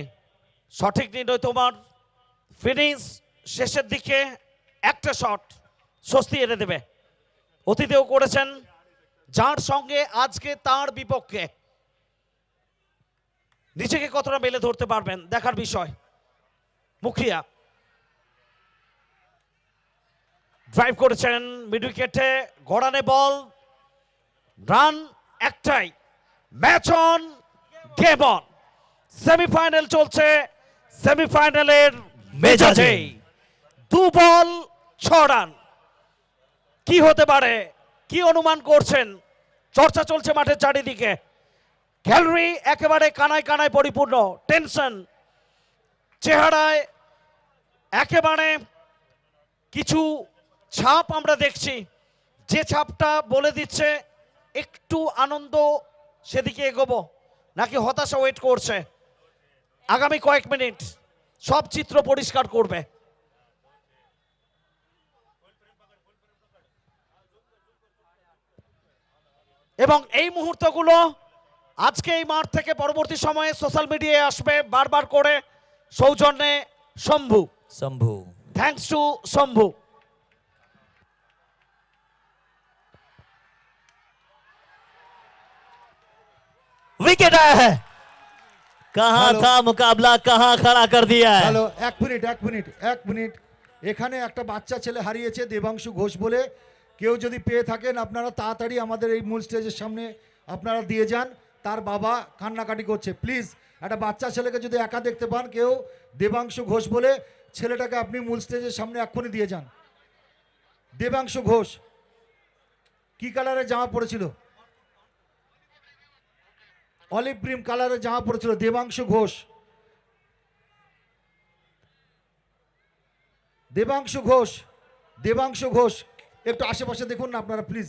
সঠিক নির্ণয় তোমার। ফিনিশ শেষের দিকে একটা শট স্বস্তি এনে দেবে। অতীতেও করেছেন, যার সঙ্গে আজকে তার বিপক্ষে নিজেকে কতটা মেলে ধরতে পারবেন দেখার বিষয়। মুখিয়া ড্রাইভ করেছেন মিড উইকেটে, গড়ানে বল, রান একটাই, match on game on. Semifinal চলছে, সেমিফাইনালের মেজাজে 2 বল 6 রান। কি হতে পারে, কি অনুমান করছেন? চর্চা চলছে মাঠের চারিদিকে, গ্যালারি একেবারে কানায় কানায় পরিপূর্ণ, টেনশন চেহারায় একেবারে কিছু ছাপ আমরা দেখছি, যে ছাপটা বলে দিচ্ছে একটু আনন্দ সেদিকে এগোবো নাকি হতাশা ওয়েট করছে। আগামী কয়েক মিনিট সব চিত্র পরিষ্কার করবে। এবং এই মুহূর্তগুলো আজকে এই মাঠ থেকে পরবর্তী সময়ে সোশ্যাল মিডিয়ায় আসবে বারবার করে, সৌজন্যে Shambhu. Thanks to Shambhu. Wicket आया है, कहां हेलो। था मुकाबला, कहां खड़ा कर दिया है। হ্যালো, এক মিনিট। এখানে একটা বাচ্চা ছেলে হারিয়েছে দেবাংশু ঘোষ বলে, কেউ যদি পেয়ে থাকেন আপনারা তাড়াতাড়ি আমাদের এই মূল স্টেজের সামনে আপনারা দিয়ে যান। তার বাবা কান্নাকাটি করছে, প্লিজ একটা বাচ্চা ছেলেকে যদি একা দেখতে পান কেউ, দেবাংশু ঘোষ বলে, ছেলেটাকে আপনি মূল স্টেজের সামনে এক্ষুনি দিয়ে যান। দেবাংশু ঘোষ কি কালারের জামা পরেছিল? অলিভ গ্রিন কালারের জামা পরেছিল দেবাংশু ঘোষ। দেবাংশু ঘোষ একটু আশেপাশে দেখুন না আপনারা প্লিজ।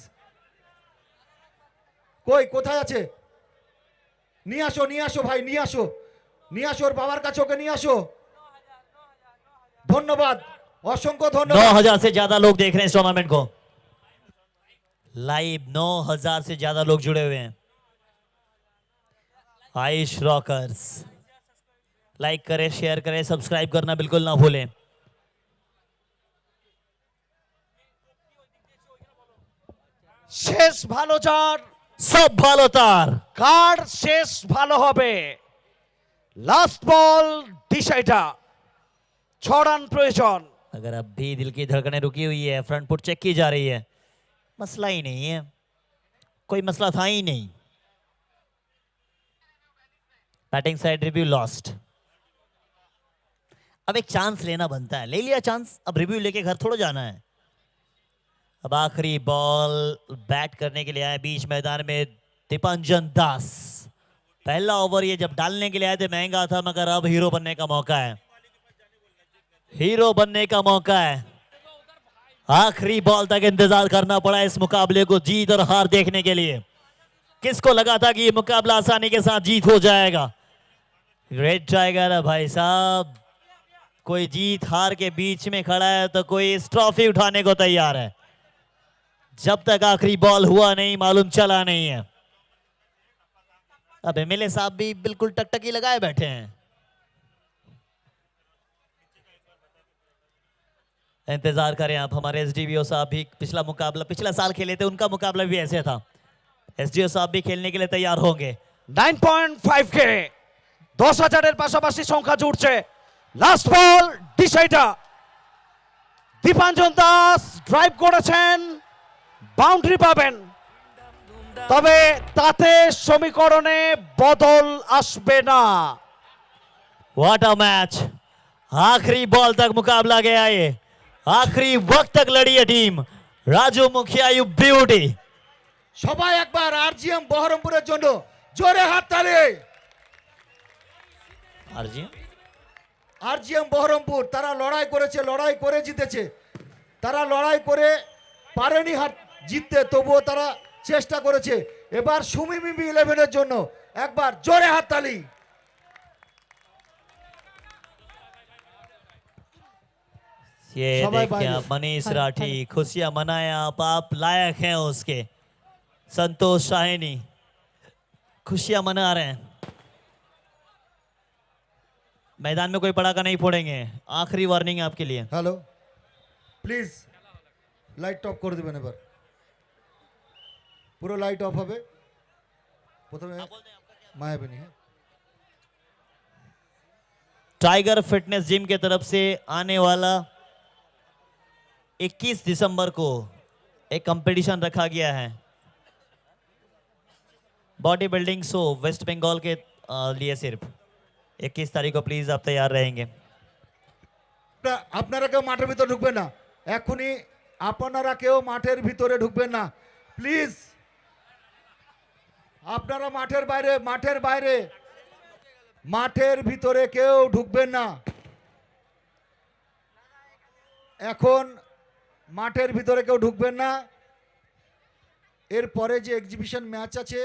কোথায় আছে? নিয়ে আসো ভাই, নিয়ে আসো ওর বাবার কাছে, ওকে নিয়ে আসো। ধন্যবাদ, অসংখ্য ধন্যবাদ। 9,000 से ज्यादा लोग देख रहे हैं इस टूर्नामेंट को लाइव, 9,000 से ज्यादा लोग जुड़े हुए हैं। आयुष रॉकर्स, लाइक करें, शेयर करें, सब्सक्राइब करना बिल्कुल ना भूलें। শেষ ভালো যার, सब भालो तार, কার শেষ ভালো হবে। লাস্ট বল ডিসাইডার, 6 রান প্রয়োজন। अगर अब भी दिल की धड़कनें रुकी हुई है, फ्रंट फुट चेक की जा रही है, मसला ही नहीं है, कोई मसला था ही नहीं। Batting side review lost. अब एक चांस लेना बनता है, ले लिया चांस, अब रिव्यू लेके घर थोड़ा जाना है। अब आखिरी बॉल बैट करने के लिए आए बीच मैदान में दीपांजन दास। पहला ओवर ये जब डालने के लिए आए थे महंगा था, मगर अब हीरो बनने का मौका है, हीरो बनने का मौका है। आखिरी बॉल तक इंतजार करना पड़ा इस मुकाबले को जीत और हार देखने के लिए। किसको लगा था कि ये मुकाबला आसानी के साथ जीत हो जाएगा। रेड टाइगर है भाई साहब, कोई जीत हार के बीच में खड़ा है तो कोई इस ट्रॉफी उठाने को तैयार है। जब तक आखिरी बॉल हुआ नहीं मालूम चला नहीं है। अब एमएलए साहब भी बिल्कुल टकटकी लगाए बैठे हैं। इंतजार करें आप, हमारे एसडीवीओ साहब भी पिछला मुकाबला पिछला साल खेले थे, उनका मुकाबला भी ऐसे था। एसडीओ साहब भी खेलने के लिए तैयार होंगे। 9.5K 10,000-এর পাশাপাশি সংখ্যা জুড়ছে। Last ball decider Dipanjan Das drive করেছেন, বাউন্ডারি পাবেন, তবে তাতে সমীকরণে বদল আসবে না। व्हाट अ मैच, आखिरी बॉल तक मुकाबला गया ये, आखिरी वक्त तक लड़ी है टीम। राजू मुखिया यू ब्यूटी। সবাই একবার আরজিএম বহরমপুরের জন্য জোরে হাততালি। अर्जी আরজিএম বহরমপুর তারা লড়াই করেছে, লড়াই করে জিতেছে। তারা লড়াই করে পারেনি জিততে, তবুও তারা চেষ্টা করেছে। এবার সুমিমিমি 11-এর জন্য একবার জোরে হাততালি। ये सबाई देखिए बाई। आप, मनीष हाँ, राठी हाँ। खुशियां मनाए आप लायक हैं उसके। संतोष शाहिनी खुशियां मना रहे हैं। मैदान में कोई पड़ाका नहीं फोड़ेंगे, आखिरी वार्निंग है आपके लिए। হ্যালো, প্লিজ লাইট অফ করে দেবেন। এবার পুরো লাইট অফ হবে। প্রথমে মায়াবিনী। হ্যাঁ, टाइगर फिटनेस जिम के तरफ से आने वाला 21 दिसंबर को एक कंपटीशन रखा गया है, body building show West Bengal के लिए। सिर्फ 21 तारीख को प्लीज आप तैयार रहेंगे। আপনারা কেউ মাঠের ভিতরে ঢুকবেন না এখনই, আপনারা কেউ মাঠের ভিতরে ঢুকবেন না প্লিজ। আপনারা মাঠের বাইরে, মাঠের বাইরে, মাঠের ভিতরে কেউ ঢুকবেন না। এখন মাঠের ভিতরে কেউ ঢুকবেন না। এরপরে যে এক্সিবিশন ম্যাচ আছে